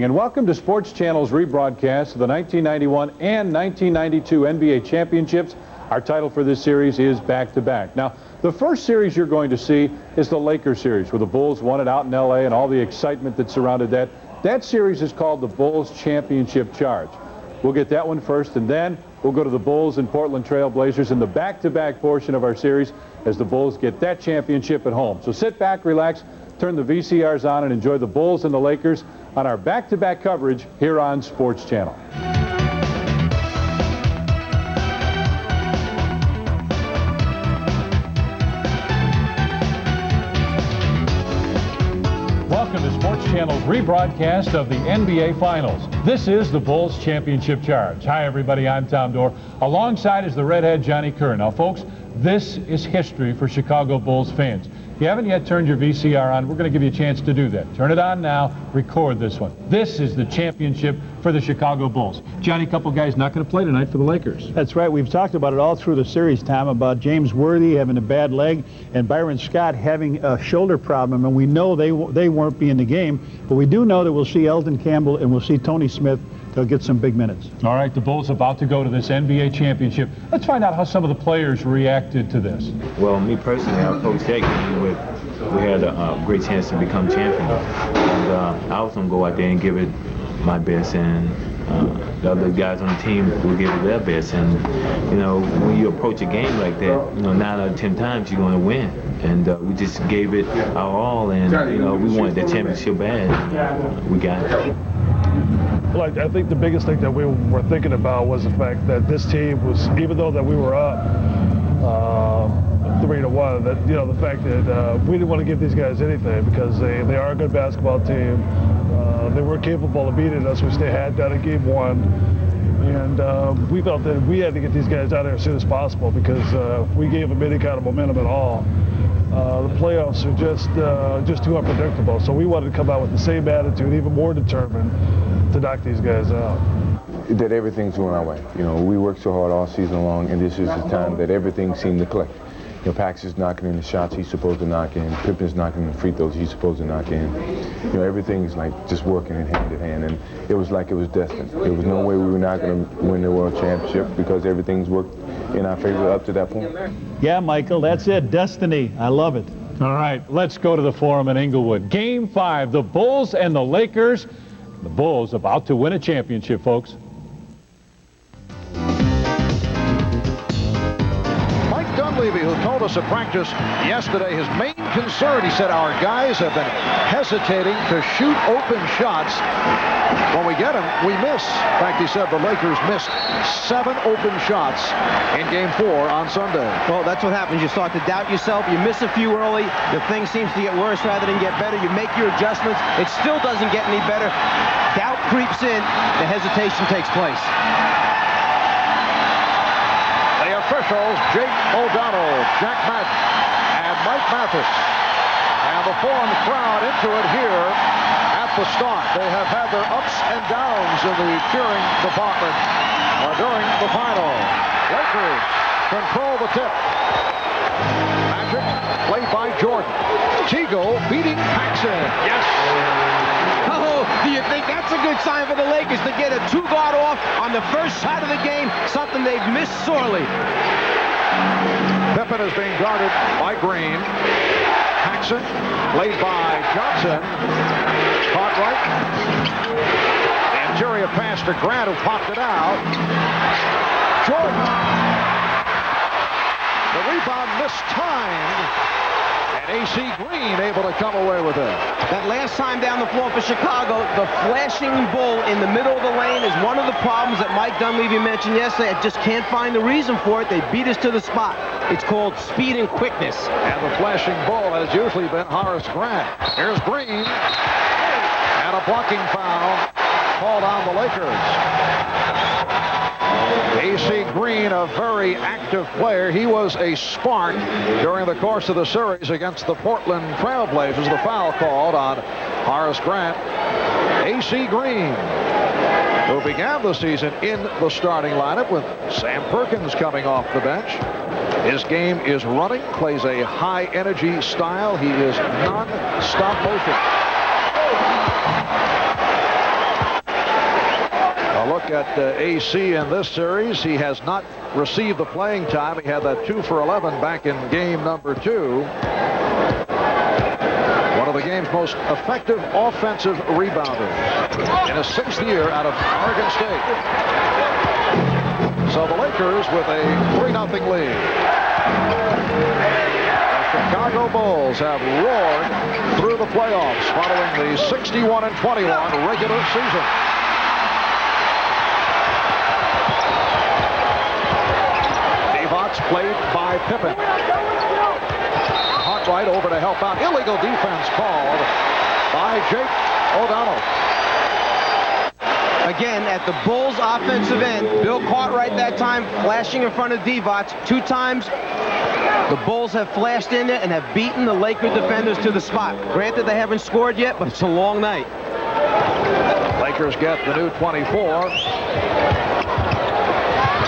and welcome to Sports Channel's rebroadcast of the 1991 and 1992 NBA championships. Our title for this series is Back-to-Back. Now, the first series you're going to see is the Lakers series, where the Bulls won it out in L.A. and all the excitement that surrounded that. That series is called the Bulls Championship Charge. We'll get that one first, and then we'll go to the Bulls and Portland Trail Blazers in the back-to-back portion of our series as the Bulls get that championship at home. So sit back, relax, turn the VCRs on, and enjoy the Bulls and the Lakers on our back-to-back coverage here on Sports Channel. Welcome to Sports Channel's rebroadcast of the NBA Finals. This is the Bulls Championship Charge. Hi, everybody. I'm Tom Dorr. Alongside is the redhead Johnny Kerr. Now, folks, this is history for Chicago Bulls fans. If you haven't yet turned your VCR on, we're going to give you a chance to do that. Turn it on now. Record this one. This is the championship for the Chicago Bulls. Johnny, a couple guys not going to play tonight for the Lakers. That's right. We've talked about it all through the series, Tom, about James Worthy having a bad leg and Byron Scott having a shoulder problem, and we know they won't be in the game, but we do know that we'll see Elton Campbell and we'll see Tony Smith. They'll get some big minutes. All right, the Bulls about to go to this NBA championship. Let's find out how some of the players reacted to this. Well, me personally, I approached that game with we had a great chance to become champions. And I was going to go out there and give it my best, and the other guys on the team will give it their best. And, you know, when you approach a game like that, you know, 9 out of 10 times you're going to win. And we just gave it our all, and, you know, we wanted that championship bad. And, we got it. Well, I think the biggest thing that we were thinking about was the fact that this team was, even though that we were up 3-1, that, you know, the fact that we didn't want to give these guys anything because they are a good basketball team. They were capable of beating us, which they had done in Game 1. And we felt that we had to get these guys out there as soon as possible because if we gave them any kind of momentum at all, the playoffs are just too unpredictable. So we wanted to come out with the same attitude, even more determined to knock these guys out. That everything's going our way. You know, we worked so hard all season long, and this is the time that everything seemed to click. You know, Paxson's knocking in the shots he's supposed to knock in. Pippen's knocking in the free throws he's supposed to knock in. You know, everything's like just working in hand in hand, and it was like it was destined. There was no way we were not going to win the world championship because everything's worked in our favor up to that point. Yeah, Michael, that's it. Destiny. I love it. All right, let's go to the Forum in Inglewood. Game 5, the Bulls and the Lakers. The Bulls about to win a championship, folks. Mike Dunleavy, who told us at practice yesterday his main concern, he said, our guys have been hesitating to shoot open shots. When we get them, we miss. In fact, he said the Lakers missed 7 open shots in Game 4 on Sunday. Well, that's what happens. You start to doubt yourself. You miss a few early. The thing seems to get worse rather than get better. You make your adjustments. It still doesn't get any better. Doubt creeps in. The hesitation takes place. The officials, Jake O'Donnell, Jack Madden, and Mike Mathis. And the Forum crowd into it here at the start. They have had their ups and downs in the cheering department during the final. Lakers control the tip. Magic played by Jordan. Teagle beating Paxson. Yes. Oh, do you think that's a good sign for the Lakers to get a 2-guard off on the first shot of the game? Something they've missed sorely. Pippen is being guarded by Green. Paxson played by Johnson. Caught right. The interior pass to Grant, who popped it out. Jordan. The rebound mistimed. And A.C. Green able to come away with it. That last time down the floor for Chicago, the flashing bull in the middle of the lane is one of the problems that Mike Dunleavy mentioned yesterday. I just can't find the reason for it. They beat us to the spot. It's called speed and quickness. And the flashing bull has usually been Horace Grant. Here's Green. And a blocking foul called on the Lakers. A.C. Green, a very active player. He was a spark during the course of the series against the Portland Trail Blazers. The foul called on Horace Grant. A.C. Green, who began the season in the starting lineup with Sam Perkins coming off the bench. His game is running, plays a high-energy style. He is non-stop motion. at AC in this series. He has not received the playing time. He had that 2 for 11 back in game number 2. One of the game's most effective offensive rebounders in his 6th year out of Oregon State. So the Lakers with a 3-0 lead. The Chicago Bulls have roared through the playoffs following the 61-21 regular season. Divac played by Pippen. Cartwright over to help out. Illegal defense called by Jake O'Donnell. Again, at the Bulls offensive end, Bill Cartwright that time flashing in front of Divac 2 times. The Bulls have flashed in there and have beaten the Laker defenders to the spot. Granted, they haven't scored yet, but it's a long night. Lakers get the new 24.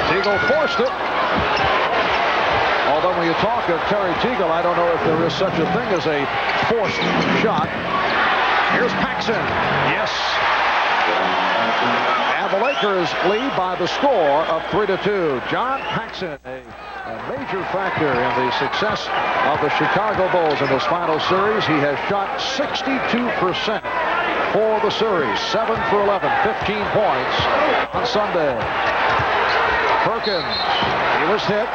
Teagle forced it. Although when you talk of Terry Teagle, I don't know if there is such a thing as a forced shot. Here's Paxson. Yes. And the Lakers lead by the score of 3-2. John Paxson, a major factor in the success of the Chicago Bulls in this final series. He has shot 62% for the series. 7 for 11, 15 points on Sunday. Perkins, he was hit.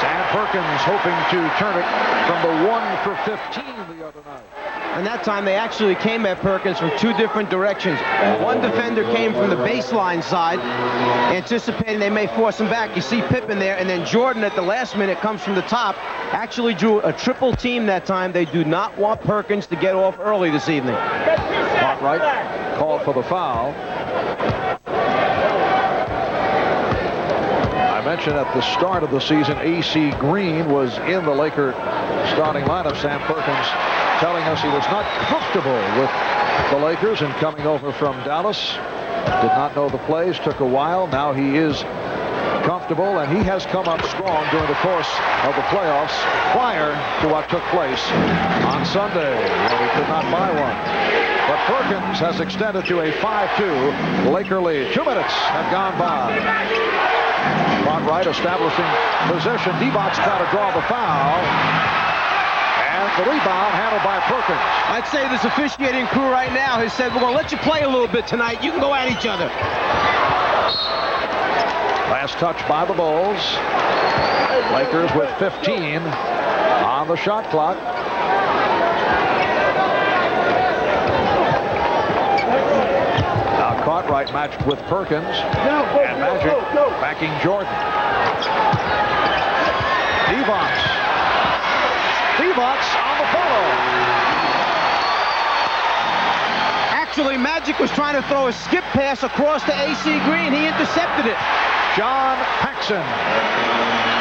Sam Perkins hoping to turn it from the 1 for 15 the other night. And that time they actually came at Perkins from 2 different directions. One defender came from the baseline side, anticipating they may force him back. You see Pippen there, and then Jordan at the last minute comes from the top. Actually drew a triple team that time. They do not want Perkins to get off early this evening. Cartwright called for the foul. I mentioned at the start of the season, A.C. Green was in the Laker starting lineup. Sam Perkins telling us he was not comfortable with the Lakers and coming over from Dallas. Did not know the plays, took a while. Now he is comfortable, and he has come up strong during the course of the playoffs prior to what took place on Sunday, when he could not buy one. But Perkins has extended to a 5-2 Laker lead. 2 minutes have gone by. Cartwright establishing possession. Divac trying to draw the foul. And the rebound handled by Perkins. I'd say this officiating crew right now has said, we're going to let you play a little bit tonight. You can go at each other. Last touch by the Bulls. Lakers with 15 on the shot clock. Now Cartwright matched with Perkins. And Magic backing Jordan. Divac on the follow. Actually, Magic was trying to throw a skip pass across to A.C. Green. He intercepted it. John Paxson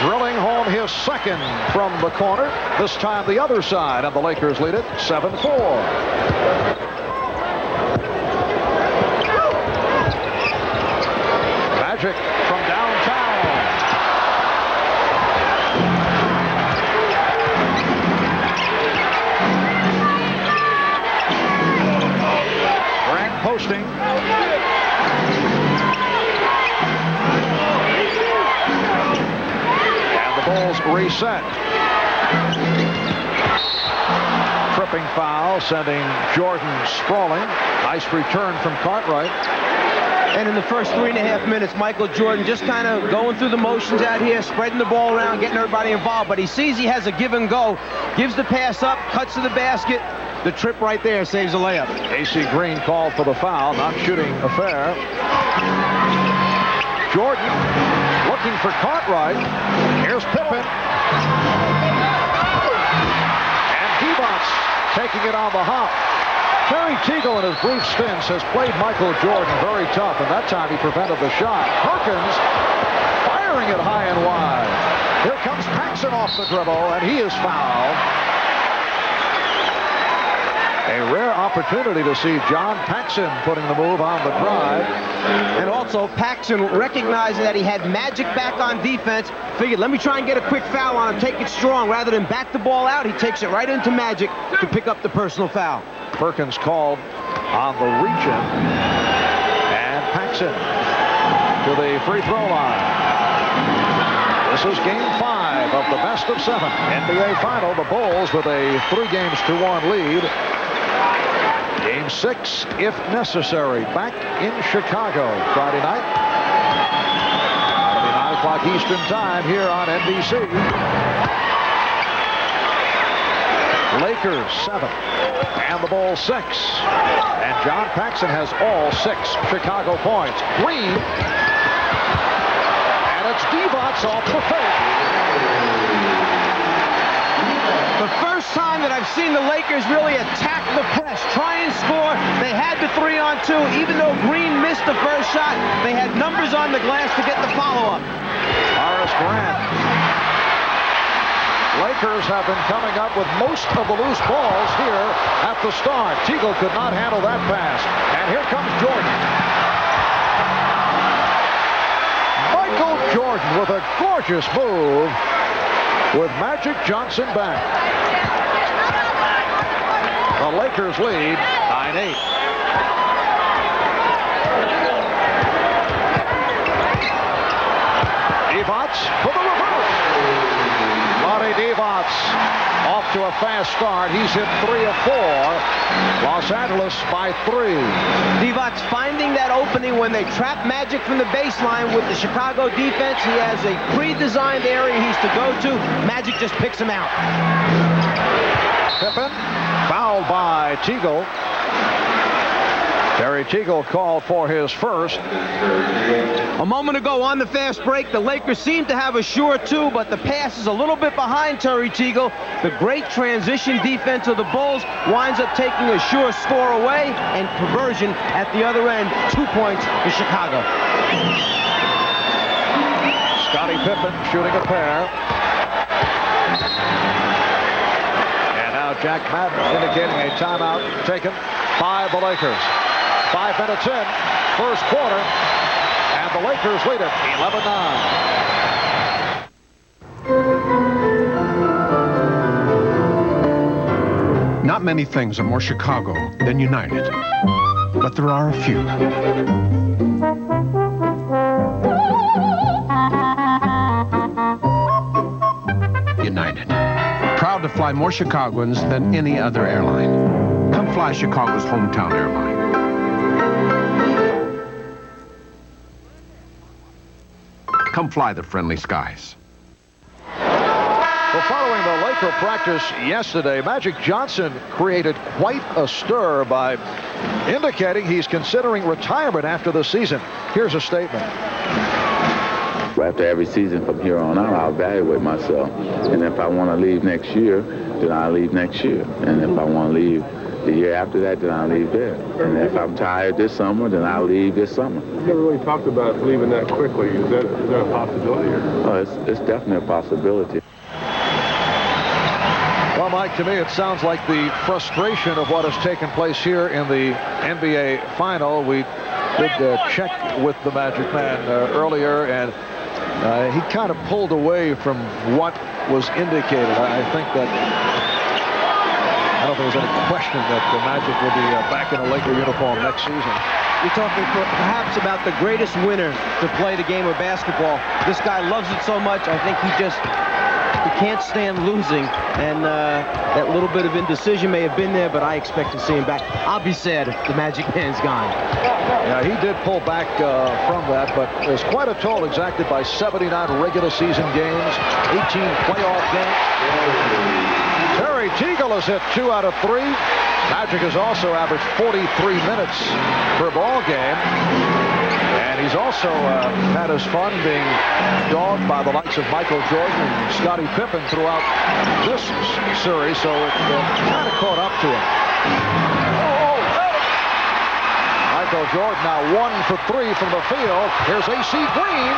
drilling home his 2nd from the corner. This time the other side, and the Lakers lead it 7-4. Magic from downtown. Grant posting. And the Bulls reset. Tripping foul, sending Jordan sprawling. Nice return from Cartwright. And in the first 3.5 minutes, Michael Jordan just kind of going through the motions out here, spreading the ball around, getting everybody involved. But he sees he has a give and go, gives the pass up, cuts to the basket. The trip right there saves a layup. A.C. Green called for the foul, non-shooting affair. Jordan looking for Cartwright. Here's Pippen. And Divac taking it on the hop. Terry Teagle in his brief stints has played Michael Jordan very tough, and that time he prevented the shot. Perkins firing it high and wide. Here comes Paxson off the dribble, and he is fouled. A rare opportunity to see John Paxson putting the move on the drive. And also Paxson recognizing that he had Magic back on defense. Figured, let me try and get a quick foul on him, take it strong. Rather than back the ball out, he takes it right into Magic to pick up the personal foul. Perkins called on the reach-in. And Paxson to the free throw line. This is game 5 of the best of 7 NBA final. The Bulls with a 3-1 lead. Game 6, if necessary, back in Chicago Friday night. It'll be 9 o'clock Eastern time here on NBC. Lakers 7 and the Bulls 6. And John Paxson has all 6 Chicago points. Green. And it's Divac off the fake. The first time that I've seen the Lakers really attack the press, try and score. They had the 3-on-2. Even though Green missed the first shot, they had numbers on the glass to get the follow-up. Horace Grant. Lakers have been coming up with most of the loose balls here at the start. Teagle could not handle that pass. And here comes Jordan. Michael Jordan with a gorgeous move with Magic Johnson back. The Lakers lead 9-8. Divac for the reverse. Lonnie Divac off to a fast start. He's hit 3 of 4. Los Angeles by 3. Divac finding that opening when they trap Magic from the baseline with the Chicago defense. He has a pre-designed area he's to go to. Magic just picks him out. Pippen fouled by Teagle. Terry Teagle called for his first. A moment ago on the fast break, the Lakers seem to have a sure 2, but the pass is a little bit behind Terry Teagle. The great transition defense of the Bulls winds up taking a sure score away, and conversion at the other end, 2 points for Chicago. Scottie Pippen shooting a pair. And now Jack Madden indicating a timeout taken by the Lakers. 5 minutes in, first quarter, and the Lakers lead it 11-9. Not many things are more Chicago than United, but there are a few. United, proud to fly more Chicagoans than any other airline. Come fly Chicago's hometown airline. Come fly the friendly skies. Well, following the Laker practice yesterday, Magic Johnson created quite a stir by indicating he's considering retirement after the season. Here's a statement. After every season from here on out, I'll evaluate myself. And if I want to leave next year, then I'll leave next year. And if I want to leave the year after that, then I'll leave there. And if I'm tired this summer, then I'll leave this summer. You never really talked about leaving that quickly. Is there a possibility? Oh, it's definitely a possibility. Well, Mike, to me, it sounds like the frustration of what has taken place here in the NBA final. We did check with the Magic Man earlier, and he kind of pulled away from what was indicated. I think that I don't think there's any question that the Magic will be back in a Laker uniform next season. You're talking perhaps about the greatest winner to play the game of basketball. This guy loves it so much, I think he can't stand losing. And that little bit of indecision may have been there, but I expect to see him back. I'll be sad if the Magic Man's gone. Yeah, he did pull back from that, but there's quite a toll exacted by 79 regular season games, 18 playoff games. Terry Teagle has hit 2 out of 3. Magic has also averaged 43 minutes per ball game. And he's also had his fun being dogged by the likes of Michael Jordan and Scottie Pippen throughout this series, so it kind of caught up to him. Michael Jordan now 1 for 3 from the field. Here's A.C. Green.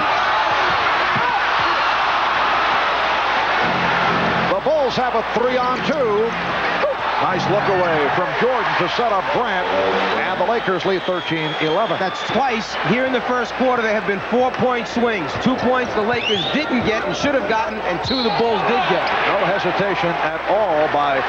The Bulls have a 3-on-2. Nice look away from Jordan to set up Grant, and the Lakers lead 13-11. That's twice here in the first quarter. There have been 4-point swings. 2 points the Lakers didn't get and should have gotten, and 2 the Bulls did get. No hesitation at all by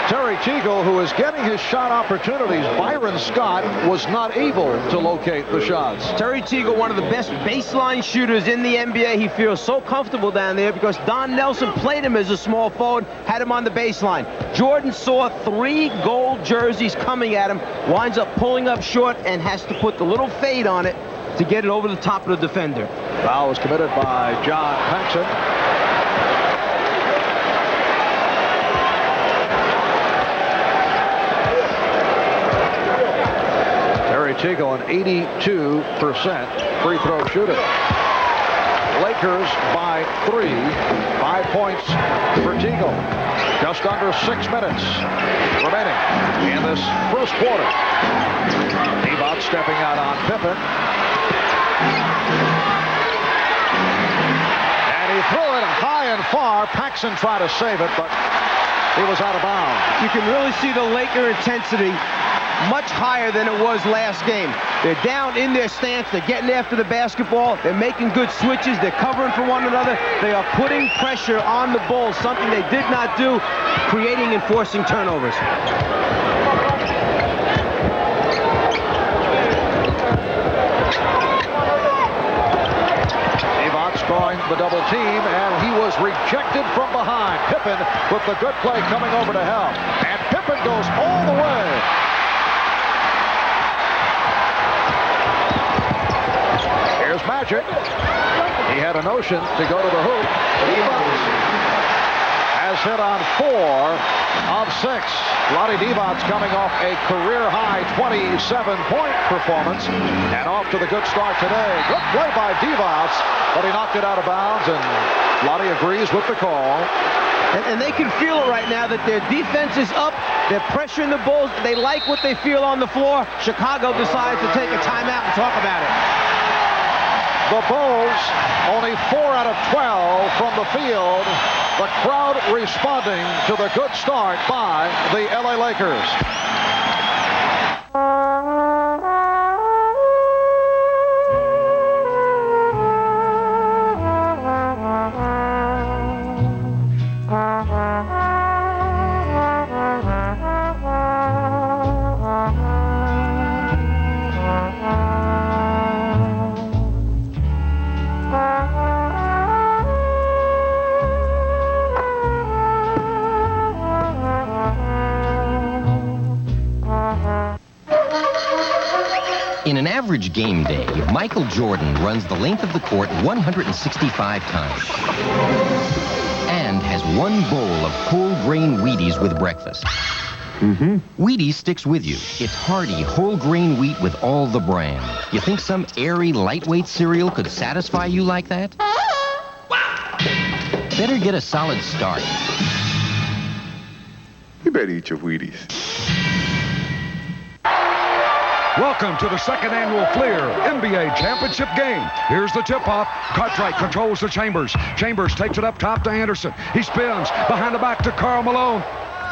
Terry Teagle, who is getting his shot opportunities. Byron Scott was not able to locate the shots. Terry Teagle, one of the best baseline shooters in the NBA. He feels so comfortable down there because Don Nelson played him as a small forward, had him on the baseline. Jordan saw 3 gold jerseys coming at him, winds up pulling up short and has to put the little fade on it to get it over the top of the defender. Foul was committed by John Paxson. Terry Teagle, an 82% free throw shooter. Lakers by 3. 5 points for Teagle. Just under 6 minutes remaining in this first quarter. Divac stepping out on Pippen. And he threw it high and far. Paxson tried to save it, but he was out of bounds. You can really see the Laker intensity much higher than it was last game. They're down in their stance. They're getting after the basketball. They're making good switches. They're covering for one another. They are putting pressure on the Bulls, something they did not do, creating and forcing turnovers. Going the double team, and he was rejected from behind. Pippen with the good play coming over to help. And Pippen goes all the way. Here's Magic. He had a notion to go to the hoop. Has hit on 4 of 6. Vlade Divac coming off a career-high 27-point performance and off to the good start today. Good play by Divac, but he knocked it out of bounds, and Vlade agrees with the call. And they can feel it right now that their defense is up. They're pressuring the Bulls. They like what they feel on the floor. Chicago decides to take a timeout and talk about it. The Bulls only 4 out of 12 from the field. The crowd responding to the good start by the LA Lakers. In an average game day, Michael Jordan runs the length of the court 165 times and has 1 bowl of whole grain Wheaties with breakfast. Wheaties sticks with you. It's hearty, whole grain wheat with all the bran. You think some airy, lightweight cereal could satisfy you like that? Better get a solid start. You better eat your Wheaties. Welcome to the 2nd annual Fleer NBA Championship game. Here's the tip-off. Cartwright controls the Chambers. Chambers takes it up top to Anderson. He spins behind the back to Karl Malone.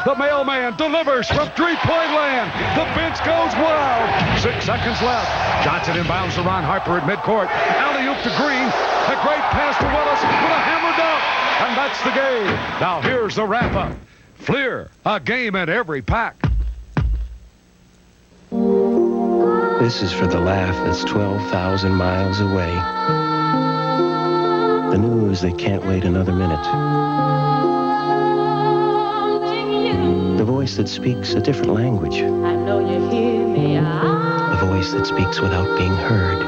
The mailman delivers from 3-point land. The bench goes wild. 6 seconds left. Johnson inbounds to Ron Harper at midcourt. Alley-oop to Green. A great pass to Willis with a hammer dunk. And that's the game. Now here's the wrap-up. Fleer, a game in every pack. This is for the laugh that's 12,000 miles away. The news that can't wait another minute. The voice that speaks a different language. I know you hear me. The voice that speaks without being heard.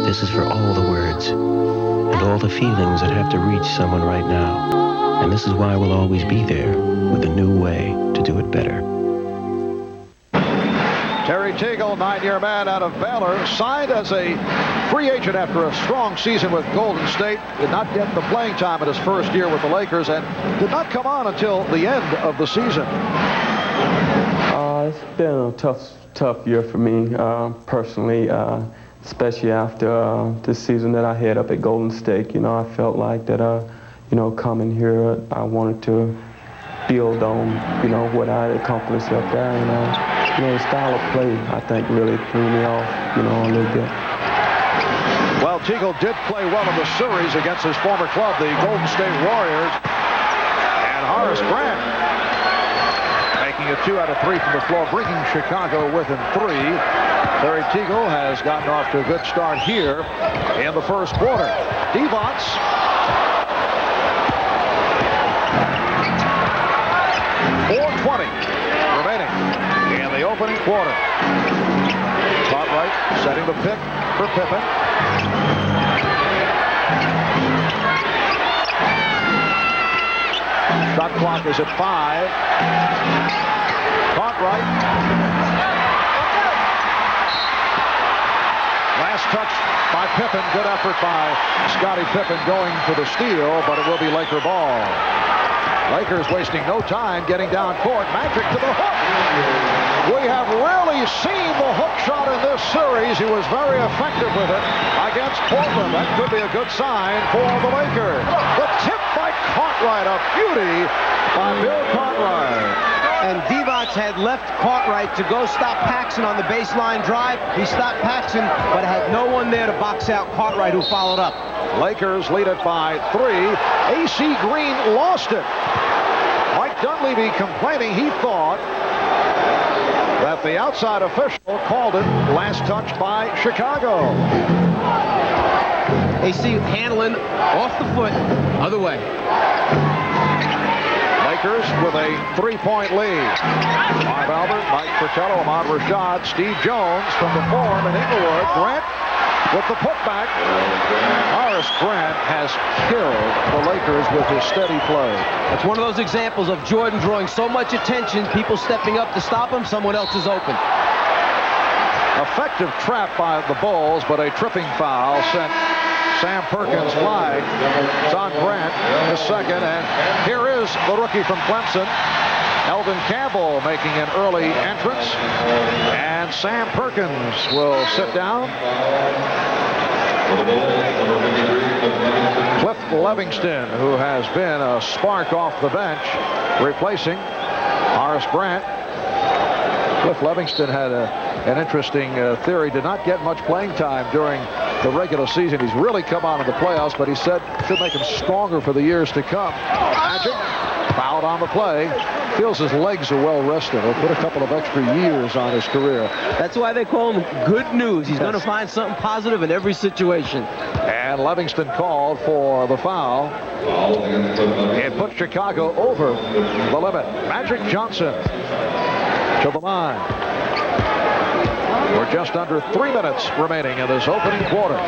This is for all the words and all the feelings that have to reach someone right now. And this is why we'll always be there with a new way to do it better. Terry Teagle, 9-year man out of Baylor, signed as a free agent after a strong season with Golden State. Did not get the playing time in his first year with the Lakers and did not come on until the end of the season. It's been a tough year for me personally, especially after this season that I had up at Golden State. You know, I felt like that, coming here, I wanted to build on, what I had accomplished up there. The style of play, I think, really threw me off, a little bit. Well, Teagle did play well in the series against his former club, the Golden State Warriors. And Horace Grant making it 2 out of 3 from the floor, bringing Chicago within 3. Larry Teagle has gotten off to a good start here in the first quarter. Divac. 4:20 remaining in the opening quarter. Cartwright setting the pick for Pippen. Shot clock is at 5. Cartwright. Last touch by Pippen. Good effort by Scottie Pippen going for the steal, but it will be Laker ball. Lakers wasting no time getting down court. Magic to the hook. We have rarely seen the hook shot in this series. He was very effective with it against Portland. That could be a good sign for the Lakers. The tip by Cartwright, a beauty by Bill Cartwright. And Divac had left Cartwright to go stop Paxson on the baseline drive. He stopped Paxson, but had no one there to box out Cartwright, who followed up. Lakers lead it by 3. A.C. Green lost it. Mike Dunleavy complaining he thought that the outside official called it last touch by Chicago. A.C. handling off the foot, other way. Lakers with a 3-point lead. Marv Albert, Mike Fratello, Ahmad Rashad, Steve Jones from the form in Inglewood. Grant with the putback. Horace Grant has killed the Lakers with his steady play. It's one of those examples of Jordan drawing so much attention, people stepping up to stop him, someone else is open. Effective trap by the Bulls, but a tripping foul sent Sam Perkins flying. It's on Grant, his second, and here is the rookie from Clemson, Eldon Campbell, making an early entrance, and Sam Perkins will sit down. Cliff Levingston, who has been a spark off the bench, replacing Horace Grant. Cliff Levingston had an interesting theory. Did not get much playing time during the regular season. He's really come on in the playoffs, but he said it should make him stronger for the years to come. Magic fouled on the play. Feels his legs are well rested. He'll put a couple of extra years on his career. That's why they call him good news. He's going to find something positive in every situation. And Livingston called for the foul. It put Chicago over the limit. Magic Johnson to the line. We're just under 3 minutes remaining in this opening quarter.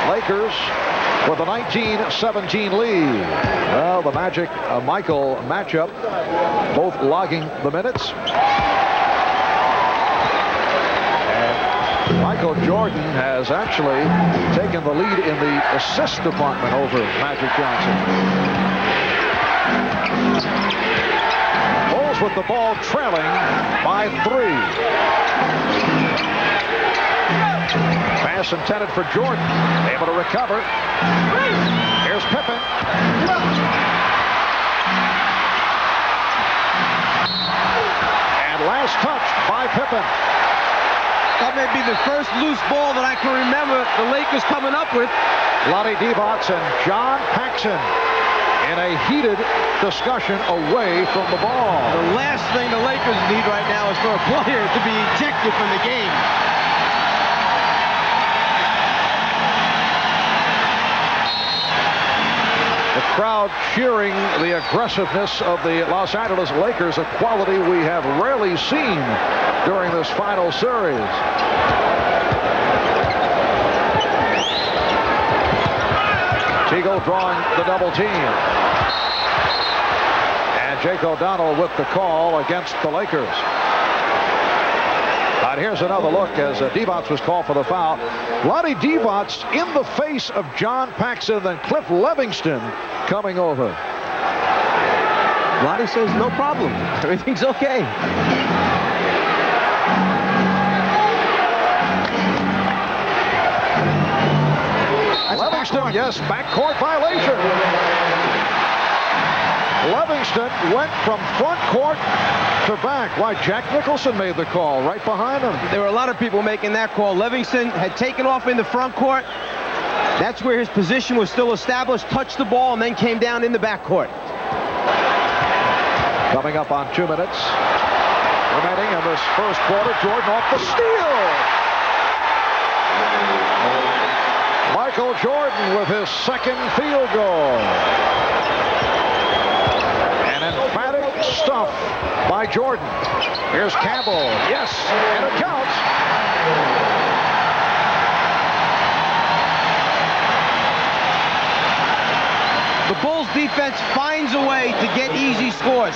Lakers with a 19-17 lead. Well, the Magic Michael matchup, both logging the minutes. And Michael Jordan has actually taken the lead in the assist department over Magic Johnson. Bulls with the ball trailing by 3. Pass intended for Jordan. Able to recover. Here's Pippen. And last touch by Pippen. That may be the first loose ball that I can remember the Lakers coming up with. Lonnie Divac and John Paxson in a heated discussion away from the ball. The last thing the Lakers need right now is for a player to be ejected from the game. The crowd cheering the aggressiveness of the Los Angeles Lakers, a quality we have rarely seen during this final series. Teagle drawing the double team. And Jake O'Donnell with the call against the Lakers. And here's another look as Divac was called for the foul. Lonnie Divac in the face of John Paxson, then Cliff Levingston coming over. Lonnie says no problem. Everything's okay. Levingston, yes, backcourt violation. Livingston went from front court to back. Why, Jack Nicholson made the call right behind him. There were a lot of people making that call. Livingston had taken off in the front court. That's where his position was still established, touched the ball, and then came down in the backcourt. Coming up on 2 minutes remaining in this first quarter. Jordan off the steal. Michael Jordan with his second field goal. An emphatic stuff by Jordan. Here's Campbell. Yes, and it counts. The Bulls defense finds a way to get easy scores.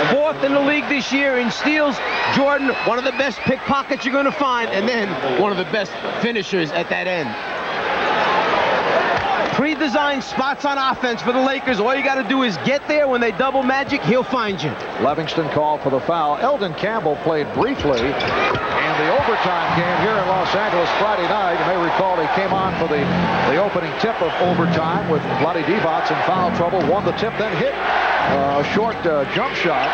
4th in the league this year in steals. Jordan, one of the best pickpockets you're going to find, and then one of the best finishers at that end. Pre-designed spots on offense for the Lakers. All you got to do is get there. When they double Magic, he'll find you. Livingston called for the foul. Eldon Campbell played briefly in the overtime game here in Los Angeles Friday night. You may recall he came on for the opening tip of overtime with Vlade Divac in foul trouble. Won the tip, then hit a short jump shot.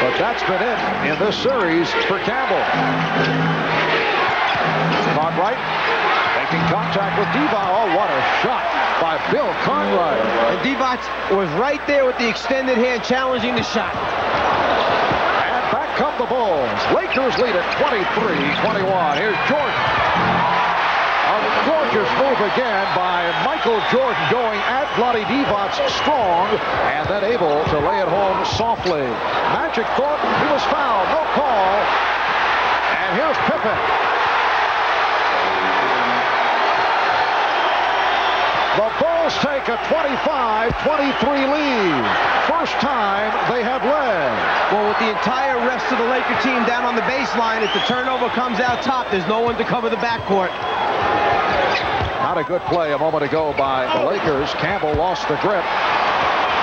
But that's been it in this series for Campbell. Cartwright making contact with Divac. Oh, what a shot by Bill Cartwright. And Divac was right there with the extended hand challenging the shot. And back come the Bulls. Lakers lead at 23-21. Here's Jordan. A gorgeous move again by Michael Jordan, going at Vlade Divac strong and then able to lay it home softly. Magic thought he was fouled. No call. And here's Pippen. The Bulls take a 25-23 lead. First time they have led. Well, with the entire rest of the Laker team down on the baseline, if the turnover comes out top, there's no one to cover the backcourt. Not a good play a moment ago by the Lakers. Campbell lost the grip.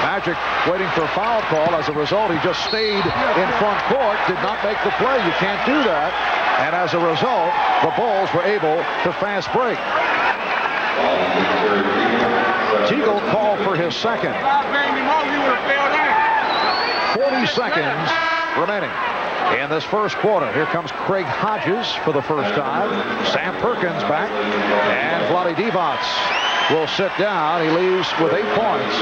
Magic waiting for a foul call. As a result, he just stayed in front court, did not make the play. You can't do that. And as a result, the Bulls were able to fast break. Teagle called for his second. 40 seconds remaining in this first quarter. Here comes Craig Hodges for the first time. Sam Perkins back. And Vlade Divac will sit down. He leaves with 8 points.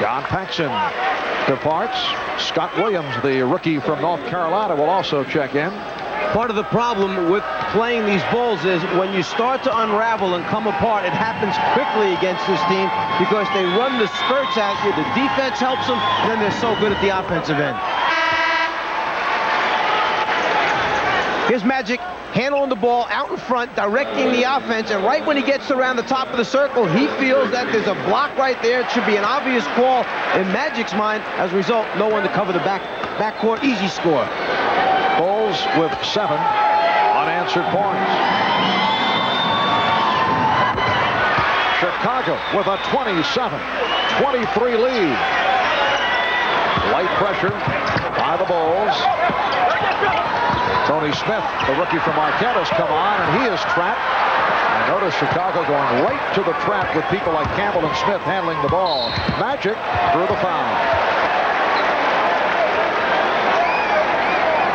John Paxson departs. Scott Williams, the rookie from North Carolina, will also check in. Part of the problem with playing these Bulls is when you start to unravel and come apart, it happens quickly against this team because they run the skirts at you. The defense helps them, and then they're so good at the offensive end. Here's Magic handling the ball out in front, directing the offense, and right when he gets around the top of the circle, he feels that there's a block right there. It should be an obvious call in Magic's mind. As a result, no one to cover the backcourt. Easy score. Bulls with 7 unanswered points. Chicago with a 27-23 lead. Light pressure by the Bulls. Tony Smith, the rookie from Marquette, has come on, and he is trapped. And notice Chicago going right to the trap with people like Campbell and Smith handling the ball. Magic through the foul.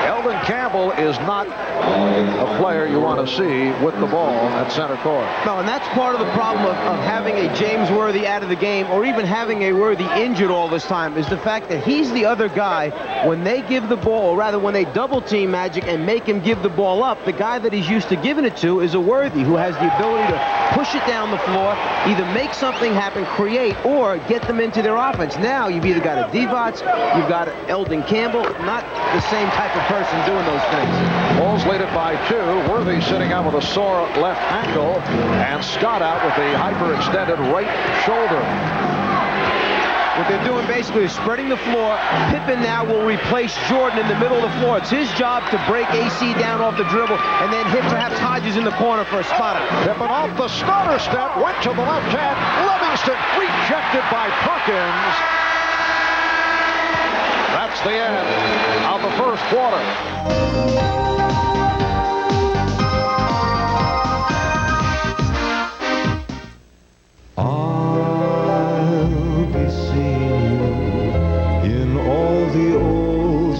Eldon Campbell is not a player you want to see with the ball at center court. No, and that's part of the problem of having a James Worthy out of the game, or even having a Worthy injured all this time, is the fact that he's the other guy when they give the ball, or rather when they double team Magic and make him give the ball up. The guy that he's used to giving it to is a Worthy, who has the ability to push it down the floor, either make something happen, create, or get them into their offense. Now you've either got a Divac, you've got Eldon Campbell, not the same type of person doing those things. Bulls lead it by 2. Worthy sitting out with a sore left ankle, and Scott out with the hyperextended right shoulder. What they're doing basically is spreading the floor. Pippen now will replace Jordan in the middle of the floor. It's his job to break AC down off the dribble and then hit perhaps Hodges in the corner for a spot up. Pippen off the starter step, went to the left hand. Livingston rejected by Perkins. That's the end of the first quarter.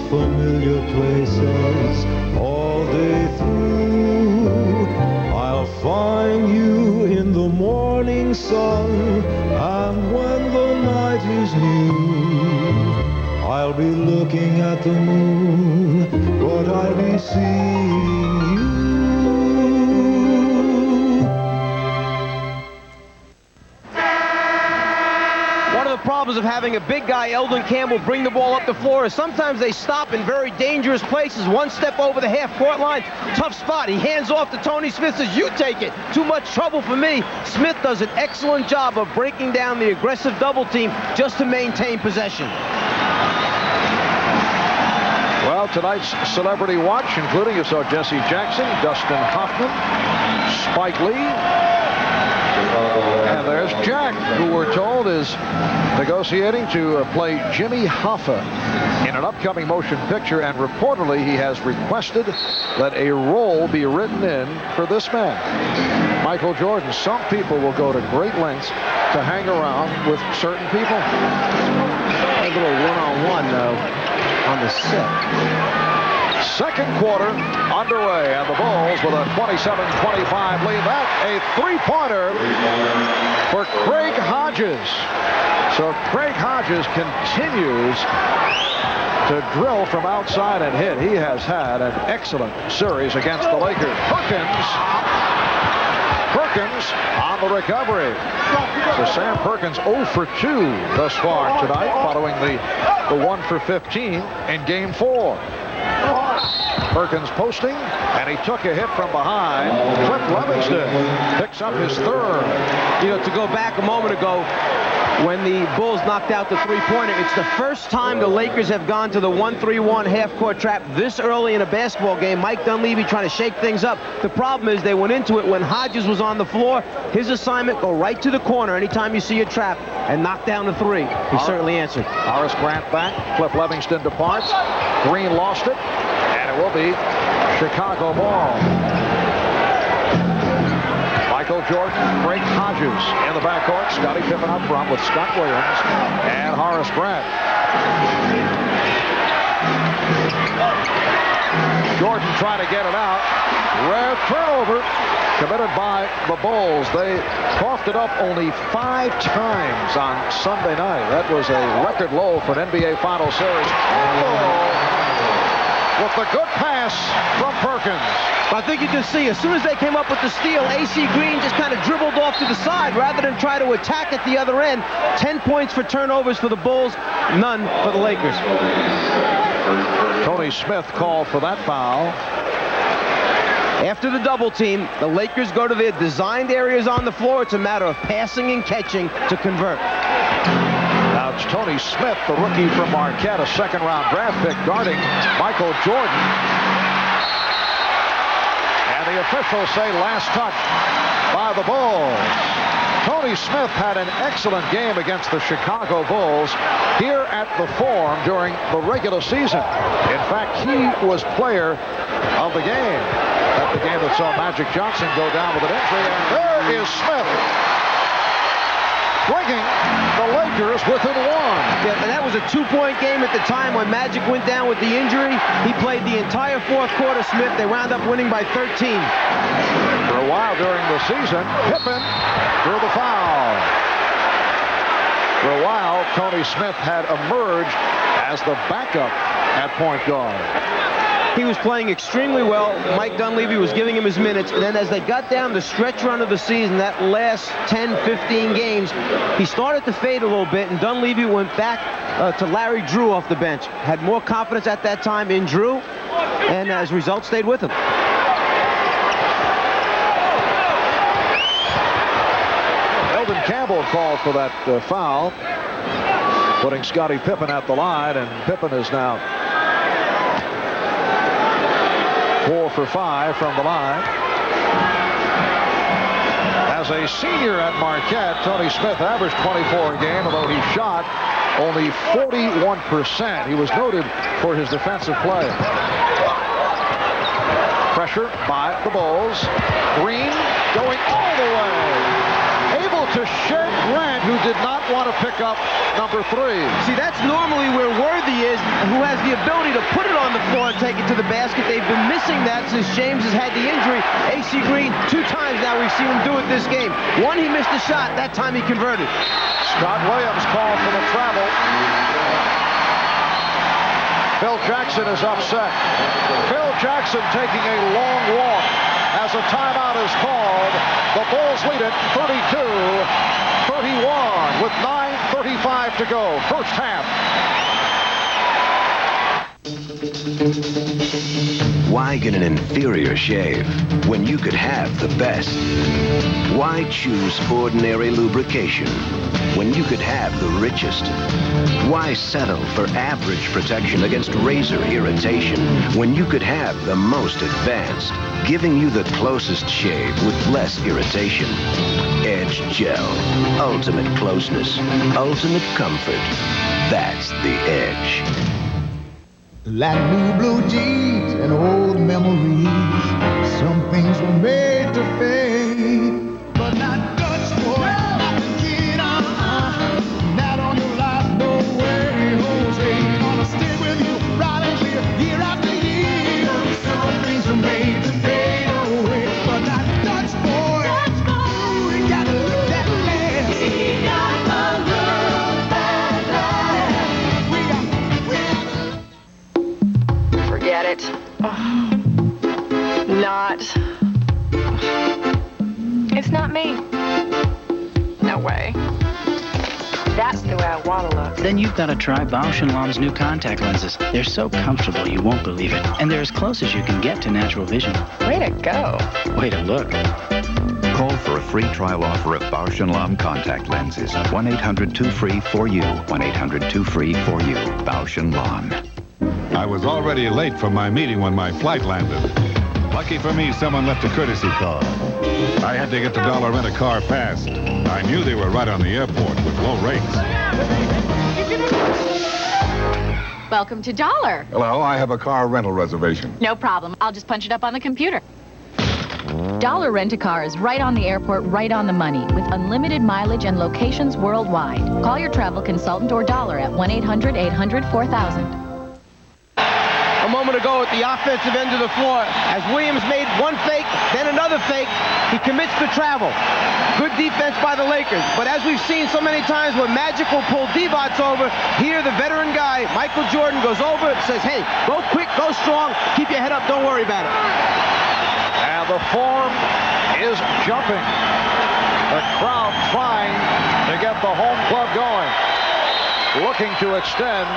Familiar places all day through. I'll find you in the morning sun and when the night is new. be looking at the moon, but I'll be seeing you. One of the problems of having a big guy, Eldon Campbell, bring the ball up the floor is sometimes they stop in very dangerous places. One step over the half-court line, tough spot. He hands off to Tony Smith, says, you take it. Too much trouble for me. Smith does an excellent job of breaking down the aggressive double team just to maintain possession. Well, tonight's Celebrity Watch, including you saw Jesse Jackson, Dustin Hoffman, Spike Lee, and there's Jack, who we're told is negotiating to play Jimmy Hoffa in an upcoming motion picture, and reportedly he has requested that a role be written in for this man, Michael Jordan. Some people will go to great lengths to hang around with certain people. A little one-on-one, though, on the set. Second quarter underway, and the Bulls with a 27-25 lead. That a three-pointer for Craig Hodges. So Craig Hodges continues to drill from outside and hit. He has had an excellent series against the Lakers. Perkins on the recovery. So Sam Perkins 0 for 2 thus far tonight, following the 1 for 15 in Game 4. Perkins posting, and he took a hit from behind. Cliff Levingston picks up his third. You know, to go back a moment ago, when the Bulls knocked out the three-pointer, it's the first time the Lakers have gone to the 1-3-1 half-court trap this early in a basketball game. Mike Dunleavy trying to shake things up. The problem is they went into it when Hodges was on the floor. His assignment, go right to the corner anytime you see a trap and knock down the three. He certainly answered. Horace Grant back. Cliff Levingston departs. Green lost it, and it will be Chicago ball. Michael Jordan, Craig Hodges in the backcourt. Scottie Pippen up front with Scott Williams and Horace Grant. Jordan trying to get it out. Rare turnover committed by the Bulls. They coughed it up only 5 times on Sunday night. That was a record low for an NBA Final Series. With the good pass from Perkins. I think you can see, as soon as they came up with the steal, A.C. Green just kind of dribbled off to the side rather than try to attack at the other end. 10 points for turnovers for the Bulls, none for the Lakers. Tony Smith called for that foul. After the double team, the Lakers go to their designed areas on the floor. It's a matter of passing and catching to convert. Now it's Tony Smith, the rookie from Marquette, a second-round draft pick, guarding Michael Jordan. And the officials say last touch by the Bulls. Tony Smith had an excellent game against the Chicago Bulls here at the Forum during the regular season. In fact, he was player of the game. At the game that saw Magic Johnson go down with an injury. And there is Smith, bringing the Lakers within 1. Yeah, and that was a 2-point game at the time when Magic went down with the injury. He played the entire fourth quarter, Smith. They wound up winning by 13. For a while during the season, Pippen drew the foul. For a while, Tony Smith had emerged as the backup at point guard. He was playing extremely well. Mike Dunleavy was giving him his minutes. And then as they got down the stretch run of the season, that last 10, 15 games, he started to fade a little bit, and Dunleavy went back to Larry Drew off the bench. Had more confidence at that time in Drew, and as a result, stayed with him. Eldon Campbell called for that foul, putting Scottie Pippen at the line, and Pippen is now 4 for 5 from the line. As a senior at Marquette, Tony Smith averaged 24 a game, although he shot only 41%. He was noted for his defensive play. Pressure by the Bulls. Green going all the way. Able to shed Grant, who did not want to pick up number 3. See, that's normally where Worthy is, who has the ability to put it on the floor and take it to the basket. They've been missing that since James has had the injury. A.C. Green, 2 times now we've seen him do it this game. One, he missed a shot. That time he converted. Scott Williams called for the travel. Phil Jackson is upset. Phil Jackson taking a long walk as a timeout is called. The Bulls lead it 32-31 with 9:35 to go. First half. Why get an inferior shave when you could have the best? Why choose ordinary lubrication when you could have the richest? Why settle for average protection against razor irritation when you could have the most advanced, giving you the closest shave with less irritation? Edge Gel. Ultimate closeness. Ultimate comfort. That's the Edge. Like new blue jeans and old memories, some things were made to fade, but not Dutch boy, not the kid, not on your life, no way, Jose, gonna stay with you, right and clear, year after year. Some things were made to fade away, but not Dutch boy. Ooh, you gotta look that last. He got a look that last. Forget it. Not. It's not me. No way. That's the way I want to look. Then you've got to try Bausch & Lomb's new contact lenses. They're so comfortable you won't believe it. And they're as close as you can get to natural vision. Way to go. Way to look. Call for a free trial offer of Bausch & Lomb contact lenses. 1-800-2FREE-4U. 1-800-2FREE-4U. Bausch & Lomb. I was already late for my meeting when my flight landed. Lucky for me, someone left a courtesy car. I had to get the dollar rent-a-car fast. I knew they were right on the airport with low rates. Welcome to Dollar. Hello, I have a car rental reservation. No problem. I'll just punch it up on the computer. Dollar Rent-A-Car is right on the airport, right on the money, with unlimited mileage and locations worldwide. Call your travel consultant or Dollar at 1-800-800-4000. A moment ago at the offensive end of the floor, as Williams made one fake, then another fake, he commits to travel. Good defense by the Lakers, but as we've seen so many times when Magic will pull Divac over, here the veteran guy, Michael Jordan, goes over and says, hey, go quick, go strong, keep your head up, don't worry about it. And the form is jumping. The crowd trying to get the home club going. Looking to extend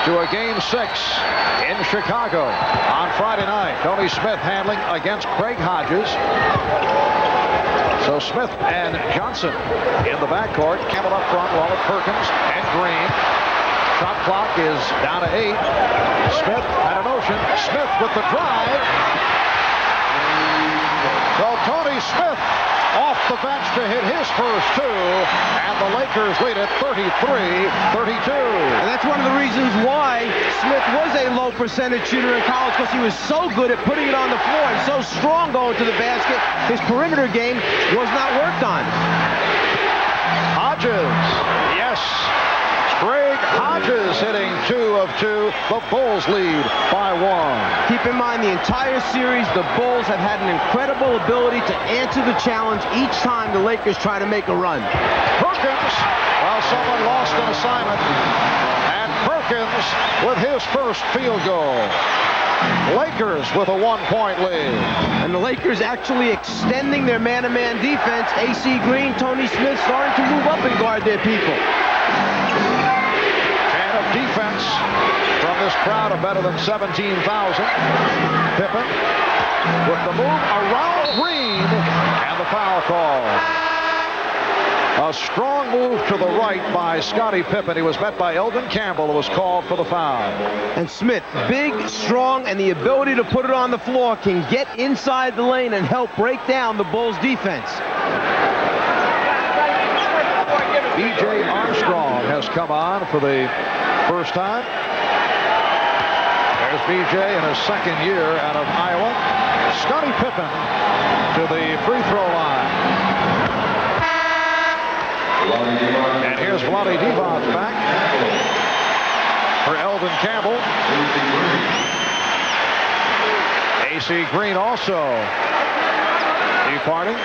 to a Game 6 in Chicago on Friday night. Tony Smith handling against Craig Hodges. So Smith and Johnson in the backcourt. Campbell up front along with Perkins and Green. Shot clock is down to 8. Smith had a notion. Smith with the drive. So Tony Smith off the bench to hit his first two, and the Lakers lead it 33-32. And that's one of the reasons why Smith was a low percentage shooter in college, because he was so good at putting it on the floor and so strong going to the basket. His perimeter game was not worked on. Hodges, yes. Craig Hodges hitting 2 of 2. The Bulls lead by 1. Keep in mind, the entire series, the Bulls have had an incredible ability to answer the challenge each time the Lakers try to make a run. Perkins, well, someone lost an assignment. And Perkins with his first field goal. Lakers with a 1-point lead. And the Lakers actually extending their man-to-man defense. AC Green, Tony Smith starting to move up and guard their people. Defense from this crowd of better than 17,000. Pippen with the move around Green and the foul call. A strong move to the right by Scottie Pippen. He was met by Eldon Campbell, who was called for the foul. And Smith, big, strong, and the ability to put it on the floor, can get inside the lane and help break down the Bulls' defense. B.J. Armstrong has come on for the first time. There's B.J. in his second year out of Iowa. Scottie Pippen to the free throw line. And here's Vlade Divac back for Eldon Campbell. AC Green also departing.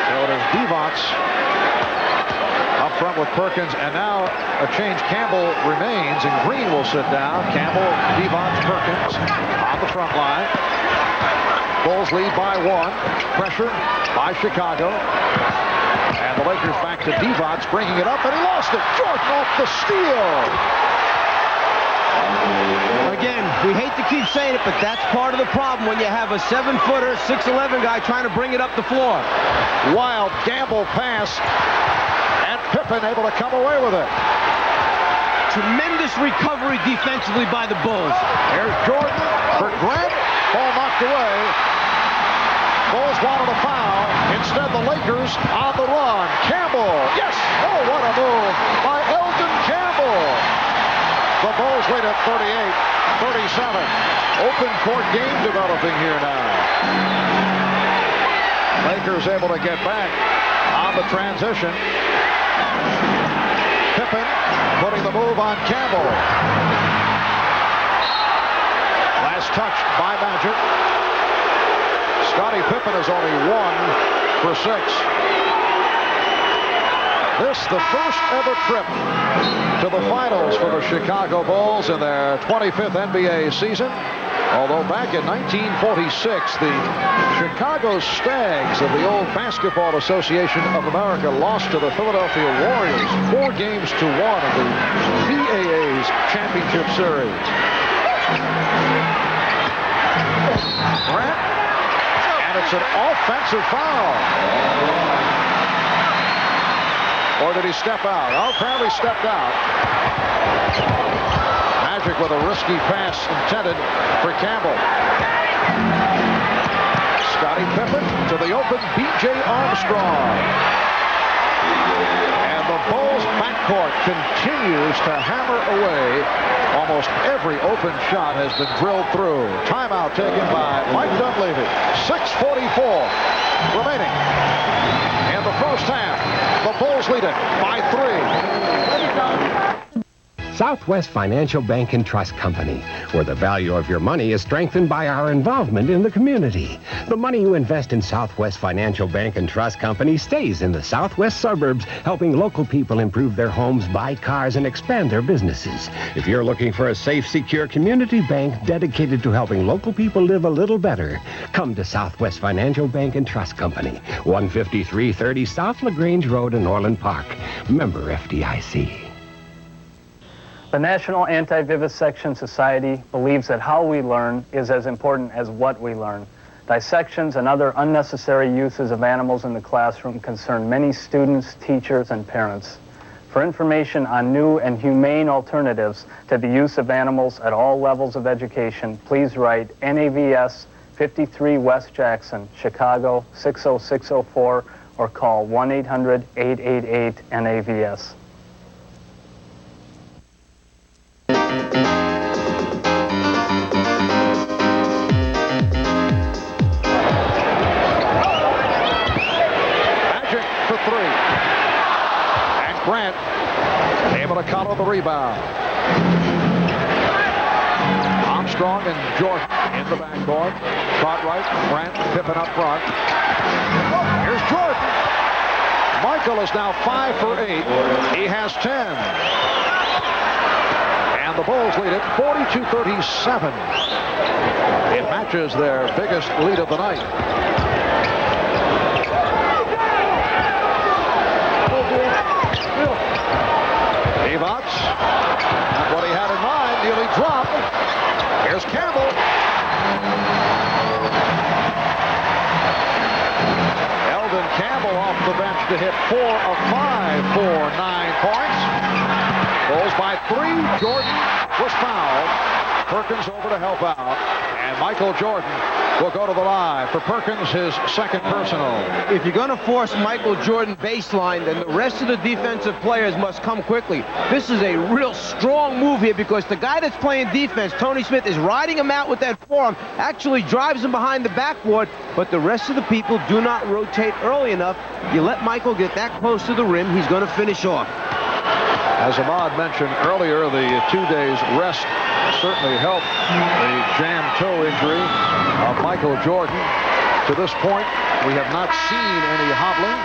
So it is Divac Up front with Perkins, and now a change. Campbell remains, and Green will sit down. Campbell, Devons, Perkins on the front line. Bulls lead by 1. Pressure by Chicago. And the Lakers back to Devons, bringing it up, and he lost it. Jordan off the steal. Again, we hate to keep saying it, but that's part of the problem when you have a 7-footer, 6'11" guy trying to bring it up the floor. Wild gamble pass, and Pippen able to come away with it. Tremendous recovery defensively by the Bulls. Here's Jordan for Grant. Ball knocked away. Bulls wanted a foul. Instead, the Lakers on the run. Campbell. Yes! Oh, what a move by Elden Campbell. The Bulls lead at 38-37. Open court game developing here now. Lakers able to get back on the transition. Pippen putting the move on Campbell. Last touch by Magic. Scottie Pippen is only 1 for 6. This the first ever trip to the finals for the Chicago Bulls in their 25th NBA season. Although back in 1946, the Chicago Stags of the old Basketball Association of America lost to the Philadelphia Warriors 4 games to 1 in the BAA's championship series. Grant, and it's an offensive foul. Or did he step out? Oh, apparently stepped out. Magic with a risky pass intended for Campbell. Scottie Pippen to the open B.J. Armstrong. And the Bulls backcourt continues to hammer away. Almost every open shot has been drilled through. Timeout taken by Mike Dunleavy. 6:44 remaining in the first half. The Bulls lead it by 3. Southwest Financial Bank and Trust Company, where the value of your money is strengthened by our involvement in the community. The money you invest in Southwest Financial Bank and Trust Company stays in the Southwest suburbs, helping local people improve their homes, buy cars, and expand their businesses. If you're looking for a safe, secure community bank dedicated to helping local people live a little better, come to Southwest Financial Bank and Trust Company, 15330 South LaGrange Road in Orland Park. Member FDIC. The National Anti-Vivisection Society believes that how we learn is as important as what we learn. Dissections and other unnecessary uses of animals in the classroom concern many students, teachers, and parents. For information on new and humane alternatives to the use of animals at all levels of education, please write NAVS 53 West Jackson, Chicago 60604, or call 1-800-888-NAVS. Grant able to counter the rebound. Armstrong and Jordan in the backcourt. Cartwright, Grant, Pippen up front. Here's Jordan. Michael is now 5 for 8. He has 10. And the Bulls lead it 42-37. It matches their biggest lead of the night. Devons, not what he had in mind, nearly dropped. Here's Campbell. Elden Campbell off the bench to hit 4 of 5 for 9 points. Bulls by 3. Jordan was fouled. Perkins over to help out. And Michael Jordan will go to the line for Perkins, his second personal. If you're going to force Michael Jordan baseline, then the rest of the defensive players must come quickly. This is a real strong move here because the guy that's playing defense, Tony Smith, is riding him out with that forearm, actually drives him behind the backboard, but the rest of the people do not rotate early enough. You let Michael get that close to the rim, he's going to finish off. As Ahmad mentioned earlier, the 2 days rest certainly helped the jam toe injury of Michael Jordan. To this point, we have not seen any hobbling.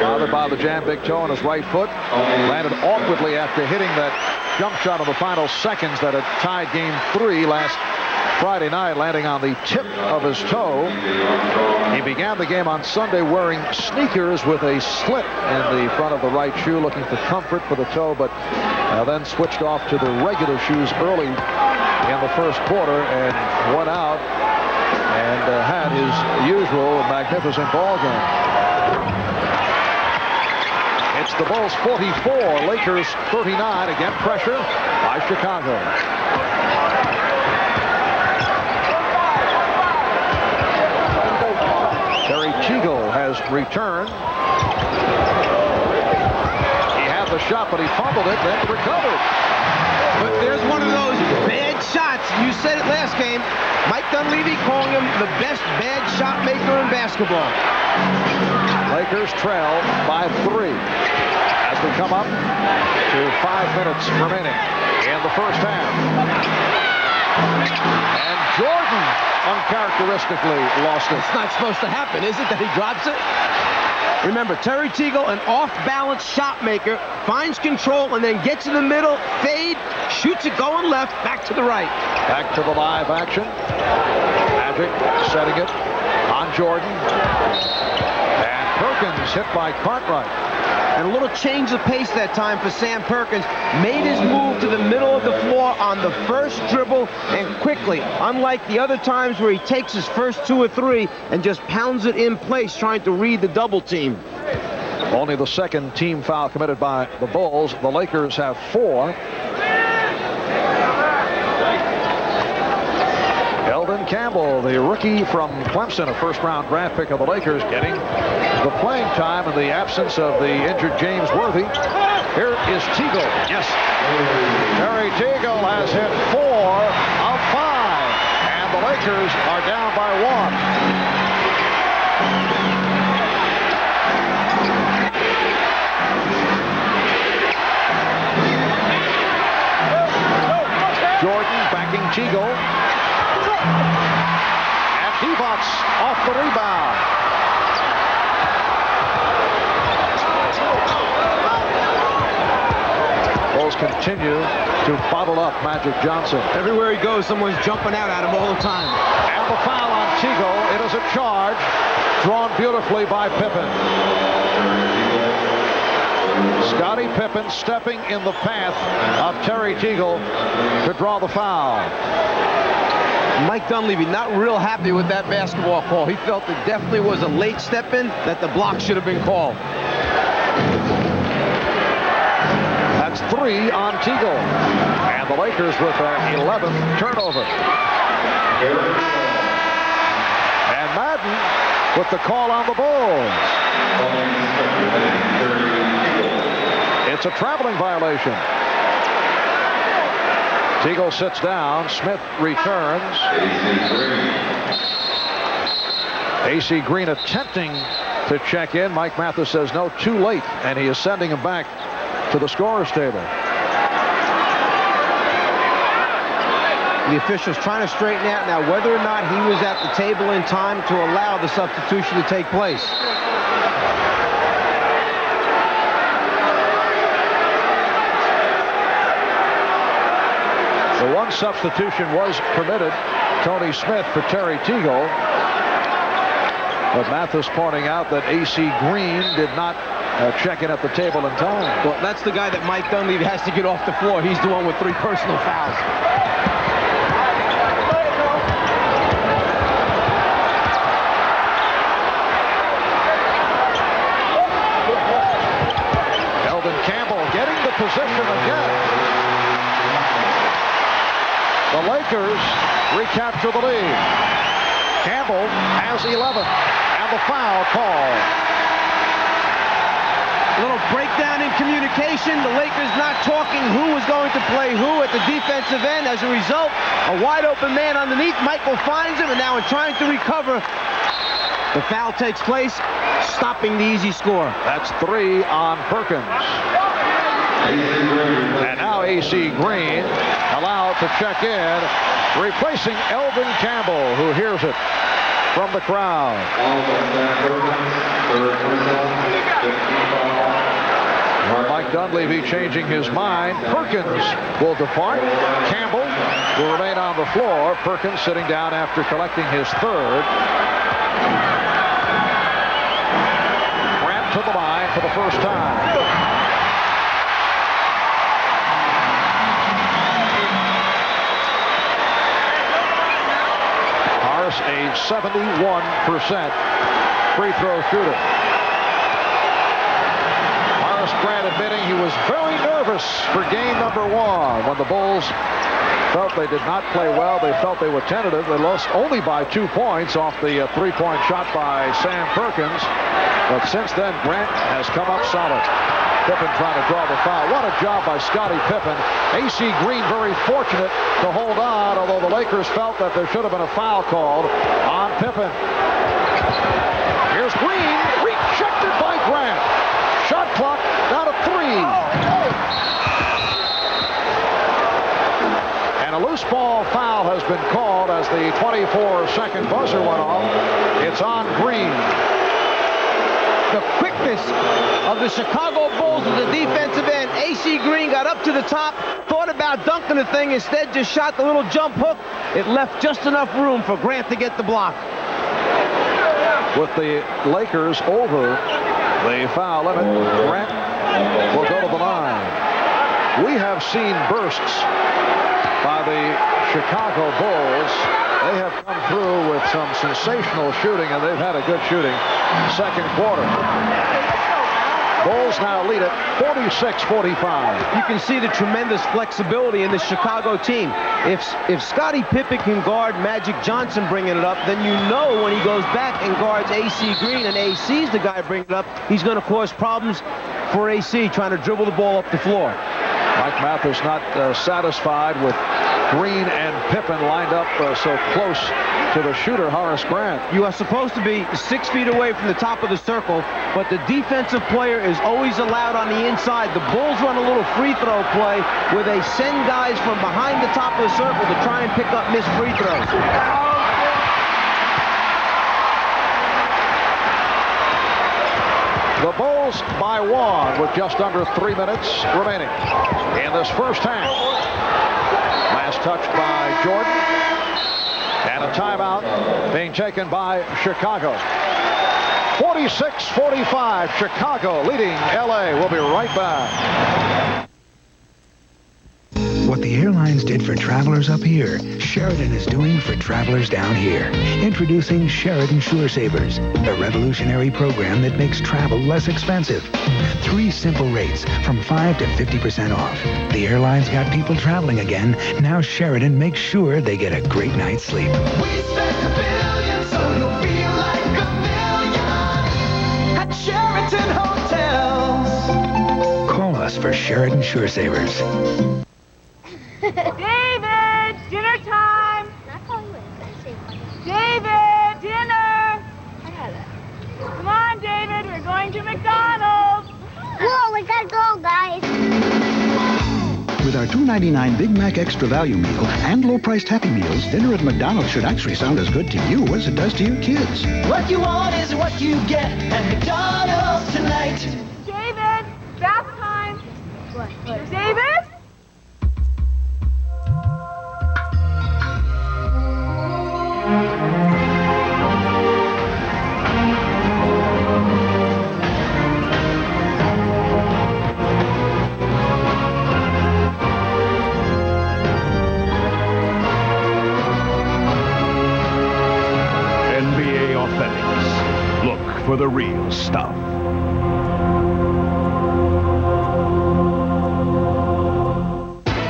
Bothered by the jam, big toe on his right foot. Landed awkwardly after hitting that jump shot in the final seconds that had tied Game 3 last Friday night, landing on the tip of his toe. He began the game on Sunday wearing sneakers with a slit in the front of the right shoe, looking for comfort for the toe, but then switched off to the regular shoes early in the first quarter and went out and had his usual magnificent ball game. It's the Bulls 44, Lakers 39. Again, pressure by Chicago. Terry Teagle has returned. He had the shot, but he fumbled it, then recovered. But there's one of those bad shots. You said it last game. Mike Dunleavy calling him the best bad shot maker in basketball. Lakers trail by 3 as we come up to 5 minutes remaining in the first half. And Jordan uncharacteristically lost it. It's not supposed to happen, is it, that he drops it? Remember, Terry Teagle, an off-balance shot maker, finds control and then gets in the middle, fade, shoots it going left, back to the right. Back to the live action. Magic setting it on Jordan. And Perkins hit by Cartwright. And a little change of pace that time for Sam Perkins. Made his move to the middle of the floor on the first dribble and quickly. Unlike the other times where he takes his first 2 or 3 and just pounds it in place trying to read the double team. Only the second team foul committed by the Bulls. The Lakers have 4. Eldon Campbell, the rookie from Clemson, a first-round draft pick of the Lakers, getting the playing time in the absence of the injured James Worthy. Here is Teagle. Yes. Terry Teagle has hit 4 of 5, and the Lakers are down by 1. Jordan backing Teagle. And Divac off the rebound. Bulls continue to bottle up Magic Johnson. Everywhere he goes, someone's jumping out at him all the time. And the foul on Teagle. It is a charge drawn beautifully by Pippen. Scottie Pippen stepping in the path of Terry Teagle to draw the foul. Mike Dunleavy not real happy with that basketball call. He felt it definitely was a late step in, that the block should have been called. That's 3 on Teagle. And the Lakers with their 11th turnover. And Madden with the call on the Bulls. It's a traveling violation. Teagle sits down. Smith returns. AC Green attempting to check in. Mike Mathis says no, too late, and he is sending him back to the scorer's table. The officials trying to straighten out now whether or not he was at the table in time to allow the substitution to take place. The one substitution was permitted, Tony Smith for Terry Teagle. But Mathis pointing out that AC Green did not check in at the table in time. Well, that's the guy that Mike Dunleavy has to get off the floor. He's the one with 3 personal fouls. Eldon Campbell getting the position again. The Lakers recapture the lead. Campbell has 11, and the foul call. A little breakdown in communication. The Lakers not talking who was going to play who at the defensive end. As a result, a wide open man underneath. Michael finds him, and now in trying to recover, the foul takes place, stopping the easy score. That's 3 on Perkins. And now AC Green allowed to check in, replacing Eldon Campbell, who hears it. from the crowd. Well, Mike Dunleavy changing his mind. Perkins will depart. Campbell will remain on the floor. Perkins sitting down after collecting his third. Grant to the line for the first time. Horace, a 71% free throw shooter. Grant admitting he was very nervous for game number one when the Bulls felt they did not play well. They felt they were tentative. They lost only by 2 points off the three-point shot by Sam Perkins. But since then, Grant has come up solid. Pippen trying to draw the foul. What a job by Scottie Pippen. A.C. Green very fortunate to hold on, although the Lakers felt that there should have been a foul called on Pippen. Here's Green, rejected by Grant. Shot clock down to 3. And a loose ball foul has been called as the 24-second buzzer went off. It's on Green. The quickness of the Chicago Bulls at the defensive end. A.C. Green got up to the top, thought about dunking the thing, instead just shot the little jump hook. It left just enough room for Grant to get the block. With the Lakers over the foul limit, Grant will go to the line. We have seen bursts by the Chicago Bulls. They have come through with some sensational shooting, and they've had a good shooting second quarter. Bulls now lead it 46-45. You can see the tremendous flexibility in the Chicago team. If Scottie Pippen can guard Magic Johnson bringing it up, then you know when he goes back and guards A.C. Green, and A.C.'s the guy bringing it up, he's going to cause problems for A.C. trying to dribble the ball up the floor. Mike Mathis not satisfied with Green and Pippen lined up so close to the shooter, Horace Grant. You are supposed to be 6 feet away from the top of the circle, but the defensive player is always allowed on the inside. The Bulls run a little free throw play where they send guys from behind the top of the circle to try and pick up missed free throws. The Bulls by 1 with just under 3 minutes remaining in this first half. Last touch by Jordan. And a timeout being taken by Chicago. 46-45, Chicago leading L.A. We'll be right back. What the airlines did for travelers up here, Sheridan is doing for travelers down here. Introducing Sheridan Sure Savers, a revolutionary program that makes travel less expensive. 3 simple rates from 5 to 50% off. The airlines got people traveling again. Now Sheridan makes sure they get a great night's sleep. We spent $1 billion, so you'll feel like $1 million at Sheraton Hotels. Call us for Sheridan Sure Savers. David, dinner time. David, dinner. Come on, David, we're going to McDonald's. Whoa, we gotta go, guys. With our $2.99 Big Mac Extra Value Meal and low-priced Happy Meals, dinner at McDonald's should actually sound as good to you as it does to your kids. What you want is what you get at McDonald's tonight. David, bath time. What? David? NBA Authentics. Look for the real stuff.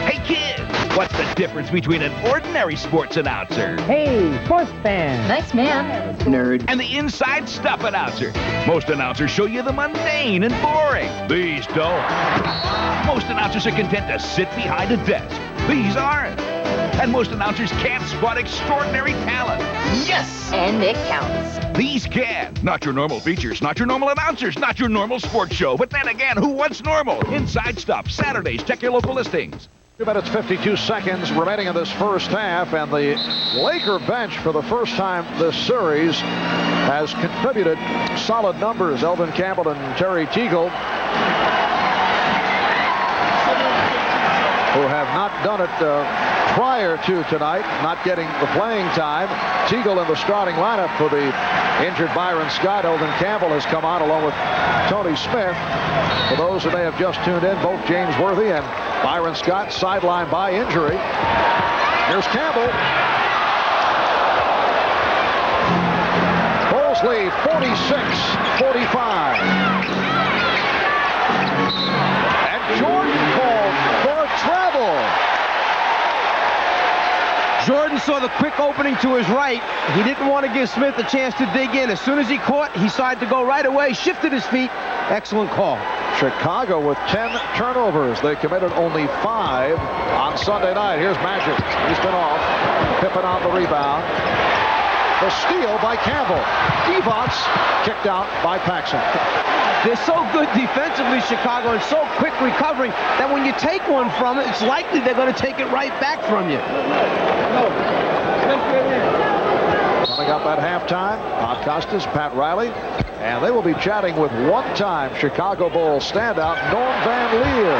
Hey kids, what's the difference between an ordinary sports announcer? Hey, sports fan. Nice man. Nerd. And the inside stuff announcer. Most announcers show you the mundane and boring. These don't. Most announcers are content to sit behind a desk. These aren't. And most announcers can't spot extraordinary talent. Yes! And it counts. These can. Not your normal features, not your normal announcers, not your normal sports show. But then again, who wants normal? Inside Stuff, Saturdays. Check your local listings. 2 minutes, 52 seconds remaining in this first half, and the Laker bench for the first time this series has contributed solid numbers. Elvin Campbell and Terry Teagle, who have not done it prior to tonight, not getting the playing time. Teagle in the starting lineup for the injured Byron Scott. Elvin Campbell has come on along with Tony Smith. For those who may have just tuned in, both James Worthy and Byron Scott sidelined by injury. Here's Campbell. Bulls lead 46-45. And Jordan called for a travel. Jordan saw the quick opening to his right. He didn't want to give Smith a chance to dig in. As soon as he caught, he decided to go right away, shifted his feet. Excellent call. Chicago with 10 turnovers. They committed only 5 on Sunday night. Here's Magic. He's been off. Pippen on the rebound. The steal by Campbell. Divac kicked out by Paxson. They're so good defensively, Chicago, and so quick recovering that when you take one from it, it's likely they're going to take it right back from you. Coming up at halftime, Bob Costas, Pat Riley, and they will be chatting with one-time Chicago Bulls standout Norm Van Leer.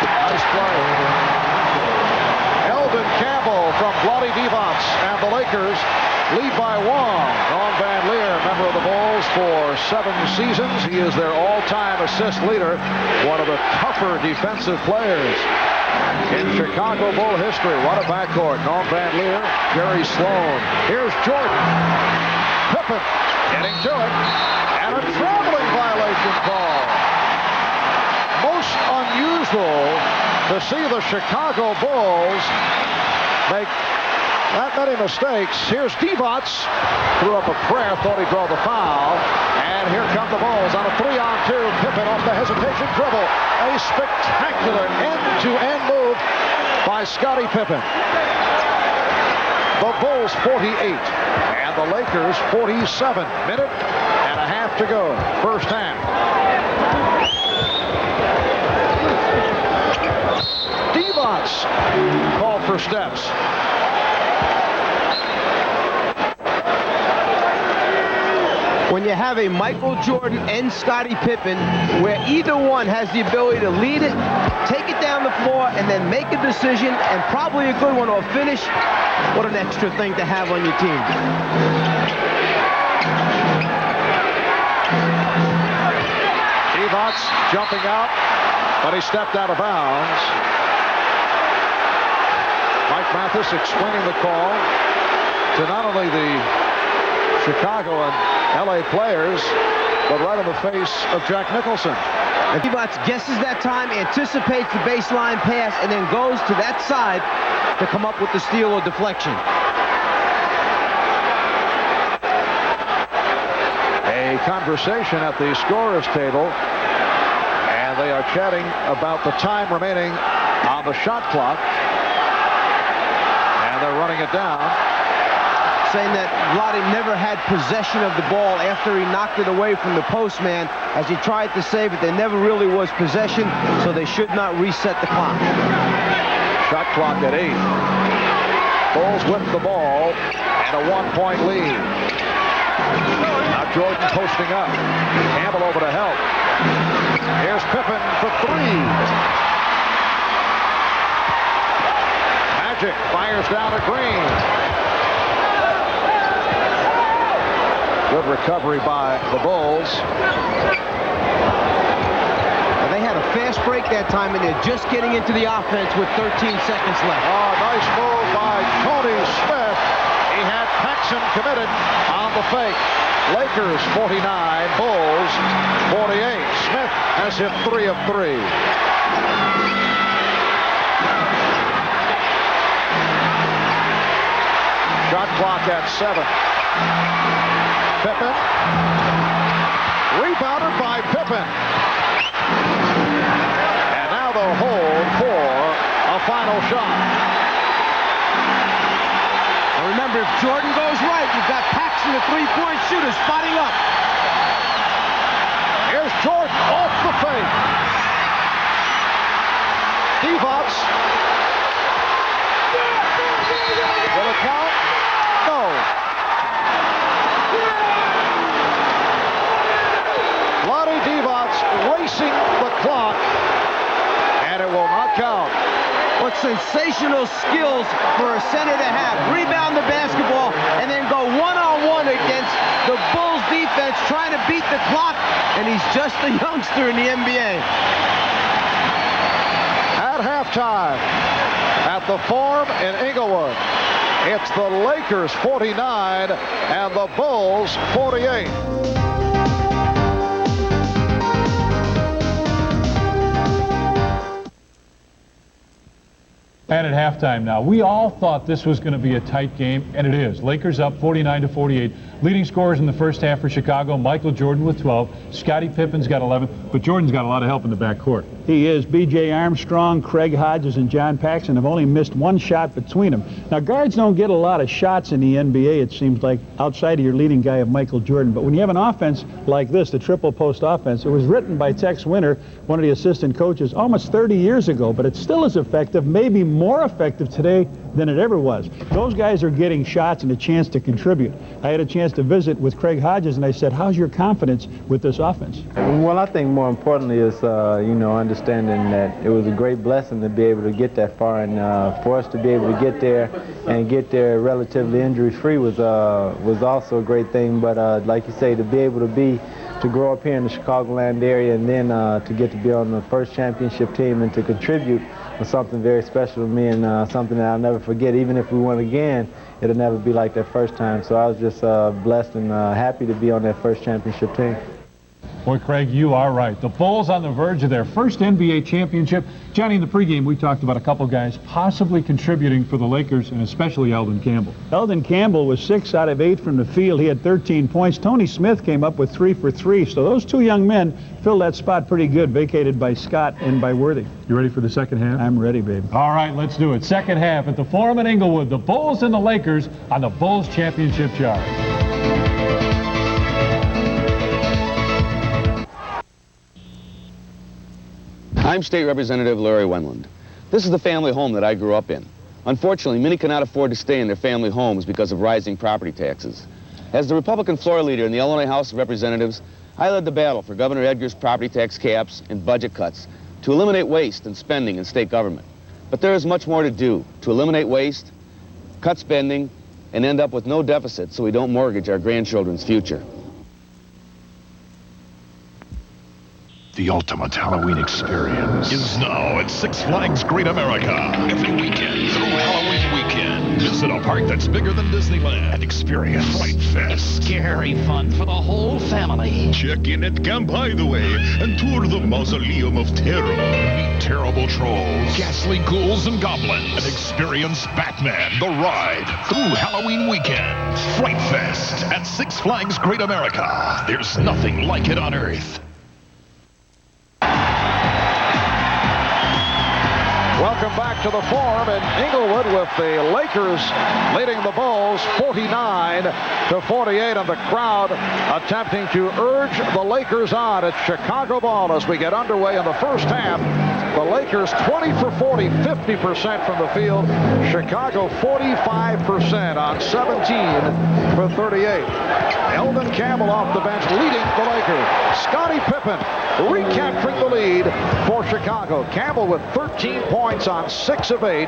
Nice play. Elvin Campbell from Vlade Divac, and the Lakers lead by 1. Norm Van Leer, member of the Bulls for 7 seasons. He is their all-time assist leader, one of the tougher defensive players in Chicago Bull history. What a backcourt. Norm Van Leer, Jerry Sloan. Here's Jordan. Pippen getting to it. And a traveling violation call. Most unusual to see the Chicago Bulls make that many mistakes. Here's Divac. Threw up a prayer, thought he'd draw the foul. And here come the Bulls on a 3-on-2. Pippen off the hesitation dribble. A spectacular end-to-end move by Scottie Pippen. The Bulls 48 and the Lakers 47. Minute and a half to go. First half. Divac called for steps. When you have a Michael Jordan and Scottie Pippen, where either one has the ability to lead it, take it down the floor, and then make a decision, and probably a good one, or finish, what an extra thing to have on your team. Divac jumping out, but he stepped out of bounds. Mike Mathis explaining the call to not only the Chicago and LA players, but right in the face of Jack Nicholson. And Divac guesses that time, anticipates the baseline pass, and then goes to that side to come up with the steal or deflection. A conversation at the scorer's table, and they are chatting about the time remaining on the shot clock, and they're running it down. Saying that Vlade never had possession of the ball after he knocked it away from the postman. As he tried to save it, there never really was possession, so they should not reset the clock. Shot clock at 8. Bulls with the ball and a 1-point lead. Now Jordan posting up. Campbell over to help. Here's Pippen for 3. Magic fires down to Green. Good recovery by the Bulls. And they had a fast break that time, and they're just getting into the offense with 13 seconds left. Oh, nice move by Tony Smith. He had Paxson committed on the fake. Lakers 49, Bulls 48. Smith has hit 3 of 3. Shot clock at 7. Pippen. Rebounded by Pippen. And now they'll hold for a final shot. And remember, if Jordan goes right, you've got Paxson, the three-point shooter, spotting up. Here's Jordan off the fake. Divac Will it count? No. Lonnie Divac racing the clock, and it will not count. What sensational skills for a center to have. Rebound the basketball and then go one-on-one against the Bulls defense trying to beat the clock, and he's just a youngster in the NBA. At halftime at the Forum in Inglewood, it's the Lakers 49 and the Bulls 48. And at halftime now, we all thought this was going to be a tight game, and it is. Lakers up 49-48. Leading scorers in the first half for Chicago, Michael Jordan with 12. Scottie Pippen's got 11, but Jordan's got a lot of help in the backcourt. He is. B.J. Armstrong, Craig Hodges, and John Paxson have only missed one shot between them. Now, guards don't get a lot of shots in the NBA, it seems like, outside of your leading guy of Michael Jordan. But when you have an offense like this, the triple post offense, it was written by Tex Winter, one of the assistant coaches, almost 30 years ago, but it still is effective, maybe more effective today than it ever was. Those guys are getting shots and a chance to contribute. I had a chance to visit with Craig Hodges, and I said, how's your confidence with this offense? Well, I think more importantly is, understanding that it was a great blessing to be able to get that far, and for us to be able to get there and get there relatively injury-free was also a great thing. But like you say, to be able to grow up here in the Chicagoland area and then to get to be on the first championship team and to contribute was something very special to me, and something that I'll never forget. Even if we won again, it'll never be like that first time. So I was just blessed and happy to be on that first championship team. Boy, Craig, you are right. The Bulls on the verge of their first NBA championship. Johnny, in the pregame, we talked about a couple guys possibly contributing for the Lakers, and especially Eldon Campbell. Eldon Campbell was 6 out of 8 from the field. He had 13 points. Tony Smith came up with 3 for 3. So those two young men filled that spot pretty good, vacated by Scott and by Worthy. You ready for the second half? I'm ready, baby. All right, let's do it. Second half at the Forum in Inglewood. The Bulls and the Lakers on the Bulls championship charge. I'm State Representative Larry Wendland. This is the family home that I grew up in. Unfortunately, many cannot afford to stay in their family homes because of rising property taxes. As the Republican floor leader in the Illinois House of Representatives, I led the battle for Governor Edgar's property tax caps and budget cuts to eliminate waste and spending in state government. But there is much more to do to eliminate waste, cut spending, and end up with no deficit so we don't mortgage our grandchildren's future. The ultimate Halloween experience is now at Six Flags Great America. Every weekend through Halloween weekend. Visit a park that's bigger than Disneyland and experience Fright Fest. Scary fun for the whole family. Check in at Camp Hideaway and tour the Mausoleum of Terror. Meet terrible trolls, ghastly ghouls and goblins, and experience Batman the Ride through Halloween weekend. Fright Fest at Six Flags Great America. There's nothing like it on Earth. Welcome back to the Forum in Inglewood with the Lakers leading the Bulls 49-48, and the crowd attempting to urge the Lakers on. It's Chicago ball as we get underway in the first half. The Lakers 20 for 40, 50% from the field. Chicago 45% on 17 for 38. Eldon Campbell off the bench leading the Lakers. Scottie Pippen recapturing the lead for Chicago. Campbell with 13 points on 6 of 8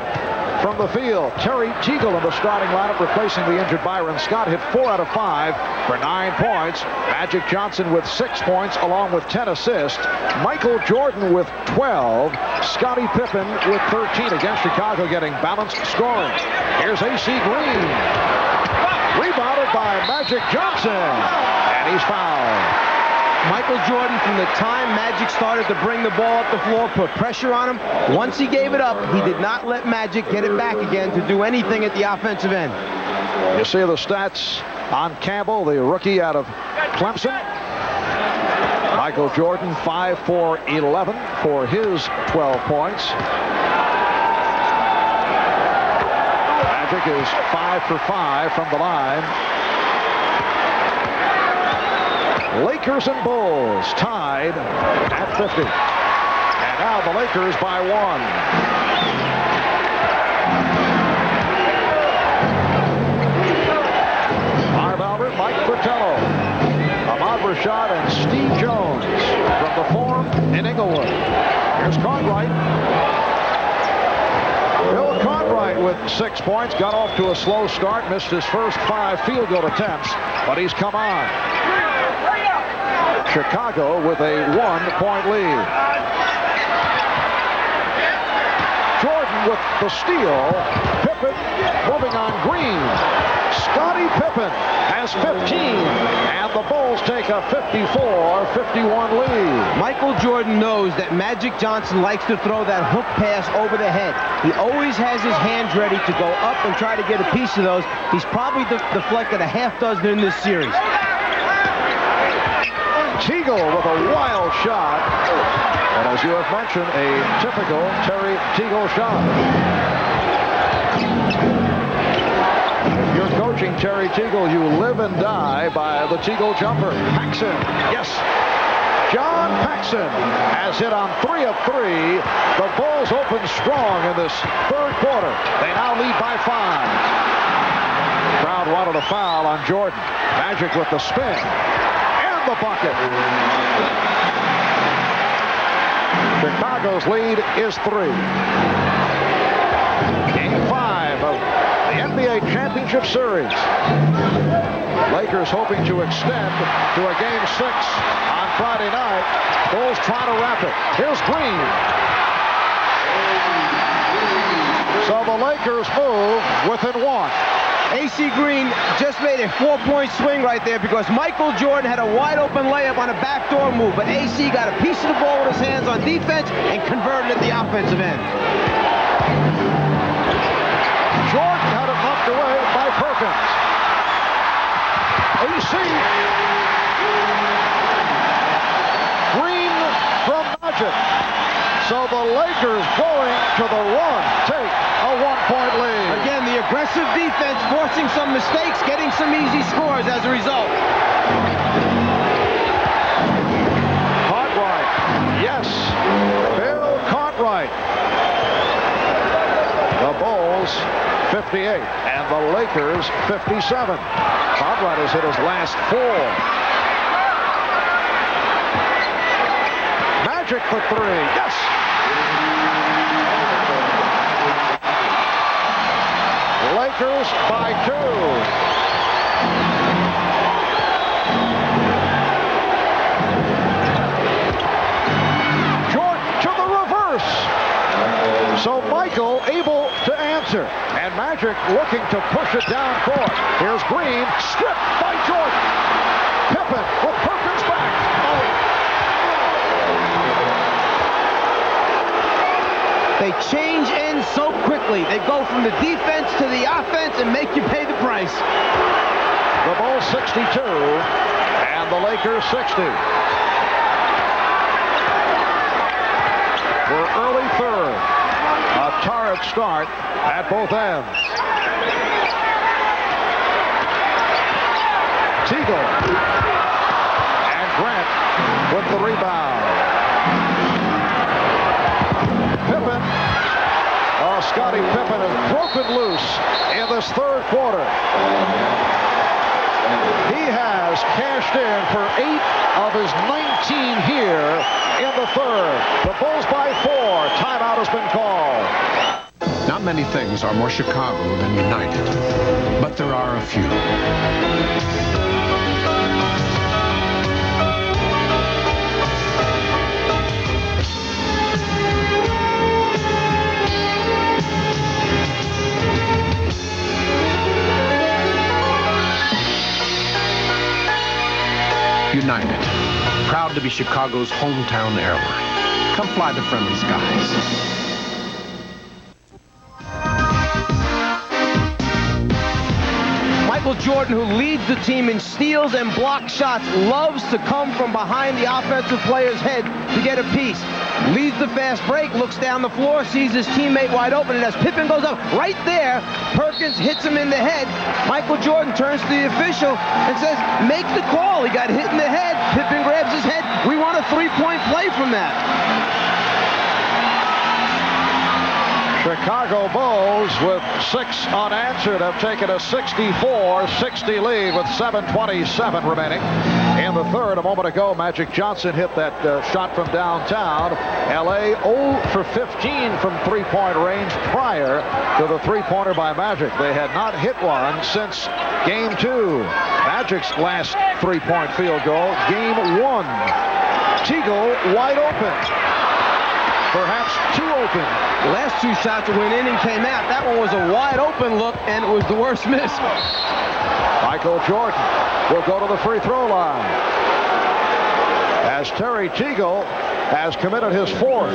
from the field. Terry Teagle in the starting lineup replacing the injured Byron Scott. Hit 4 out of 5 for 9 points. Magic Johnson with 6 points along with 10 assists. Michael Jordan with 12. Scottie Pippen with 13. Again, Chicago getting balanced scoring. Here's A.C. Green. Rebounded by Magic Johnson. And he's fouled. Michael Jordan, from the time Magic started to bring the ball up the floor, put pressure on him. Once he gave it up, he did not let Magic get it back again to do anything at the offensive end. You see the stats on Campbell, the rookie out of Clemson. Michael Jordan, 5 for 11 for his 12 points. Magic is 5 for 5 from the line. Lakers and Bulls tied at 50. And now the Lakers by 1. shot, and Steve Jones from the Forum in Inglewood. Here's Cartwright. Bill Cartwright with 6 points. Got off to a slow start. Missed his first 5 field goal attempts, but he's come on. Chicago with a 1-point lead. Jordan with the steal. Pippen moving on Green. Scottie Pippen has 15, and the Bulls take a 54-51 lead. Michael Jordan knows that Magic Johnson likes to throw that hook pass over the head. He always has his hands ready to go up and try to get a piece of those. He's probably deflected a half dozen in this series. Teagle with a wild shot. And as you have mentioned, a typical Terry Teagle shot. If you're coaching Terry Teagle, you live and die by the Teagle jumper. Paxson, yes. John Paxson has hit on 3 of 3. The Bulls open strong in this third quarter. They now lead by 5. Crowd wanted a foul on Jordan. Magic with the spin. The bucket. Chicago's lead is 3. Game 5 of the NBA Championship Series. Lakers hoping to extend to a Game 6 on Friday night. Bulls trying to wrap it. Here's Green. So the Lakers move within 1. AC Green just made a 4-point swing right there because Michael Jordan had a wide-open layup on a backdoor move, but AC got a piece of the ball with his hands on defense and converted at the offensive end. Jordan had it knocked away by Perkins. AC. Green from Magic. So the Lakers going to the run take a 1-point lead. Again, the aggressive defense forcing some mistakes, getting some easy scores as a result. Cartwright, yes, Bill Cartwright. The Bulls 58 and the Lakers 57. Cartwright has hit his last 4. Magic for 3, yes. Lakers by 2. Jordan to the reverse. So Michael able to answer. And Magic looking to push it down court. Here's Green, stripped by Jordan. Pippen with Perkins back. They change ends so quickly. They go from the defense to the offense and make you pay the price. The Bulls 62 and the Lakers 60. We're early third. A torrid start at both ends. Teagle and Grant with the rebound. Pippen. Oh, Scottie Pippen has broken loose in this third quarter. He has cashed in for 8 of his 19 here in the third. The Bulls by 4. Timeout has been called. Not many things are more Chicago than United, but there are a few. United, proud to be Chicago's hometown airline. Come fly the friendly skies. Michael Jordan, who leads the team in steals and block shots, loves to come from behind the offensive player's head to get a piece. Leads the fast break, looks down the floor, sees his teammate wide open, and as Pippen goes up right there, Perkins hits him in the head. Michael Jordan turns to the official and says, make the call. He got hit in the head. Pippen grabs his head. We want a 3-point play from that. Chicago Bulls with 6 unanswered have taken a 64-60 lead with 7:27 remaining. In the third, a moment ago, Magic Johnson hit that shot from downtown. L.A. 0 for 15 from three-point range prior to the three-pointer by Magic. They had not hit one since Game 2. Magic's last three-point field goal, Game 1. Teagle wide open. Perhaps too open. The last 2 shots went in and came out. That one was a wide open look, and it was the worst miss. Michael Jordan will go to the free throw line, as Terry Teagle has committed his 4th.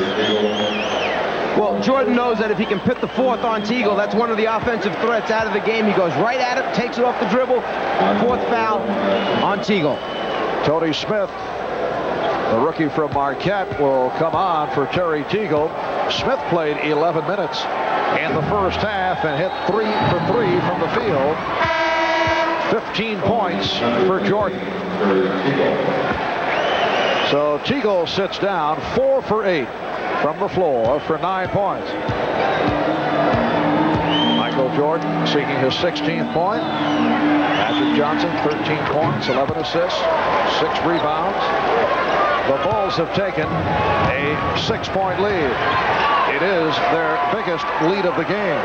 Well, Jordan knows that if he can put the 4th on Teagle, that's one of the offensive threats out of the game. He goes right at it, takes it off the dribble. 4th foul on Teagle. Tony Smith, the rookie from Marquette, will come on for Terry Teagle. Smith played 11 minutes in the first half and hit 3 for 3 from the field. 15 points for Jordan. So Teagle sits down, 4 for 8 from the floor for 9 points. Michael Jordan seeking his 16th point. Magic Johnson, 13 points, 11 assists, 6 rebounds. The Bulls have taken a 6-point lead. It is their biggest lead of the game.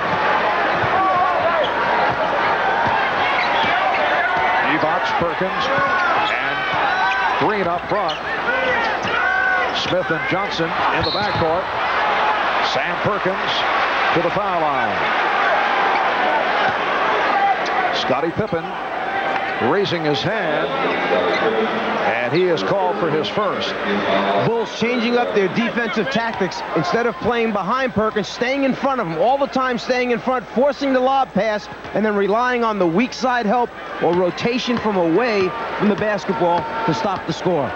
Evox, Perkins, and Green up front. Smith and Johnson in the backcourt. Sam Perkins to the foul line. Scottie Pippen raising his hand, and he is called for his first. Bulls changing up their defensive tactics. Instead of playing behind Perkins, staying in front of him, all the time staying in front, forcing the lob pass, and then relying on the weak side help or rotation from away from the basketball to stop the score. It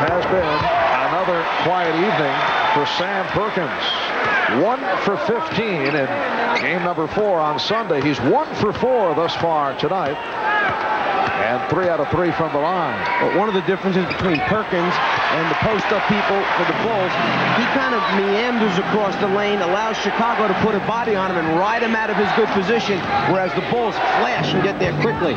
has been another quiet evening for Sam Perkins. 1 for 15 in game number 4 on Sunday. He's 1 for 4 thus far tonight, and 3 out of 3 from the line. But one of the differences between Perkins and the post-up people for the Bulls, he kind of meanders across the lane, allows Chicago to put a body on him and ride him out of his good position, whereas the Bulls flash and get there quickly.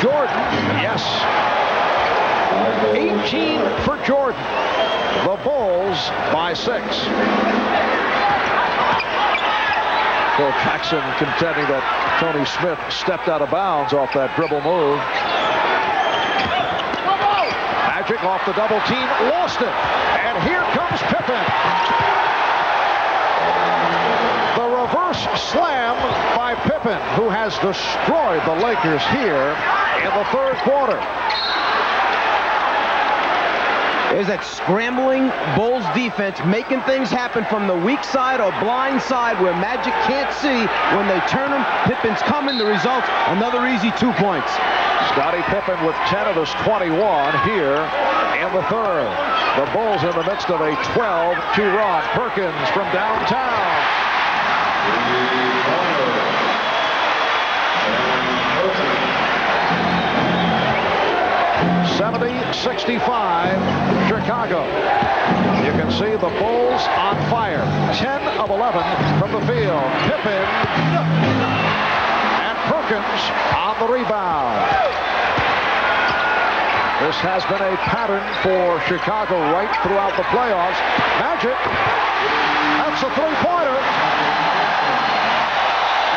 Jordan, yes. 18 for Jordan. The Bulls by 6. Phil Jackson contending that Tony Smith stepped out of bounds off that dribble move. Magic off the double team, lost it. And here comes Pippen. The reverse slam by Pippen, who has destroyed the Lakers here in the third quarter. There's that scrambling Bulls defense making things happen from the weak side or blind side where Magic can't see. When they turn him, Pippen's coming. The result, another easy 2 points. Scottie Pippen with 10 of his 21 here in the third. The Bulls in the midst of a 12-2 run. Perkins from downtown. 70-65, Chicago. You can see the Bulls on fire. 10 of 11 from the field. Pippen and Perkins on the rebound. This has been a pattern for Chicago right throughout the playoffs. Magic, that's a three-pointer.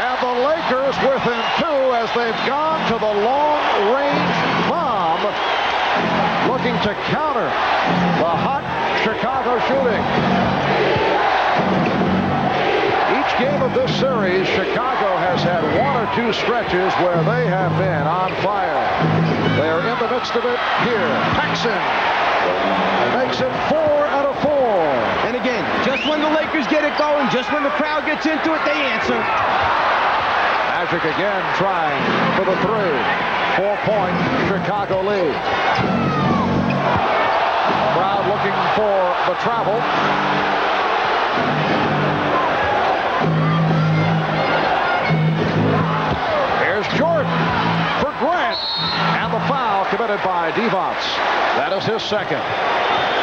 And the Lakers within 2 as they've gone to the long-range bomb, looking to counter the hot Chicago shooting. Each game of this series, Chicago has had 1 or 2 stretches where they have been on fire. They are in the midst of it here. Paxson makes it 4 out of 4. And again, just when the Lakers get it going, just when the crowd gets into it, they answer. Magic again trying for the 3. 4-point Chicago lead. Crowd looking for the travel. Here's Jordan for Grant. And the has his second.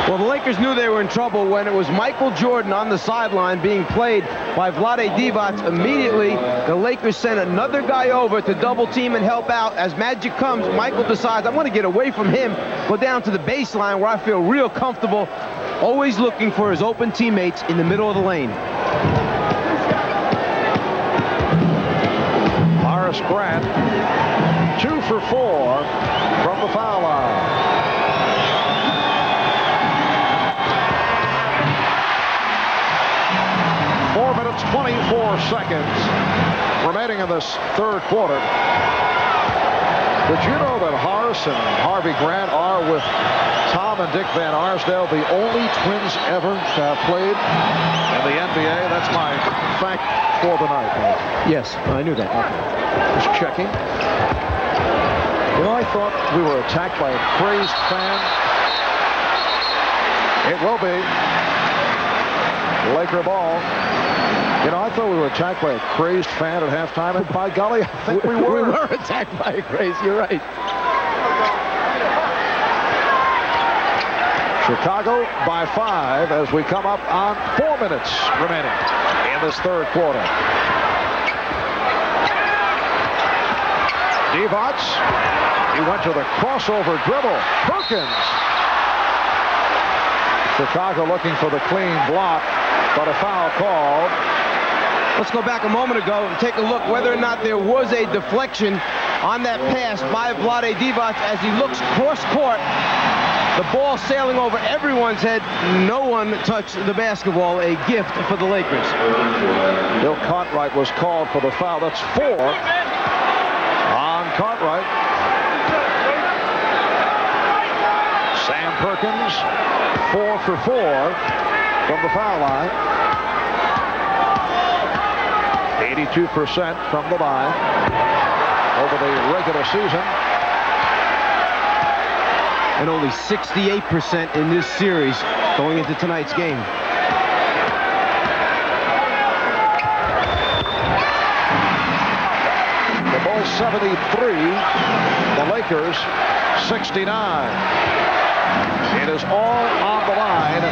Well, the Lakers knew they were in trouble when it was Michael Jordan on the sideline being played by Vlade Divac. Immediately, the Lakers sent another guy over to double team and help out. As Magic comes, Michael decides, I'm going to get away from him, go down to the baseline where I feel real comfortable, always looking for his open teammates in the middle of the lane. Horace Grant, 2 for 4 from the foul line. Minutes, 24 seconds remaining in this third quarter. Did you know that Horace and Harvey Grant are, with Tom and Dick Van Arsdale, the only twins ever to have played in the NBA? That's my fact for the night. Yes, I knew that. Okay. Just checking. You know, I thought we were attacked by a crazed fan. It will be. Laker ball. You know, I thought we were attacked by a crazed fan at halftime, and by golly, I think we were. We were attacked by a craze, you're right. Chicago by 5 as we come up on 4 minutes remaining in this third quarter. Divac, he went to the crossover dribble. Perkins. Chicago looking for the clean block, but a foul called. Let's go back a moment ago and take a look whether or not there was a deflection on that pass by Vlade Divac as he looks cross-court. The ball sailing over everyone's head. No one touched the basketball. A gift for the Lakers. Bill Cartwright was called for the foul. That's 4 on Cartwright. Sam Perkins, 4 for 4 from the foul line. 82% from the line over the regular season. And only 68% in this series going into tonight's game. The Bulls 73, the Lakers 69. It is all on the line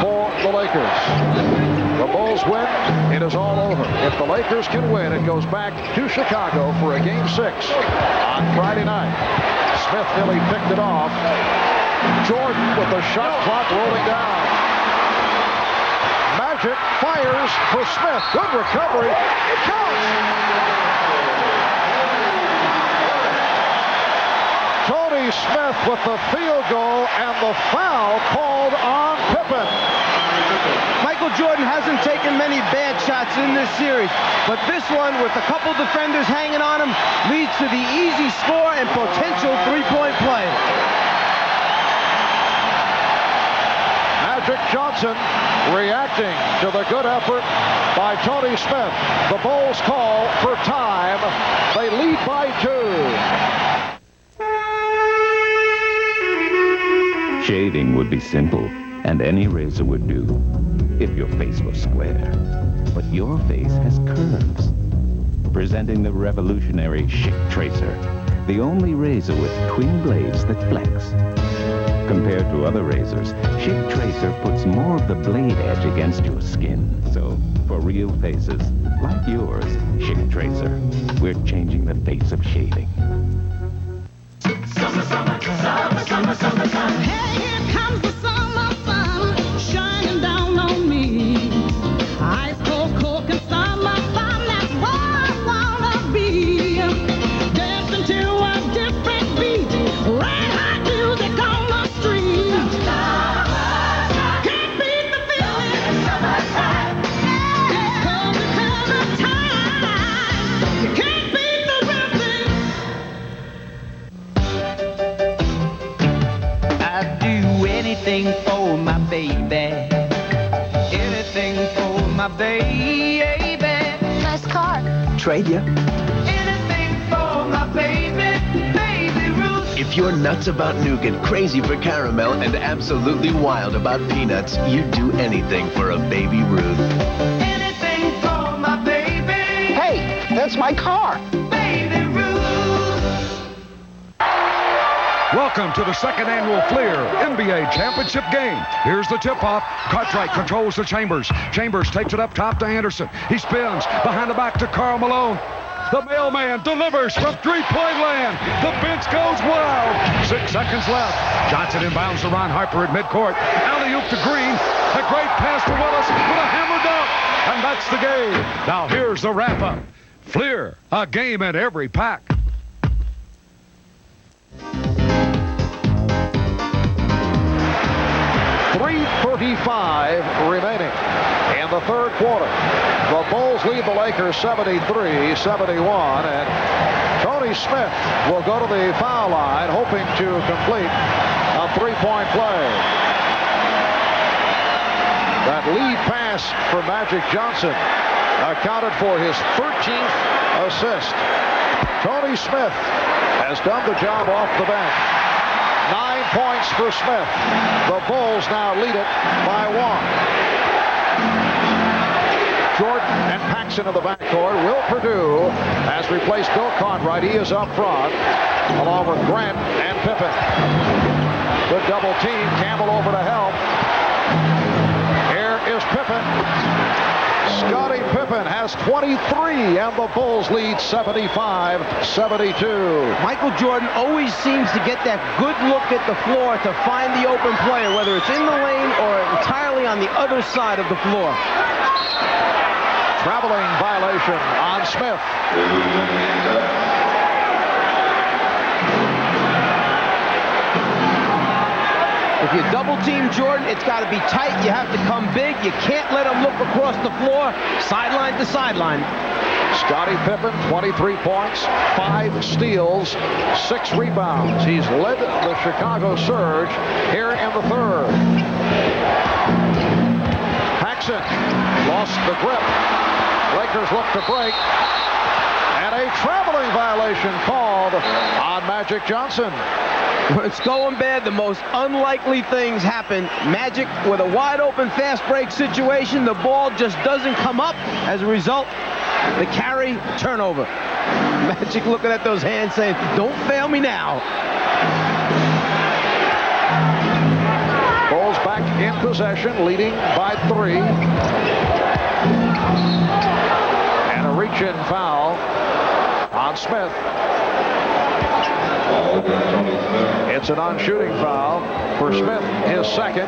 for the Lakers. The Bulls win, it is all over. If the Lakers can win, it goes back to Chicago for a Game 6 on Friday night. Smith nearly picked it off. Jordan with the shot clock rolling down. Magic fires for Smith. Good recovery. It counts. Tony Smith with the field goal and the foul called on Pippen. Michael Jordan hasn't taken many bad shots in this series, but this one, with a couple defenders hanging on him, leads to the easy score and potential three-point play. Magic Johnson reacting to the good effort by Tony Smith. The Bulls call for time. They lead by 2. Shaving would be simple, and any razor would do, if your face was square. But your face has curves. Presenting the revolutionary Schick Tracer, the only razor with twin blades that flex. Compared to other razors, Schick Tracer puts more of the blade edge against your skin. So, for real faces, like yours, Schick Tracer, we're changing the face of shaving. Summer, summer, summer, summer, summer, summer. Hey, here comes the summer sun shining down on me. Ice cold Coke and summer fun, that's where I wanna be. Dancing to a different beat, red hot music on the street. Can't beat the feeling. Summertime. It's cozy summertime. You can't beat the rhythm. I'd do anything for my baby. Anything for my baby. Nice car. Trade ya. Anything for my baby. Baby Ruth. If you're nuts about nougat, crazy for caramel, and absolutely wild about peanuts, you'd do anything for a Baby Ruth. Anything for my baby. Hey, that's my car. Baby Ruth. Welcome Welcome to the second annual Fleer NBA Championship game. Here's the tip-off. Cartwright controls the Chambers. Chambers takes it up top to Anderson. He spins behind the back to Karl Malone. The mailman delivers from three-point land. The bench goes wild. 6 seconds left. Johnson inbounds to Ron Harper at midcourt. Alley-oop to Green. A great pass to Willis with a hammer dunk. And that's the game. Now here's the wrap-up. Fleer, a game in every pack. 3:35 remaining in the third quarter. The Bulls lead the Lakers 73-71, and Tony Smith will go to the foul line, hoping to complete a three-point play. That lead pass for Magic Johnson accounted for his 13th assist. Tony Smith has done the job off the bench. 9 points for Smith. The Bulls now lead it by 1. Jordan and Paxson in the backcourt. Will Perdue has replaced Bill Cartwright. He is up front, along with Grant and Pippen. Good double team. Campbell over to help. Here is Pippen. Scottie Pippen has 23, and the Bulls lead 75-72. Michael Jordan always seems to get that good look at the floor to find the open player, whether it's in the lane or entirely on the other side of the floor. Traveling violation on Smith. If you double-team Jordan, it's got to be tight. You have to come big. You can't let him look across the floor, sideline to sideline. Scottie Pippen, 23 points, 5 steals, 6 rebounds. He's led the Chicago Surge here in the third. Paxson lost the grip. Lakers look to break. And a traveling violation called on Magic Johnson. When it's going bad, the most unlikely things happen. Magic with a wide open fast break situation. The ball just doesn't come up. As a result, the carry, turnover. Magic looking at those hands saying, don't fail me now. Bulls back in possession, leading by 3. And a reach-in foul on Smith. It's a non-shooting foul for Smith, his second.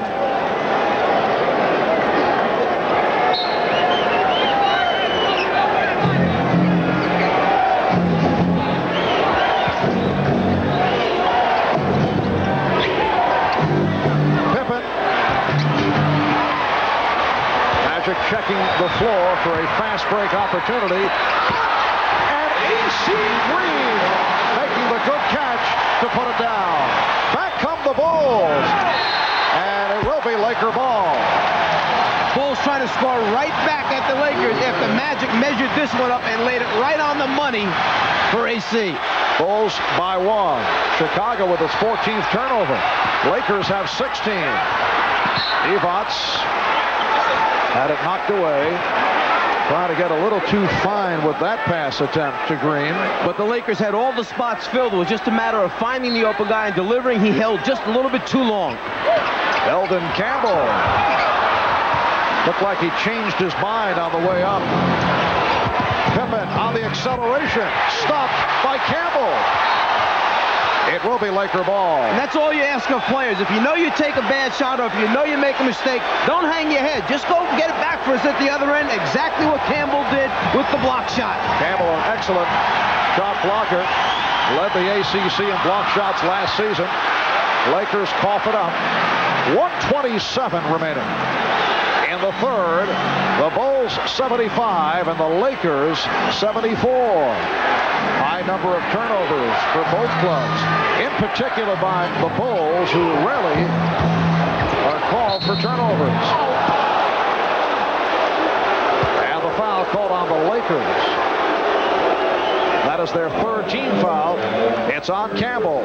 Pippen. Magic checking the floor for a fast break opportunity. And E.C. Green making the good catch to put it down. Back come the Bulls. And it will be Laker ball. Bulls trying to score right back at the Lakers after Magic measured this one up and laid it right on the money for AC. Bulls by 1. Chicago with its 14th turnover. Lakers have 16. Evots had it knocked away. Trying to get a little too fine with that pass attempt to Green. But the Lakers had all the spots filled. It was just a matter of finding the open guy and delivering. He held just a little bit too long. Eldon Campbell. Looked like he changed his mind on the way up. Pippen on the acceleration. Stopped by Campbell. It will be Laker ball. And that's all you ask of players. If you know you take a bad shot or if you know you make a mistake, don't hang your head. Just go get it back for us at the other end. Exactly what Campbell did with the block shot. Campbell, an excellent shot blocker. Led the ACC in block shots last season. Lakers cough it up. 1:27 remaining. In the third, the Bulls 75 and the Lakers 74. High number of turnovers for both clubs, in particular by the Bulls, who rarely are called for turnovers. And the foul called on the Lakers. That is their third team foul. It's on Campbell.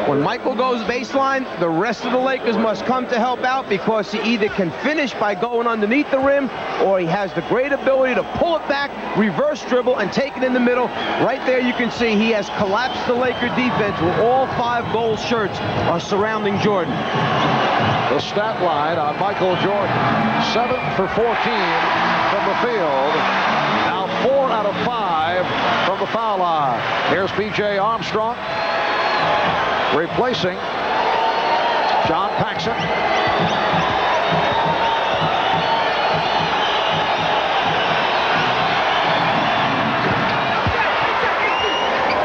When Michael goes baseline, the rest of the Lakers must come to help out because he either can finish by going underneath the rim or he has the great ability to pull it back, reverse dribble, and take it in the middle. Right there you can see he has collapsed the Laker defense where all 5 gold shirts are surrounding Jordan. The stat line on Michael Jordan, 7 for 14 from the field. Now 4 out of 5 from the foul line. Here's B.J. Armstrong replacing John Paxson.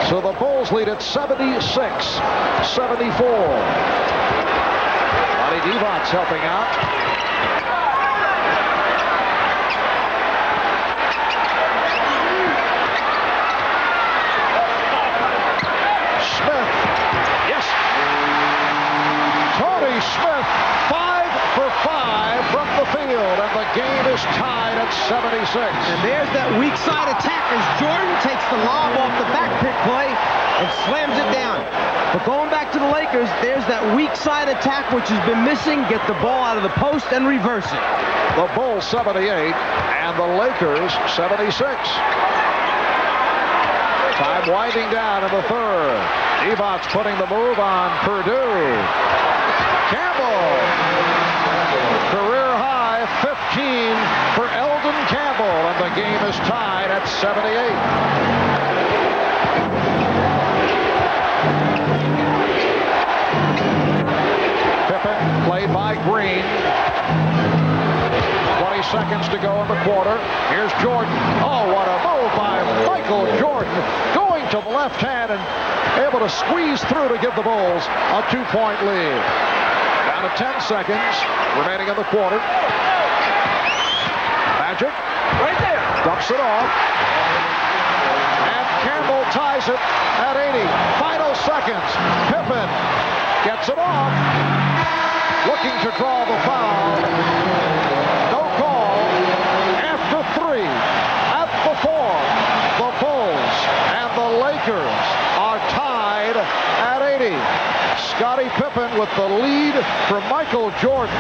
So the Bulls lead at 76-74. Lonnie Divac helping out. Smith. Yes. Tony Smith, 5 for 5 from the field, and the game is tied at 76. And there's that weak side attack as Jordan takes the lob off the back pick play and slams it down. But going back to the Lakers, there's that weak side attack which has been missing. Get the ball out of the post and reverse it. The Bulls 78 and the Lakers 76. Time winding down in the third. Divac putting the move on Purdue. Campbell. Career high 15 for Eldon Campbell, and the game is tied at 78. Pippen played by Green. 20 seconds to go in the quarter. Here's Jordan. Oh, what a move by Michael Jordan. Going to the left hand and able to squeeze through to give the Bulls a 2-point lead. Down to 10 seconds remaining in the quarter. Magic. Right there. Dumps it off. And Campbell ties it at 80. Final seconds. Pippen gets it off. Looking to draw the foul. No call. After 3. At the 4. The Bulls and the Lakers are tied at 80. Scottie Pippen with the lead from Michael Jordan.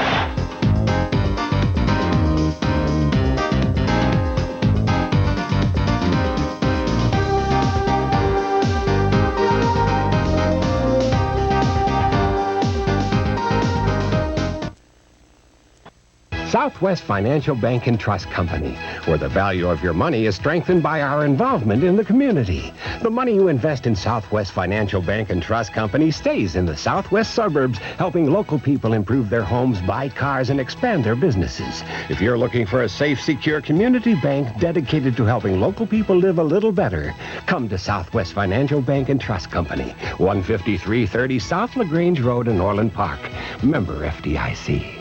Southwest Financial Bank and Trust Company, where the value of your money is strengthened by our involvement in the community. The money you invest in Southwest Financial Bank and Trust Company stays in the Southwest suburbs, helping local people improve their homes, buy cars, and expand their businesses. If you're looking for a safe, secure community bank dedicated to helping local people live a little better, come to Southwest Financial Bank and Trust Company, 15330 South LaGrange Road in Orland Park. Member FDIC.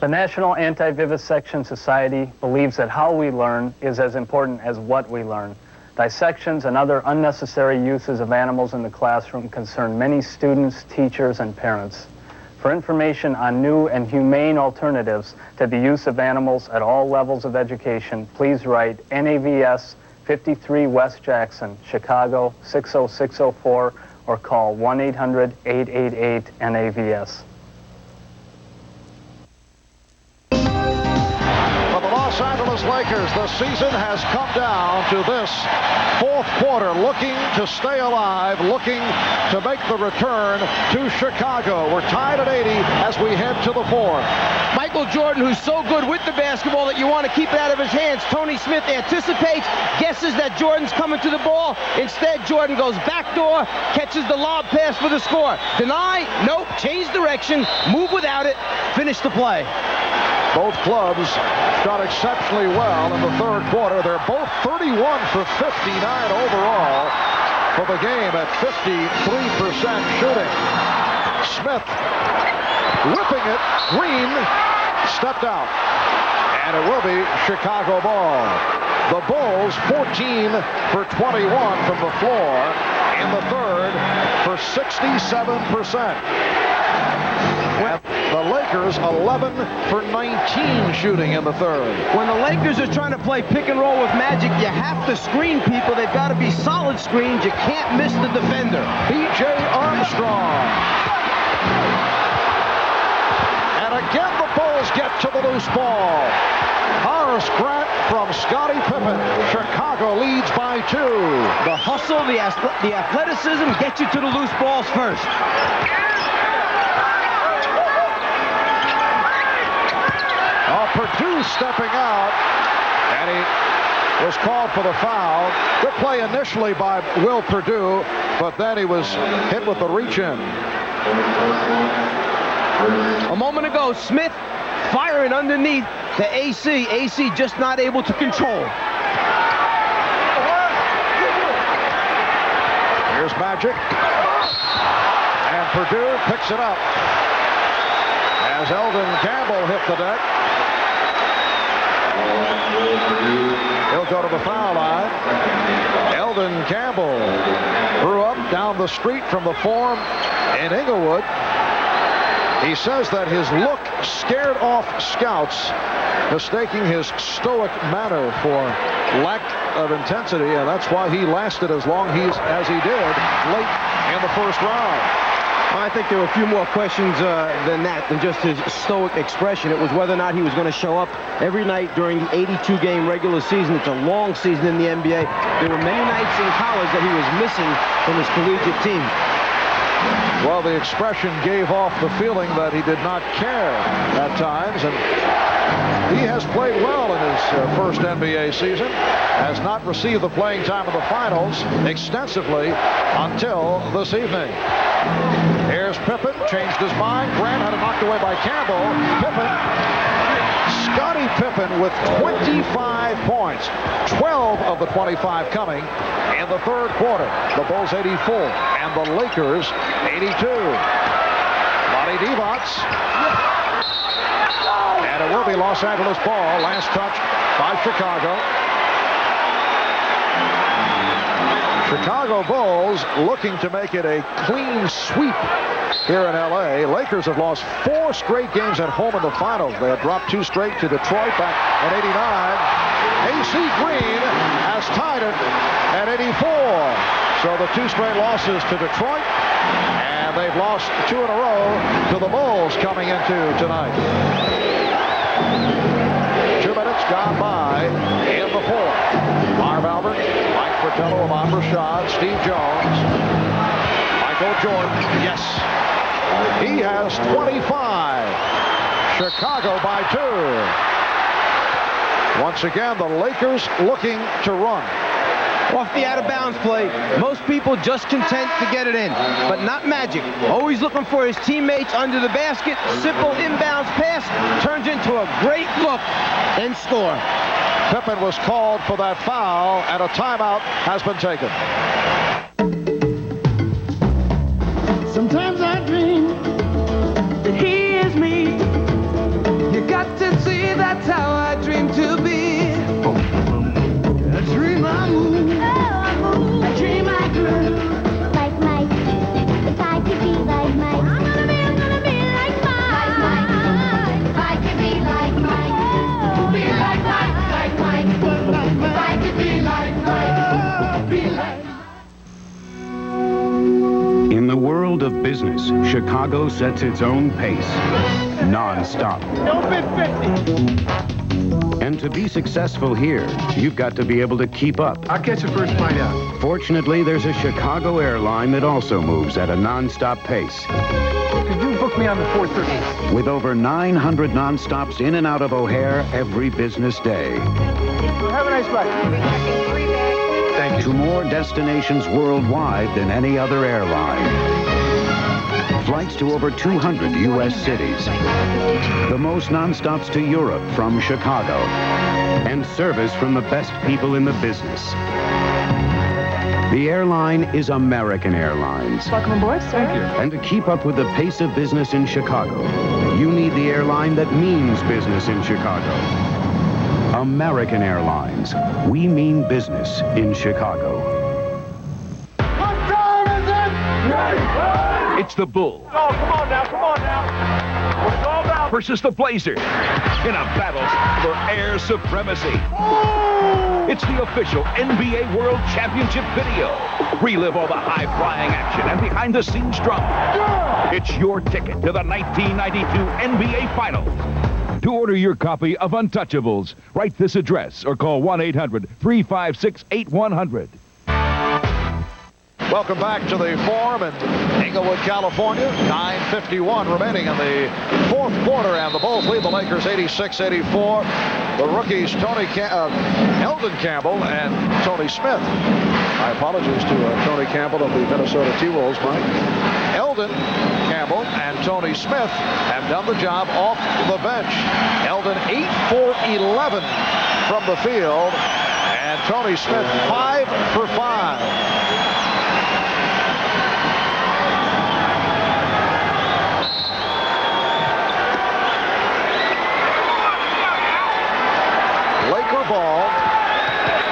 The National Anti-Vivisection Society believes that how we learn is as important as what we learn. Dissections and other unnecessary uses of animals in the classroom concern many students, teachers, and parents. For information on new and humane alternatives to the use of animals at all levels of education, please write NAVS 53 West Jackson, Chicago 60604, or call 1-800-888-NAVS. Los Angeles Lakers, the season has come down to this fourth quarter, looking to stay alive, looking to make the return to Chicago. We're tied at 80 as we head to the fourth. Michael Jordan, who's so good with the basketball that you want to keep it out of his hands. Tony Smith anticipates, guesses that Jordan's coming to the ball. Instead, Jordan goes backdoor, catches the lob pass for the score. Deny, nope, change direction, move without it, finish the play. Both clubs shot exceptionally well in the third quarter. They're both 31 for 59 overall for the game at 53% shooting. Smith whipping it. Green stepped out. And it will be Chicago ball. The Bulls 14 for 21 from the floor in the third for 67%. The Lakers 11 for 19 shooting in the third. When the Lakers are trying to play pick and roll with Magic, you have to screen people. They've got to be solid screens. You can't miss the defender. B.J. Armstrong. And again, the Bulls get to the loose ball. Horace Grant from Scottie Pippen. Chicago leads by 2. The hustle, the athleticism get you to the loose balls first. Purdue stepping out, and he was called for the foul. Good play initially by Will Purdue, but then he was hit with the reach-in. A moment ago, Smith firing underneath the AC. AC just not able to control. Here's Magic. And Purdue picks it up as Eldon Campbell hit the deck. He'll go to the foul line. Eldon Campbell grew up down the street from the Forum in Inglewood. He says that his look scared off scouts, mistaking his stoic manner for lack of intensity, and that's why he lasted as long as he did late in the first round. I think there were a few more questions than just his stoic expression. It was whether or not he was going to show up every night during the 82-game regular season. It's a long season in the NBA. There were many nights in college that he was missing from his collegiate team. Well, the expression gave off the feeling that he did not care at times, and he has played well in his first NBA season, has not received the playing time of the finals extensively until this evening. Here's Pippen, changed his mind. Grant had it knocked away by Campbell. Scottie Pippen with 25 points, 12 of the 25 coming in the third quarter. The Bulls 84 and the Lakers 82. Lonnie Divac. And it will be Los Angeles ball. Last touch by Chicago. Chicago Bulls looking to make it a clean sweep here in L.A. Lakers have lost 4 straight games at home in the finals. They had dropped 2 straight to Detroit back in '89. A.C. Green has tied it at 84. So the 2 straight losses to Detroit, and they've lost 2 in a row to the Bulls coming into tonight. 2 minutes gone by in the fourth. Marv Albert, Mike Fratello, Ahmad Rashad, Steve Jones, Michael Jordan. Yes, he has 25. Chicago by 2. Once again, the Lakers looking to run. Off the out-of-bounds play, most people just content to get it in, but not Magic. Always looking for his teammates under the basket. Simple inbounds pass turns into a great look and score. Pippen was called for that foul, and a timeout has been taken. Sometimes I dream that he is me. You got to see that's how I dream to be. I dream I move. I dream I groove. Like Mike. If I could be like Mike. I'm gonna be like Mike. If I could be like Mike. Be like Mike. If I could be like Mike. Be like Mike. In the world of business, Chicago sets its own pace, non-stop. Don't bid 50. And to be successful here, you've got to be able to keep up. I'll catch the first flight out. Fortunately, there's a Chicago airline that also moves at a non-stop pace. Could you book me on the 430? With over 900 non-stops in and out of O'Hare every business day. Have a nice flight. Thank you. To more destinations worldwide than any other airline. Flights to over 200 U.S. cities. The most non-stops to Europe from Chicago. And service from the best people in the business. The airline is American Airlines. Welcome aboard, sir. Thank you. And to keep up with the pace of business in Chicago, you need the airline that means business in Chicago. American Airlines. We mean business in Chicago. What time is it? It's the Bulls Oh, come on now. It's all about. versus the Blazers in a battle for air supremacy. It's the official NBA World Championship video. Relive all the high-flying action and behind-the-scenes drama. It's your ticket to the 1992 NBA Finals. To order your copy of Untouchables, write this address or call 1-800-356-8100. Welcome back to the Forum in Inglewood, California. 9:51 remaining in the fourth quarter, and the Bulls lead the Lakers 86-84. The rookies Eldon Campbell and Tony Smith. My apologies to Tony Campbell of the Minnesota T-Wolves, Mike. Eldon Campbell and Tony Smith have done the job off the bench. Eldon 8 for 11 from the field, and Tony Smith 5 for 5. Laker ball.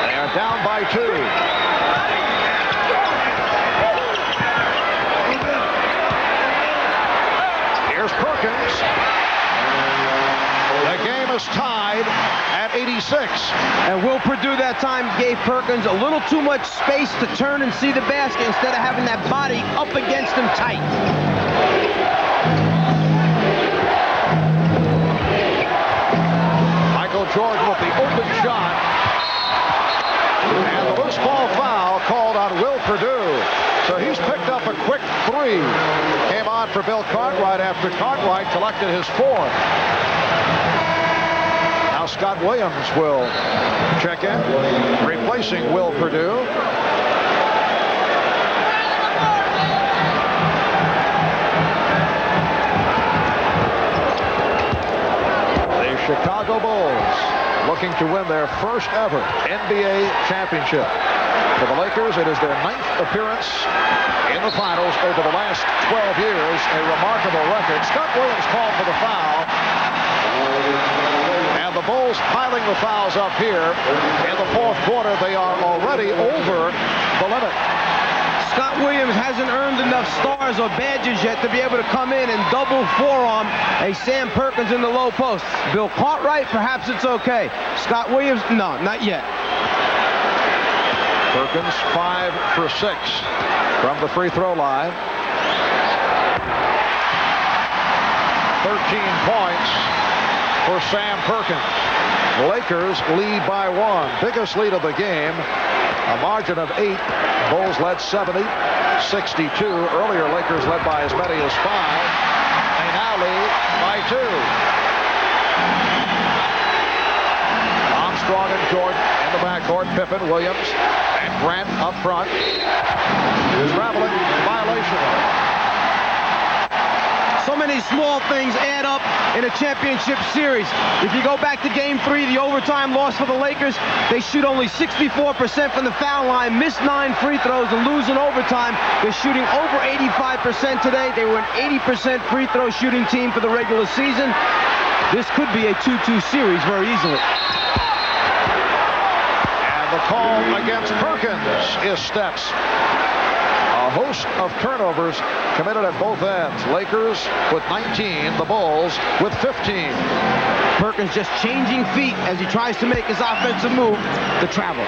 They are down by 2. Here's Perkins. The game is tied at 86. And Will Perdue that time gave Perkins a little too much space to turn and see the basket instead of having that body up against him tight. Jordan with the open shot. And the loose ball foul called on Will Perdue. So he's picked up a quick 3. Came on for Bill Cartwright after Cartwright collected his 4th. Now Scott Williams will check in, replacing Will Perdue. Chicago Bulls looking to win their first ever NBA championship. For the Lakers, it is their 9th appearance in the finals over the last 12 years. A remarkable record. Scott Williams called for the foul. And the Bulls piling the fouls up here. In the fourth quarter, they are already over the limit. Scott Williams hasn't earned enough stars or badges yet to be able to come in and double forearm a Sam Perkins in the low post. Bill Cartwright, perhaps it's okay. Scott Williams, no, not yet. Perkins 5 for 6 from the free throw line. 13 points for Sam Perkins. Lakers lead by 1. Biggest lead of the game. A margin of 8. Bulls led 70-62. Earlier, Lakers led by as many as 5. They now lead by 2. Armstrong and Jordan in the backcourt. Pippen, Williams, and Grant up front. Traveling violation. So many small things add up in a championship series. If you go back to Game 3, the overtime loss for the Lakers, they shoot only 64% from the foul line, miss 9 free throws, and lose in overtime. They're shooting over 85% today. They were an 80% free throw shooting team for the regular season. This could be a 2-2 series very easily. And the call against Perkins is steps. A host of turnovers committed at both ends. Lakers with 19, the Bulls with 15. Perkins just changing feet as he tries to make his offensive move to travel.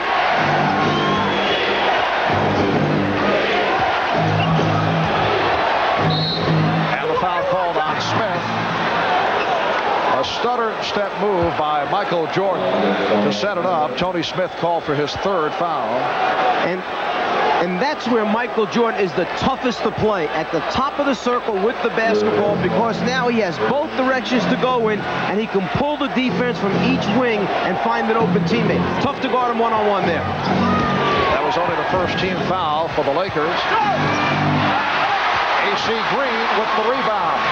And the foul called on Smith. A stutter step move by Michael Jordan to set it up. Tony Smith called for his 3rd foul. And that's where Michael Jordan is the toughest to play, at the top of the circle with the basketball, because now he has both directions to go in, and he can pull the defense from each wing and find an open teammate. Tough to guard him one-on-one there. That was only the first team foul for the Lakers. A.C. Green with the rebound.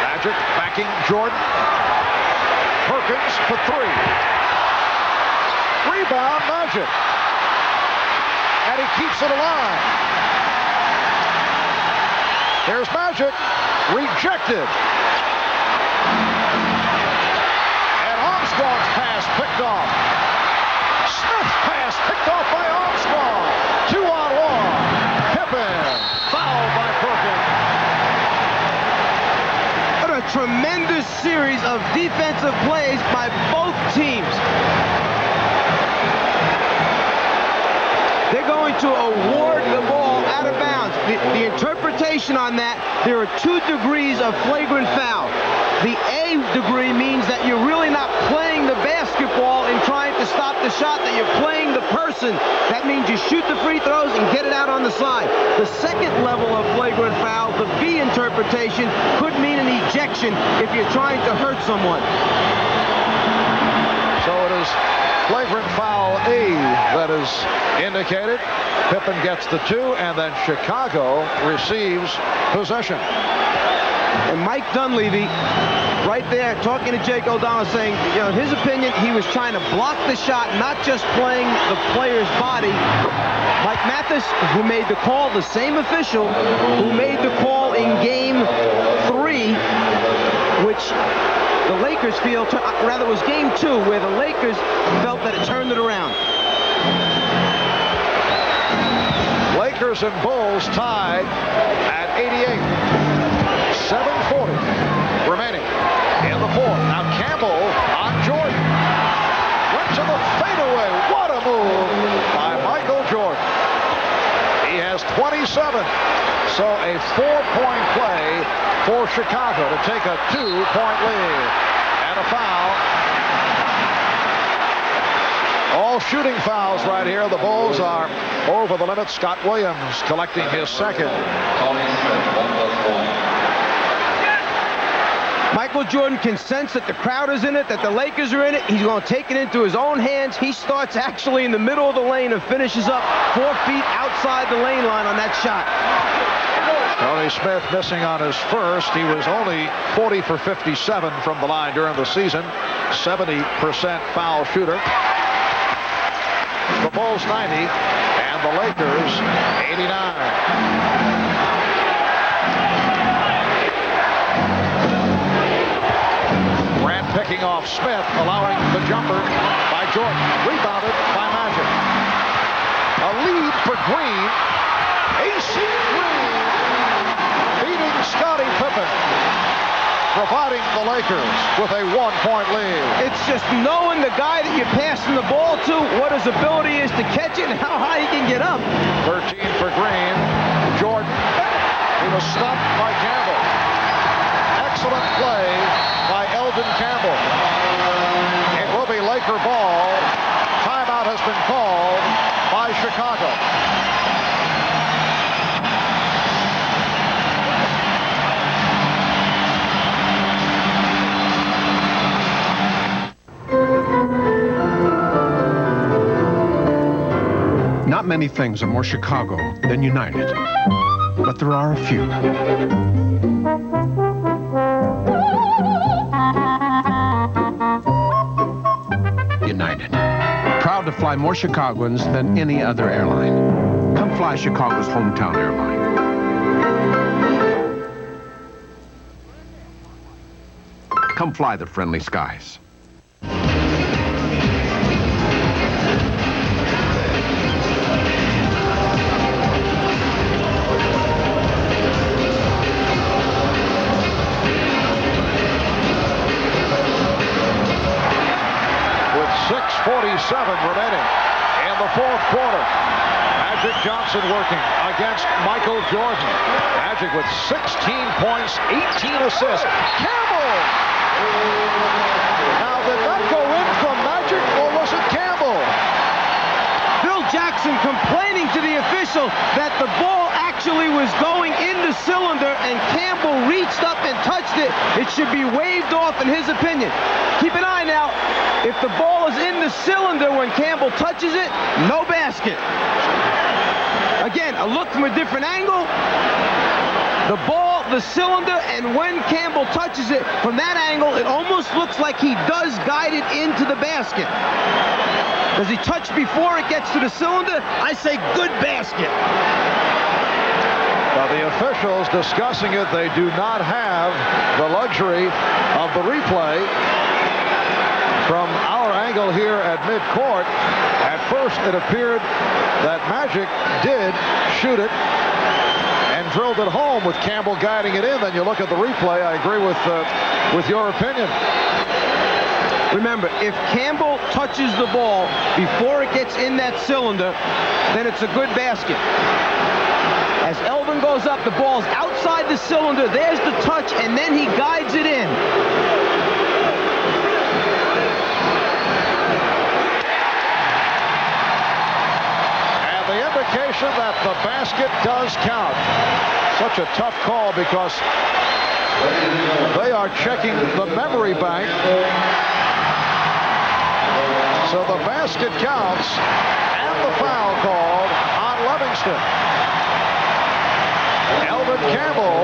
Magic backing Jordan. Perkins for 3. Rebound, Magic. And he keeps it alive. There's Magic. Rejected. And Armstrong's pass picked off. Smith's pass pass picked off by Armstrong. 2-on-1. Pippen. Fouled by Perkins. What a tremendous series of defensive plays by both teams. They're going to award the ball out of bounds. The interpretation on that, there are 2 degrees of flagrant foul. The A degree means that you're really not playing the basketball and trying to stop the shot, that you're playing the person. That means you shoot the free throws and get it out on the side. The second level of flagrant foul, the B interpretation, could mean an ejection if you're trying to hurt someone. So it is flagrant foul A that is indicated. Pippen gets the 2, and then Chicago receives possession. And Mike Dunleavy, right there, talking to Jake O'Donnell, saying, you know, in his opinion, he was trying to block the shot, not just playing the player's body. Mike Mathis, who made the call, the same official who made the call in Game 3, which the Lakers feel, rather it was Game 2, where the Lakers felt that it turned it around. Lakers and Bulls tied at 88. 7:40 remaining in the 4th. Now Campbell on Jordan. Went to the fadeaway. What a move by Michael Jordan. He has 27. So a 4-point play for Chicago to take a 2-point lead. And a foul. All shooting fouls right here. The Bulls are over the limit. Scott Williams collecting his second. Michael Jordan can sense that the crowd is in it, that the Lakers are in it. He's going to take it into his own hands. He starts actually in the middle of the lane and finishes up 4 feet outside the lane line on that shot. Tony Smith missing on his first. He was only 40 for 57 from the line during the season. 70% foul shooter. The Bulls 90 and the Lakers 89. Picking off Smith, allowing the jumper by Jordan. Rebounded by Magic. A lead for Green. AC Green beating Scottie Pippen, providing the Lakers with a 1-point lead. It's just knowing the guy that you're passing the ball to, what his ability is to catch it and how high he can get up. 13 for Green. Jordan. He was stopped by Campbell. Excellent play by Eldon Campbell. It will be Laker ball. Timeout has been called by Chicago. Not many things are more Chicago than United, but there are a few. United. Proud to fly more Chicagoans than any other airline. Come fly Chicago's hometown airline. Come fly the friendly skies. With 6:47 remaining in the 4th quarter. Magic Johnson working against Michael Jordan. Magic with 16 points, 18 assists. Campbell! Now, did that go in from Magic, or was it Campbell? Bill Jackson complaining to the official that the ball actually was going in the cylinder and Campbell reached up and touched it. It should be waved off in his opinion. Keep an eye now. If the ball is in the cylinder when Campbell touches it, no basket. Again, a look from a different angle. The ball, the cylinder, and when Campbell touches it from that angle, it almost looks like he does guide it into the basket. Does he touch before it gets to the cylinder? I say good basket. Now, the officials discussing it, they do not have the luxury of the replay. from our angle here at midcourt, at first it appeared that Magic did shoot it and drilled it home with Campbell guiding it in. Then you look at the replay. I agree with your opinion. Remember, if Campbell touches the ball before it gets in that cylinder, then it's a good basket. As Elvin goes up, the ball's outside the cylinder. There's the touch, and then he guides it in. And the indication that the basket does count. Such a tough call because they are checking the memory bank. So the basket counts, and the foul called on Livingston. Elvin Campbell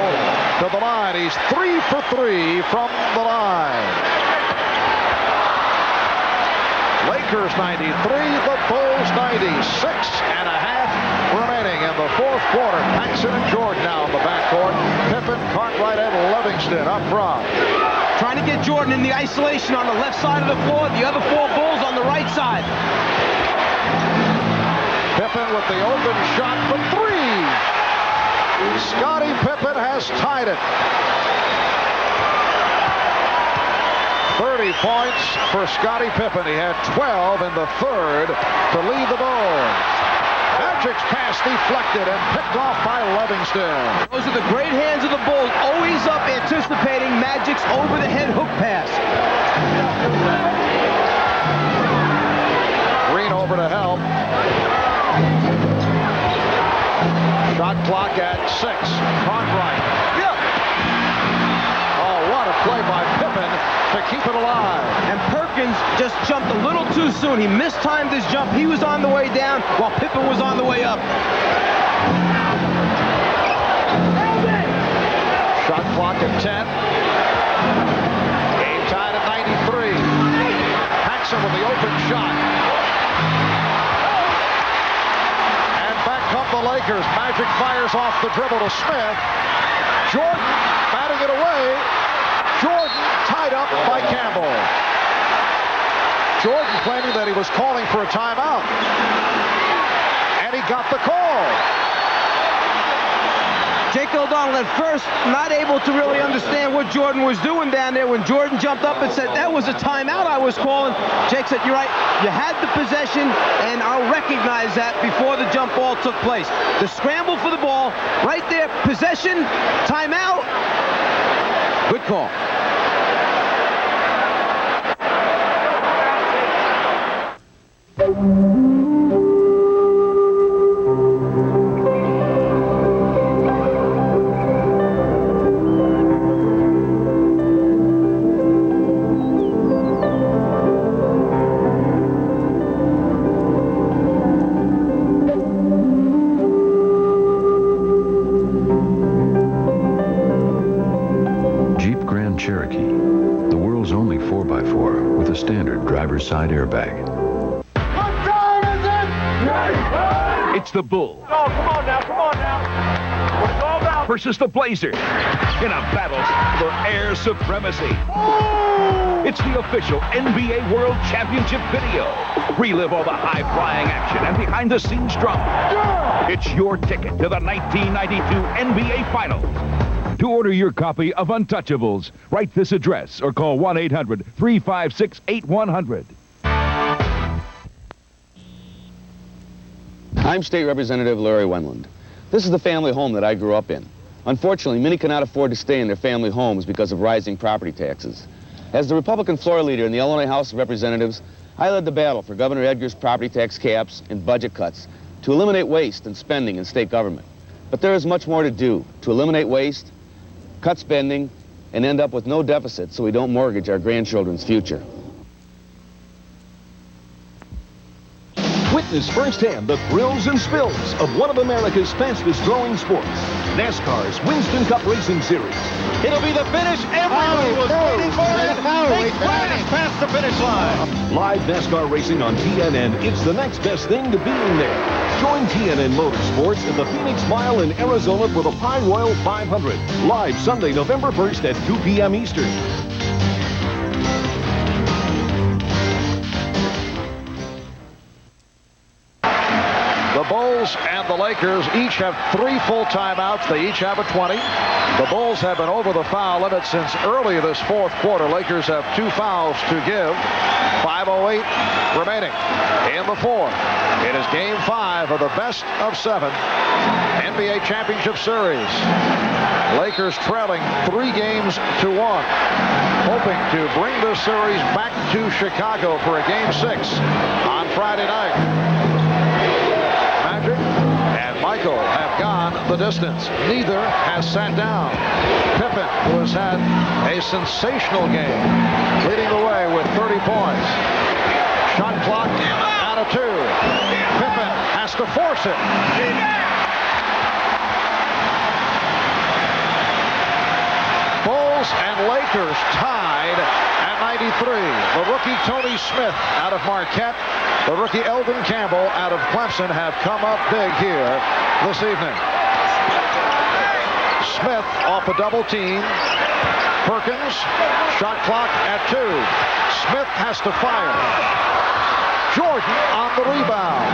to the line. He's 3 for 3 from the line. Lakers 93, the Bulls 90. 6.5 remaining in the fourth quarter. Paxson and Jordan now in the backcourt. Pippen, Cartwright, and Livingston up front. Trying to get Jordan in the isolation on the left side of the floor. The other 4 Bulls on the right side. Pippen with the open shot for 3. Scottie Pippen has tied it. 30 points for Scottie Pippen. He had 12 in the third to lead the Bulls. Magic's pass deflected and picked off by Livingston. Those are the great hands of the Bulls, always up anticipating Magic's over-the-head hook pass. Green over to help. Shot clock at 6. Cartwright. Oh, what a play by Pippen to keep it alive. And Perkins just jumped a little too soon. He mistimed his jump. He was on the way down while Pippen was on the way up. Shot clock at 10. Game tied at 93. Paxson with the open shot. And back come the Lakers. Magic fires off the dribble to Smith. Jordan batting it away. Jordan tied up by Campbell. Jordan claiming that he was calling for a timeout. And he got the call. Jake O'Donnell at first not able to really understand what Jordan was doing down there. When Jordan jumped up and said, that was a timeout I was calling, Jake said, you're right, you had the possession, and I'll recognize that before the jump ball took place. The scramble for the ball, right there, possession, timeout, good call. Jeep Grand Cherokee, the world's only 4x4 with a standard driver's side airbag. It's the Bulls Oh, come on now, come on now. It's all about versus the Blazers in a battle for air supremacy. It's the official NBA World Championship video. Relive all the high-flying action and behind-the-scenes drama. It's your ticket to the 1992 NBA Finals. To order your copy of Untouchables, write this address or call 1-800-356-8100. I'm State Representative Larry Wendland. This is the family home that I grew up in. Unfortunately, many cannot afford to stay in their family homes because of rising property taxes. As the Republican floor leader in the Illinois House of Representatives, I led the battle for Governor Edgar's property tax caps and budget cuts to eliminate waste and spending in state government. But there is much more to do to eliminate waste, cut spending, and end up with no deficit so we don't mortgage our grandchildren's future. Witness firsthand the thrills and spills of one of America's fastest-growing sports, NASCAR's Winston Cup Racing Series. It'll be the finish everyone was waiting for. They flash past the finish line. Live NASCAR racing on TNN. It's the next best thing to being there. Join TNN Motorsports at the Phoenix Mile in Arizona for the Pine Royal 500. Live Sunday, November 1st at 2 p.m. Eastern. Bulls and the Lakers each have 3 full timeouts. They each have a 20. The Bulls have been over the foul limit since early this fourth quarter. Lakers have 2 fouls to give. 5:08 remaining in the fourth. It is game 5 of the best of 7 NBA Championship Series. Lakers trailing 3 games to 1. Hoping to bring this series back to Chicago for a game 6 on Friday night. Magic and Michael have gone the distance. Neither has sat down. Pippen, who has had a sensational game, leading the way with 30 points. Shot clock out of 2. Pippen has to force it. Bulls and Lakers tied at 93. The rookie Tony Smith out of Marquette, the rookie Eldon Campbell out of Clemson have come up big here this evening. Smith off a double team. Perkins, shot clock at 2. Smith has to fire. Jordan on the rebound.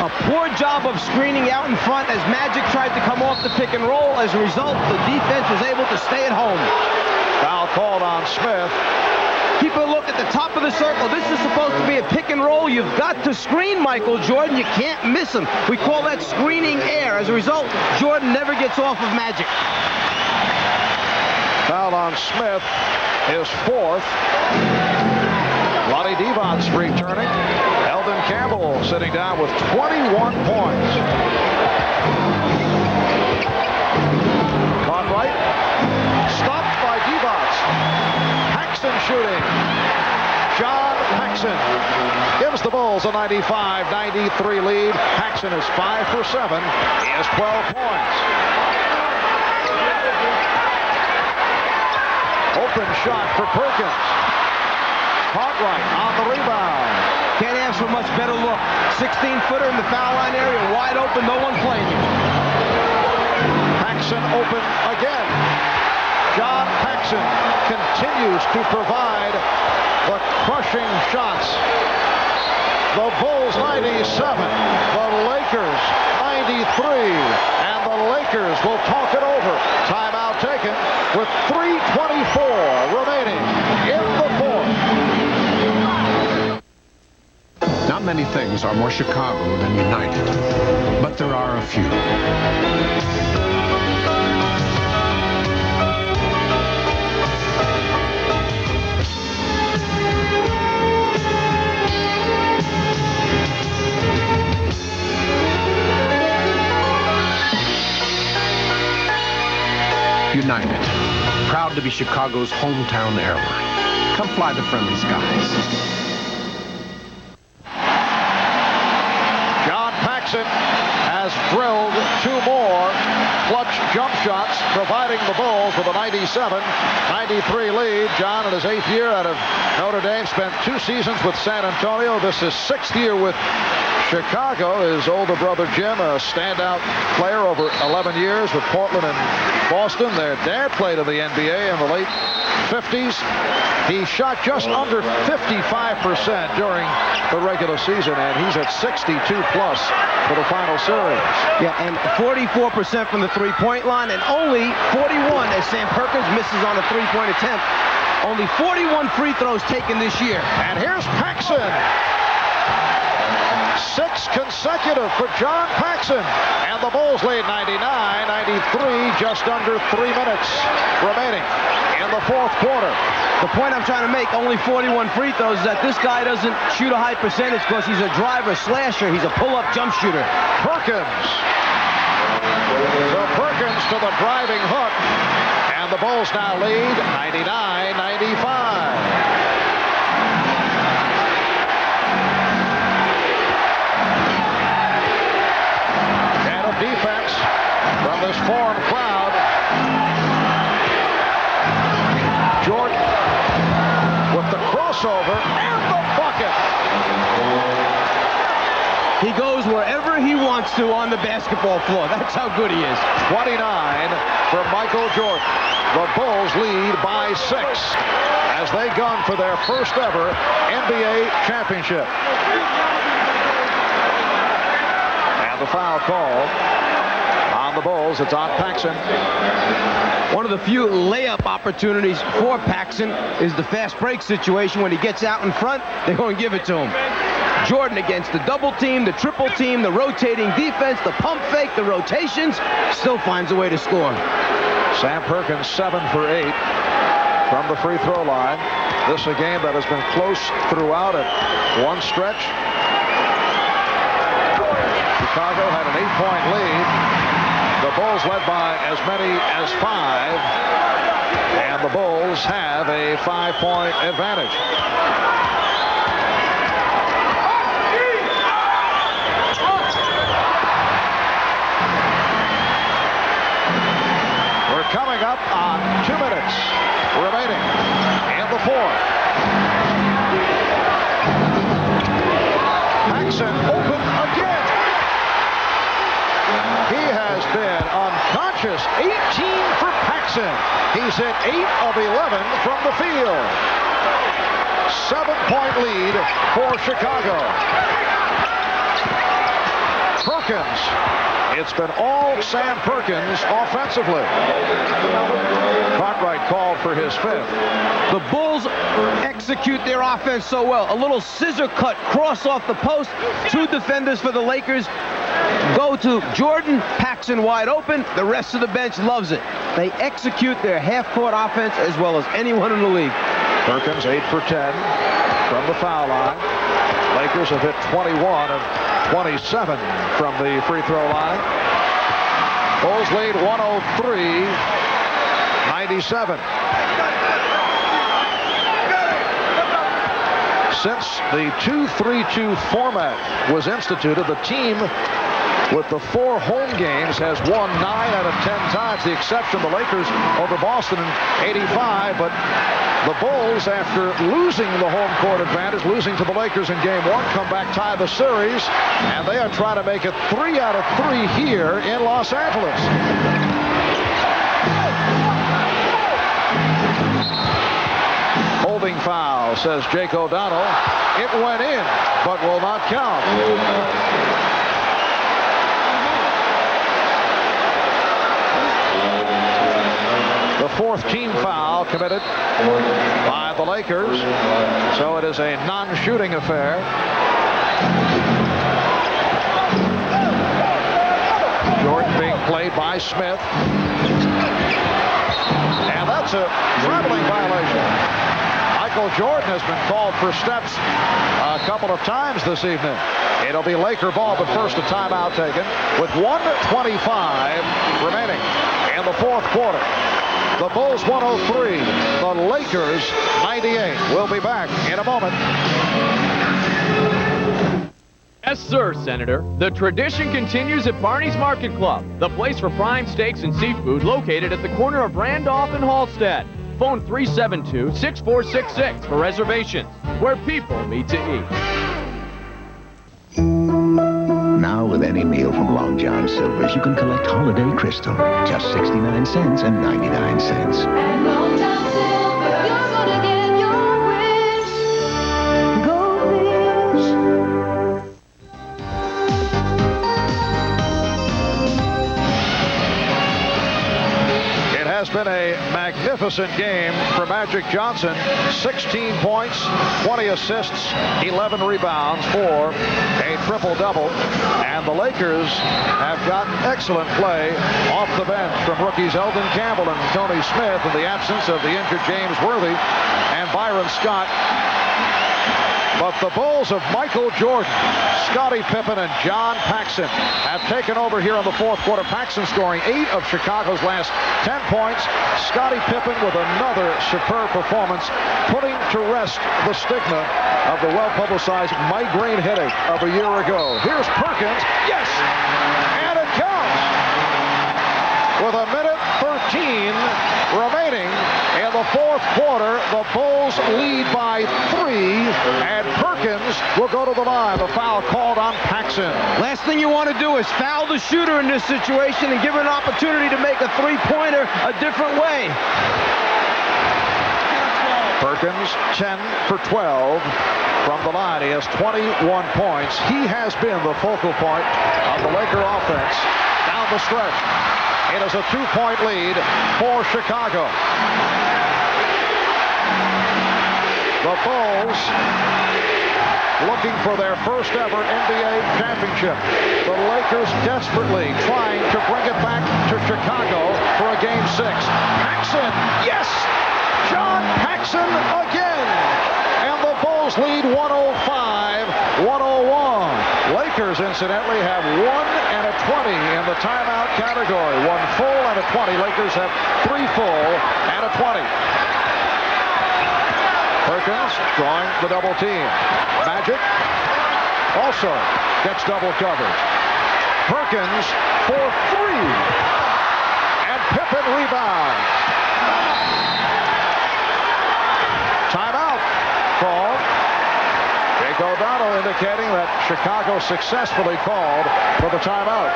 A poor job of screening out in front as Magic tried to come off the pick and roll. As a result, the defense was able to stay at home. Foul called on Smith. Keep a look at the top of the circle. This is supposed to be a pick and roll. You've got to screen Michael Jordan. You can't miss him. We call that screening air. As a result, Jordan never gets off of Magic. Foul on Smith, his 4th. Lonnie Devon's returning. Eldon Campbell sitting down with 21 points. Caught right. Stopped by Devon. Paxson shooting. John Paxson gives the Bulls a 95-93 lead. Paxson is 5 for 7. He has 12 points. Open shot for Perkins. Cartwright on the rebound. Can't ask for a much better look. 16-footer in the foul line area, wide open, no one playing him. Paxson open again. John Paxson continues to provide the crushing shots. The Bulls 97, the Lakers 93, and the Lakers will talk it over. Timeout taken with 3:24 remaining in the fourth. Not many things are more Chicago than United, but there are a few. United, proud to be Chicago's hometown airline. Come fly the friendly skies. John Paxson has drilled 2 more clutch jump shots, providing the Bulls with a 97-93 lead. John, in his 8th year out of Notre Dame, spent 2 seasons with San Antonio. This is 6th year with Chicago. His older brother Jim, a standout player over 11 years with Portland and Boston. Their dad played in the NBA in the late 50s. He shot just under 55% during the regular season, and he's at 62 plus for the final series. Yeah, and 44% from the three-point line, and only 41 as Sam Perkins misses on a three-point attempt. Only 41 free throws taken this year. And here's Paxson. 6 consecutive for John Paxson. And the Bulls lead 99-93, just under 3 minutes remaining in the fourth quarter. The point I'm trying to make, only 41 free throws, is that this guy doesn't shoot a high percentage because he's a driver slasher. He's a pull-up jump shooter. Perkins. So Perkins to the driving hook. And the Bulls now lead 99-95. Defense from this foreign crowd. Jordan with the crossover and the bucket. He goes wherever he wants to on the basketball floor. That's how good he is. 29 for Michael Jordan. The Bulls lead by 6 as they gun for their first ever NBA championship. The a foul call on the Bulls. It's on Paxson. One of the few layup opportunities for Paxson is the fast break situation. When he gets out in front, they're going to give it to him. Jordan against the double team, the triple team, the rotating defense, the pump fake, the rotations, still finds a way to score. Sam Perkins 7 for 8 from the free throw line. This a game that has been close throughout at one stretch. Chicago had an 8-point lead. The Bulls led by as many as 5, and the Bulls have a 5-point advantage. We're coming up on 2 minutes remaining in the fourth. Paxson open again. He has been unconscious. 18 for Paxson. He's hit 8 of 11 from the field. 7-point lead for Chicago. Perkins. It's been all Sam Perkins offensively. Cartwright called for his 5th. The Bulls execute their offense so well. A little scissor cut cross off the post. 2 defenders for the Lakers go to Jordan. Paxson wide open. The rest of the bench loves it. They execute their half-court offense as well as anyone in the league. Perkins 8 for 10 from the foul line. Lakers have hit 21 of 27 from the free throw line. Bulls lead 103-97. Since the 2-3-2 format was instituted, the team with the 4 home games has won 9 out of 10 times. The exception, the Lakers over Boston in '85, but the Bulls, after losing the home court advantage, losing to the Lakers in game 1, come back, tie the series, and they are trying to make it 3 out of 3 here in Los Angeles. Holding foul, says Jake O'Donnell. It went in, but will not count. The 4th team foul committed by the Lakers, so it is a non-shooting affair. Jordan being played by Smith, and that's a traveling violation. Michael Jordan has been called for steps a couple of times this evening. It'll be Laker ball, but first a timeout taken with 1:25 remaining in the fourth quarter. The Bulls 103, the Lakers 98. We'll be back in a moment. Yes, sir, Senator. The tradition continues at Barney's Market Club, the place for prime steaks and seafood located at the corner of Randolph and Halstead. Phone 372-6466 for reservations, where people meet to eat. Now with any meal from Long John Silver's, you can collect Holiday Crystal. Just 69 cents and 99 cents. At Long John Silver, you're gonna get your wish. Go fish. It has been a magnificent game for Magic Johnson. 16 points, 20 assists, 11 rebounds for a triple-double. And the Lakers have gotten excellent play off the bench from rookies Eldon Campbell and Tony Smith in the absence of the injured James Worthy and Byron Scott. But the Bulls of Michael Jordan, Scottie Pippen, and John Paxson have taken over here in the fourth quarter. Paxson scoring 8 of Chicago's last 10 points. Scottie Pippen with another superb performance, putting to rest the stigma of the well-publicized migraine headache of a year ago. Here's Perkins. Yes! And it counts! With a minute 13 remaining in the fourth quarter, the Bulls lead by 3, and Perkins will go to the line. The foul called on Paxson. Last thing you want to do is foul the shooter in this situation and give him an opportunity to make a three-pointer a different way. Perkins, 10 for 12 from the line. He has 21 points. He has been the focal point of the Laker offense down the stretch. It is a 2-point lead for Chicago. The Bulls looking for their first ever NBA championship. The Lakers desperately trying to bring it back to Chicago for a Game 6. Paxson, yes! John Paxson again! And the Bulls lead 105-101. Lakers, incidentally, have 1 and a 20 in the timeout category. 1 full and a 20. Lakers have 3 full and a 20. Perkins drawing the double team. Magic also gets double coverage. Perkins for 3. And Pippen rebounds. Timeout called. Jake O'Donnell indicating that Chicago successfully called for the timeout.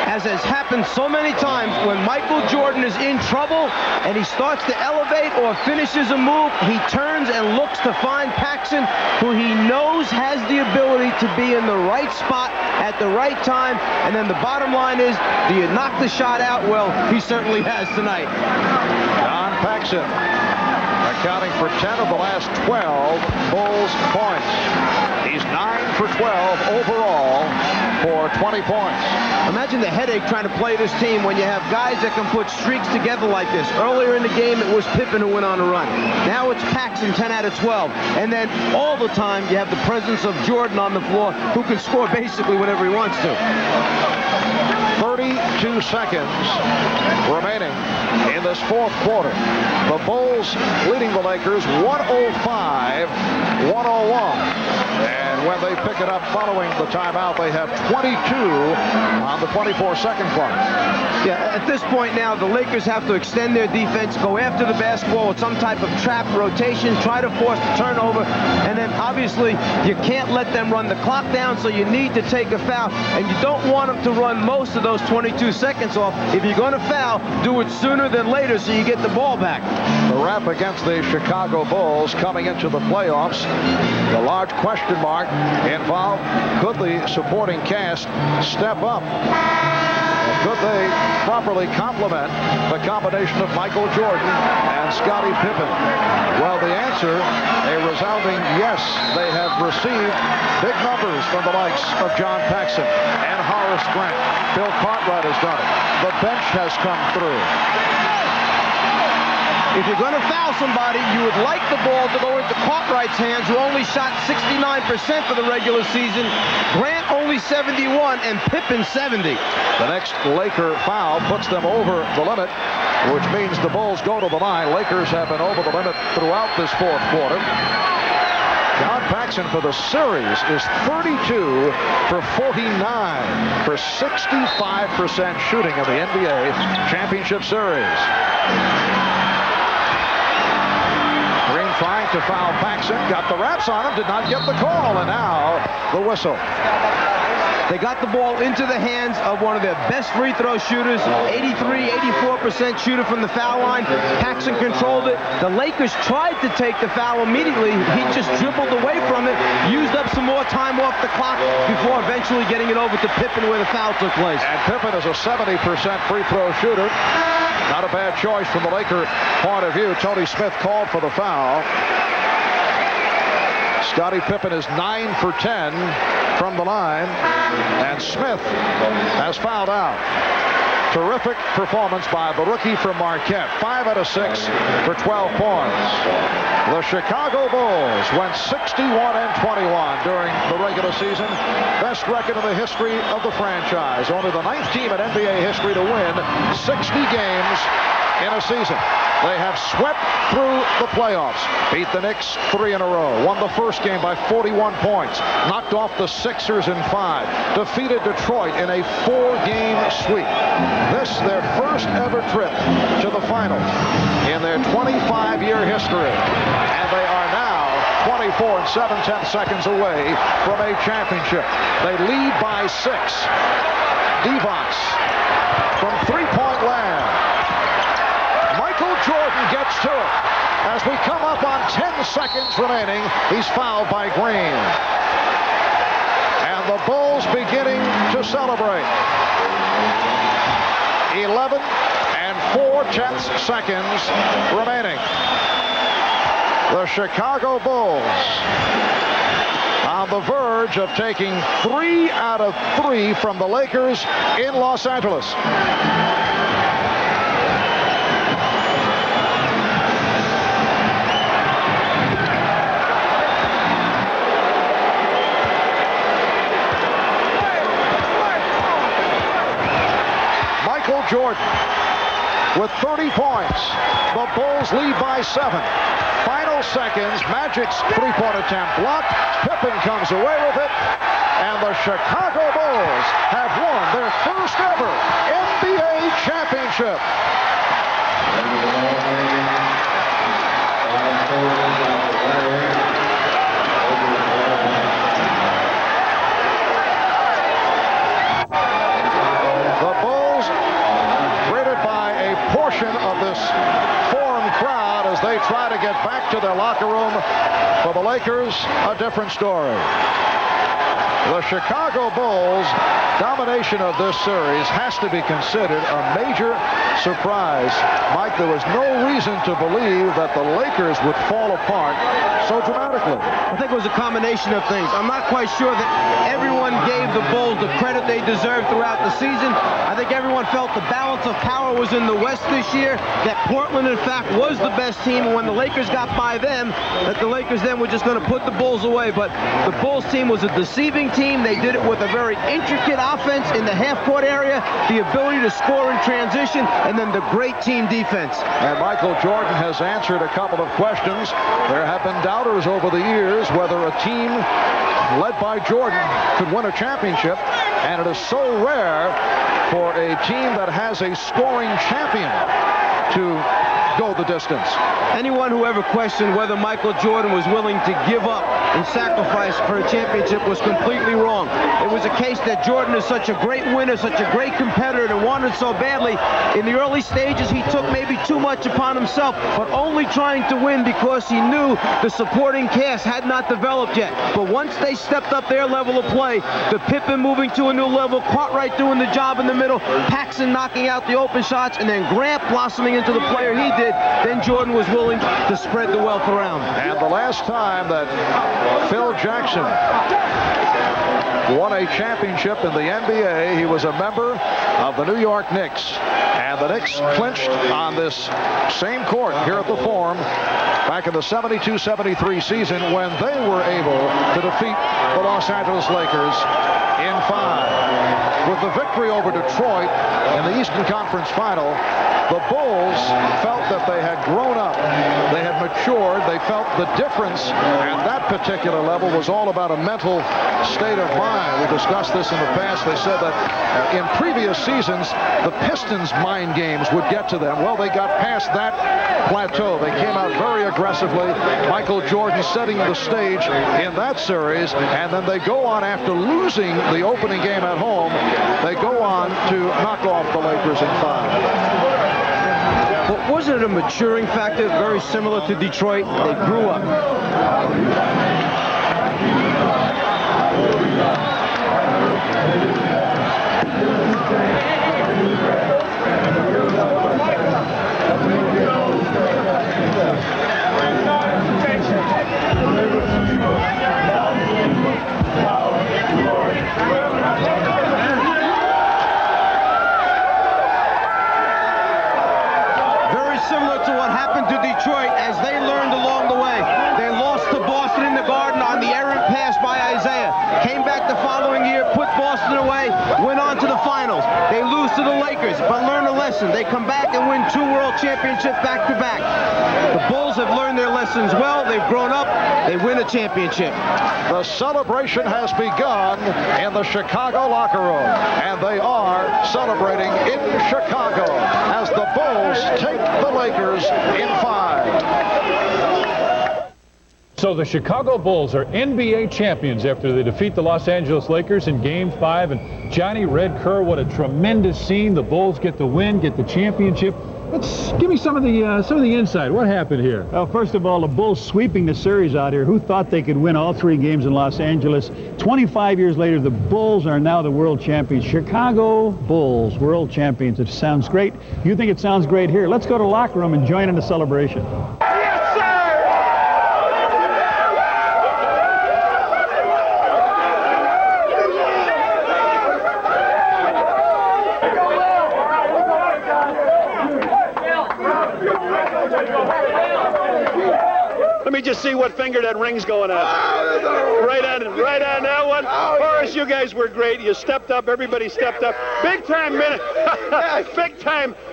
As has happened so many times, when Michael Jordan is in trouble and he starts to elevate or finishes a move, he turns and looks to find Paxson, who he knows has the ability to be in the right spot at the right time. And then the bottom line is, do you knock the shot out? Well, he certainly has tonight. John Paxson accounting for 10 of the last 12 Bulls points. He's 9 for 12 overall for 20 points. Imagine the headache trying to play this team when you have guys that can put streaks together like this. Earlier in the game, it was Pippen who went on a run. Now it's Paxson, 10 out of 12. And then all the time, you have the presence of Jordan on the floor, who can score basically whenever he wants to. 32 seconds remaining in this fourth quarter. The Bulls leading the Lakers 105-101. And when they pick it up following the timeout, they have 22 on the 24-second clock. Yeah, at this point now, the Lakers have to extend their defense, go after the basketball with some type of trap rotation, try to force the turnover, and then obviously you can't let them run the clock down, so you need to take a foul, and you don't want them to run most of those 22 seconds off. If you're going to foul, do it sooner than later so you get the ball back. The rap against the Chicago Bulls coming into the playoffs. The large question mark involved, could the supporting cast step up? Could they properly complement the combination of Michael Jordan and Scottie Pippen? Well, the answer, a resounding yes. They have received big numbers from the likes of John Paxson and Horace Grant. Bill Cartwright has done it. The bench has come through. If you're going to foul somebody, you would like the ball to go into Cartwright's hands, who only shot 69% for the regular season. Grant only 71, and Pippen 70. The next Laker foul puts them over the limit, which means the Bulls go to the line. Lakers have been over the limit throughout this fourth quarter. John Paxson for the series is 32 for 49 for 65% shooting in the NBA Championship Series. Green trying to foul Paxson, got the wraps on him, did not get the call, and now the whistle. They got the ball into the hands of one of their best free throw shooters, 84% shooter from the foul line. Paxson controlled it. The Lakers tried to take the foul immediately. He just dribbled away from it, used up some more time off the clock before eventually getting it over to Pippen where the foul took place. And Pippen is a 70% free throw shooter. Not a bad choice from the Laker point of view. Tony Smith called for the foul. Scottie Pippen is 9 for 10 from the line, and Smith has fouled out. Terrific performance by the rookie from Marquette. 5 out of 6 for 12 points. The Chicago Bulls went 61-21 during the regular season. Best record in the history of the franchise. Only the 9th team in NBA history to win 60 games in a season. They have swept through the playoffs. Beat the Knicks 3 in a row. Won the first game by 41 points. Knocked off the Sixers in 5. Defeated Detroit in a 4-game sweep. This their first ever trip to the finals in their 25-year history. And they are now 24 and 7/10 seconds away from a championship. They lead by 6. Divac from three-point land. Michael Jordan gets to it. As we come up on 10 seconds remaining, he's fouled by Green. And the Bulls beginning to celebrate. 11 and 4/10 seconds remaining. The Chicago Bulls on the verge of taking 3 out of 3 from the Lakers in Los Angeles. Michael Jordan with 30 points. The Bulls lead by 7. Final seconds, Magic's three-point attempt blocked. Pippen comes away with it. And the Chicago Bulls have won their first ever NBA championship. The Bulls greeted by a portion of this foreign crowd as they try to get back to their locker room. For the Lakers, a different story. The Chicago Bulls' domination of this series has to be considered a major surprise. Mike, there was no reason to believe that the Lakers would fall apart so dramatically. I think it was a combination of things. I'm not quite sure that everyone gave the Bulls the credit they deserved throughout the season. I think everyone felt the balance of power was in the West this year, that Portland, in fact, was the best team, and when the Lakers got by them, that the Lakers then were just going to put the Bulls away. But the Bulls team was a deceiving team. They did it with a very intricate offense in the half-court area, the ability to score in transition, and then the great team defense. And Michael Jordan has answered a couple of questions. There have been doubters over the years whether a team led by Jordan could win a championship, and it is so rare for a team that has a scoring champion to go the distance. Anyone who ever questioned whether Michael Jordan was willing to give up and sacrifice for a championship was completely wrong. It was a case that Jordan is such a great winner, such a great competitor, and wanted so badly. In the early stages, he took maybe too much upon himself, but only trying to win because he knew the supporting cast had not developed yet. But once they stepped up their level of play, the Pippen moving to a new level, Cartwright doing the job in the middle, Paxson knocking out the open shots, and then Grant blossoming into the player he did, then Jordan was willing to spread the wealth around. And the last time that Phil Jackson won a championship in the NBA, he was a member of the New York Knicks. And the Knicks clinched on this same court here at the Forum back in the 72-73 season when they were able to defeat the Los Angeles Lakers in 5. With the victory over Detroit in the Eastern Conference Final, the Bulls felt that they had grown up, they had matured, they felt the difference, and that particular level was all about a mental state of mind. We discussed this in the past. They said that in previous seasons, the Pistons' mind games would get to them. Well, they got past that plateau. They came out very aggressively. Michael Jordan setting the stage in that series, and then they go on after losing the opening game at home. They go on to knock off the Lakers in 5. But wasn't it a maturing factor, very similar to Detroit? They grew up. Detroit, as they learned along the way. They lost to Boston in the Garden on the errant pass by Isaiah. Came back the following year, put Boston away, went on to the finals. They lose to the Lakers, but learn a lesson. They come back and win 2 world championships back-to-back. The Bulls have learned their lessons well. They've grown up. They win a championship. The celebration has begun in the Chicago locker room, and they are celebrating in Chicago as the Bulls take the Lakers in 5. So the Chicago Bulls are NBA champions after they defeat the Los Angeles Lakers in Game 5. And Johnny Red Kerr, what a tremendous scene. The Bulls get the win, get the championship. Let's give me some of the inside. What happened here? Well, first of all, the Bulls sweeping the series out here. Who thought they could win all 3 games in Los Angeles? 25 years later, the Bulls are now the world champions. Chicago Bulls, world champions. It sounds great. You think it sounds great here? Let's go to the locker room and join in the celebration. Let me just see what finger that ring's going on. Right on that one. Horace, you guys were great. You stepped up. Everybody stepped up. Big time minute.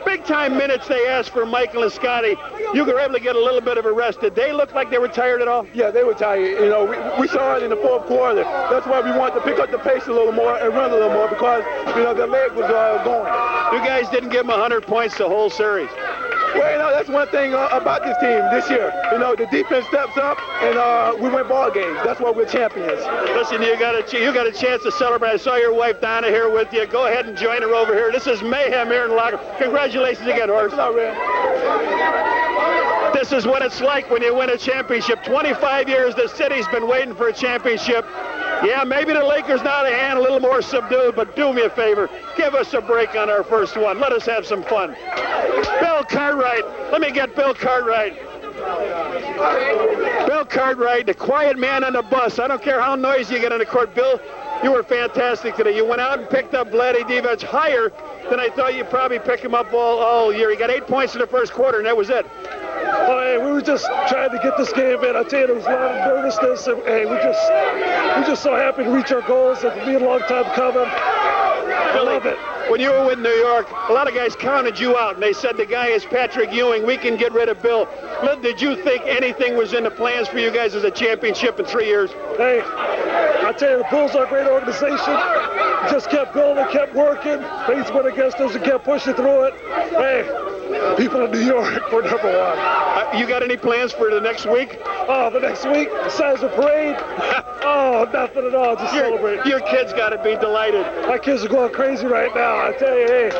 big time minutes they asked for Michael and Scotty. You were able to get a little bit of a rest. Did they look like they were tired at all? Yeah, they were tired. You know, we saw it in the fourth quarter. That's why we wanted to pick up the pace a little more and run a little more because, you know, the leg was going. You guys didn't give them 100 points the whole series. Well, you know, that's one thing about this team this year. You know, the defense steps up, and we win ball games. That's why we're champions. Listen, you got a chance to celebrate. I saw your wife Donna here with you. Go ahead and join her over here. This is mayhem here in the locker. Congratulations again, Horace. This is what it's like when you win a championship. 25 years, the city's been waiting for a championship. Yeah, maybe the Lakers now out of hand, a little more subdued, but do me a favor. Give us a break on our first one. Let us have some fun. Bill Cartwright. Let me get Bill Cartwright. Bill Cartwright, the quiet man on the bus. I don't care how noisy you get on the court. Bill, you were fantastic today. You went out and picked up Vladdy Divac higher than I thought you'd probably pick him up all year. He got 8 points in the first quarter, and that was it. Oh, hey, we were just trying to get this game in. I tell you, there was a lot of nervousness, and hey, we're just so happy to reach our goals. It's been a long time coming. I love it. When you were with New York, a lot of guys counted you out, and they said the guy is Patrick Ewing. We can get rid of Bill. Did you think anything was in the plans for you guys as a championship in 3 years? Hey, I tell you, the Bulls are a great organization. Just kept going and kept working. Things went against us and kept pushing through it. Hey, people in New York were number one. You got any plans for the next week? Oh, the next week? Besides a parade? Oh, nothing at all. Just celebrate. Your kids got to be delighted. My kids are going crazy right now. I tell you, hey.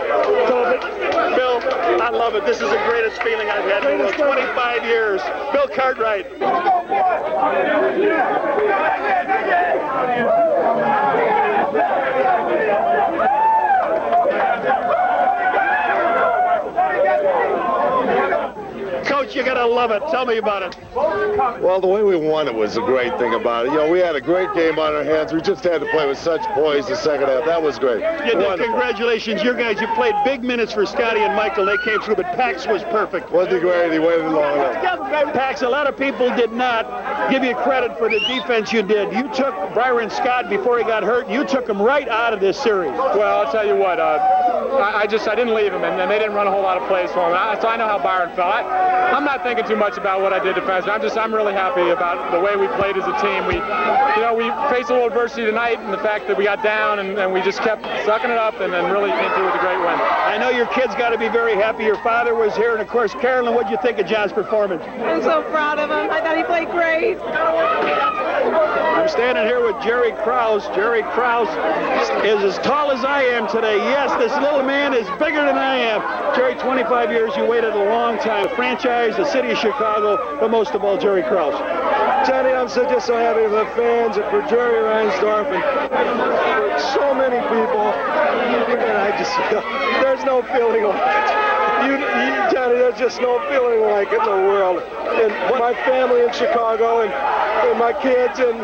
Bill, I love it. This is the greatest feeling I've had in 25 years. Bill Cartwright. Coach, you gotta love it. Tell me about it. Well, the way we won it was a great thing about it. You know, we had a great game on our hands. We just had to play with such poise the second half. That was great. You did. Congratulations. Your guys, you played big minutes for Scotty and Michael. They came through, but Pax was perfect. Wasn't he great? He waited long enough. Pax, a lot of people did not give you credit for the defense you did. You took Byron Scott before he got hurt. You took him right out of this series. Well, I'll tell you what. I didn't leave him, and they didn't run a whole lot of plays for him. So I know how Byron felt. I'm not thinking too much about what I did defensively. I'm really happy about the way we played as a team. We faced a little adversity tonight, and the fact that we got down and we just kept sucking it up, and then really came through with a great win. I know your kids got to be very happy. Your father was here, and of course, Carolyn. What did you think of John's performance? I'm so proud of him. I thought he played great. I'm standing here with Jerry Krause. Jerry Krause is as tall as I am today. Yes, this little man is bigger than I am. Jerry, 25 years, you waited a long time. Franchise, the city of Chicago, but most of all, Jerry Krause. Johnny, I'm just so happy for the fans and for Jerry Reinsdorf and for so many people. And I just, there's no feeling like it. Johnny, there's just no feeling like it in the world. And my family in Chicago and my kids and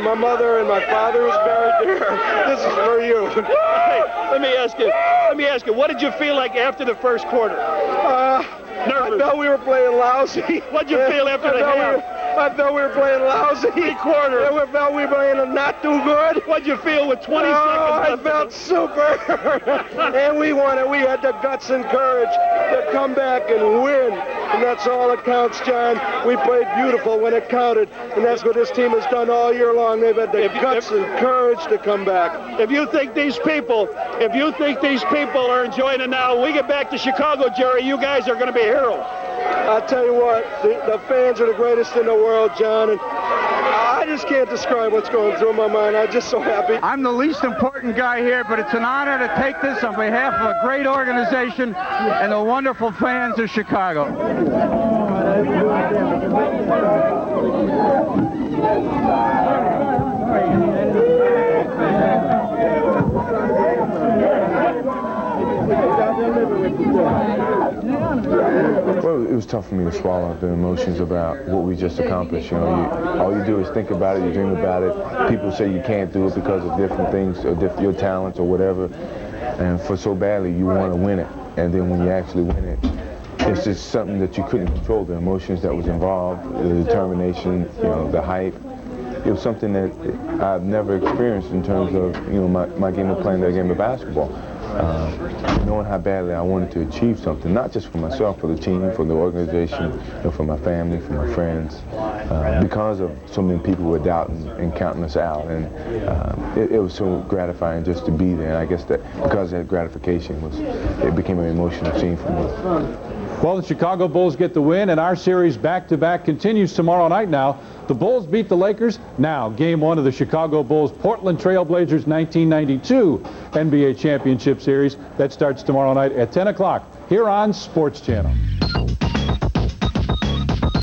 my mother and my father who's buried there. This is for you. Hey, let me ask you, what did you feel like after the first quarter? I thought we were playing lousy. What'd you feel after the half? I thought we were playing lousy. Quarter. I felt we were playing not too good. What'd you feel with 20 seconds? I felt super. And we won it. We had the guts and courage to come back and win. And that's all that counts, John. We played beautiful when it counted. And that's what this team has done all year long. They've had the guts and courage to come back. If you think these people are enjoying it now, when we get back to Chicago, Jerry, you guys are going to be heroes. I tell you what, the fans are the greatest in the world, John. And I I just can't describe what's going through my mind. I'm just so happy. I'm the least important guy here, but it's an honor to take this on behalf of a great organization and the wonderful fans of Chicago. Well, it was tough for me to swallow the emotions about what we just accomplished. You know, all you do is think about it, you dream about it. People say you can't do it because of different things, or your talents or whatever. And for so badly, you want to win it. And then when you actually win it, it's just something that you couldn't control, the emotions that was involved, the determination, you know, the hype. It was something that I've never experienced in terms of, you know, my game of playing that game of basketball. Knowing how badly I wanted to achieve something, not just for myself, for the team, for the organization, you know, for my family, for my friends, because of so many people were doubting and counting us out. And it was so gratifying just to be there. And I guess that because of that gratification, it became an emotional scene for me. Well, the Chicago Bulls get the win, and our series back-to-back continues tomorrow night now. The Bulls beat the Lakers. Now, Game 1 of the Chicago Bulls Portland Trail Blazers 1992 NBA Championship Series. That starts tomorrow night at 10 o'clock here on Sports Channel.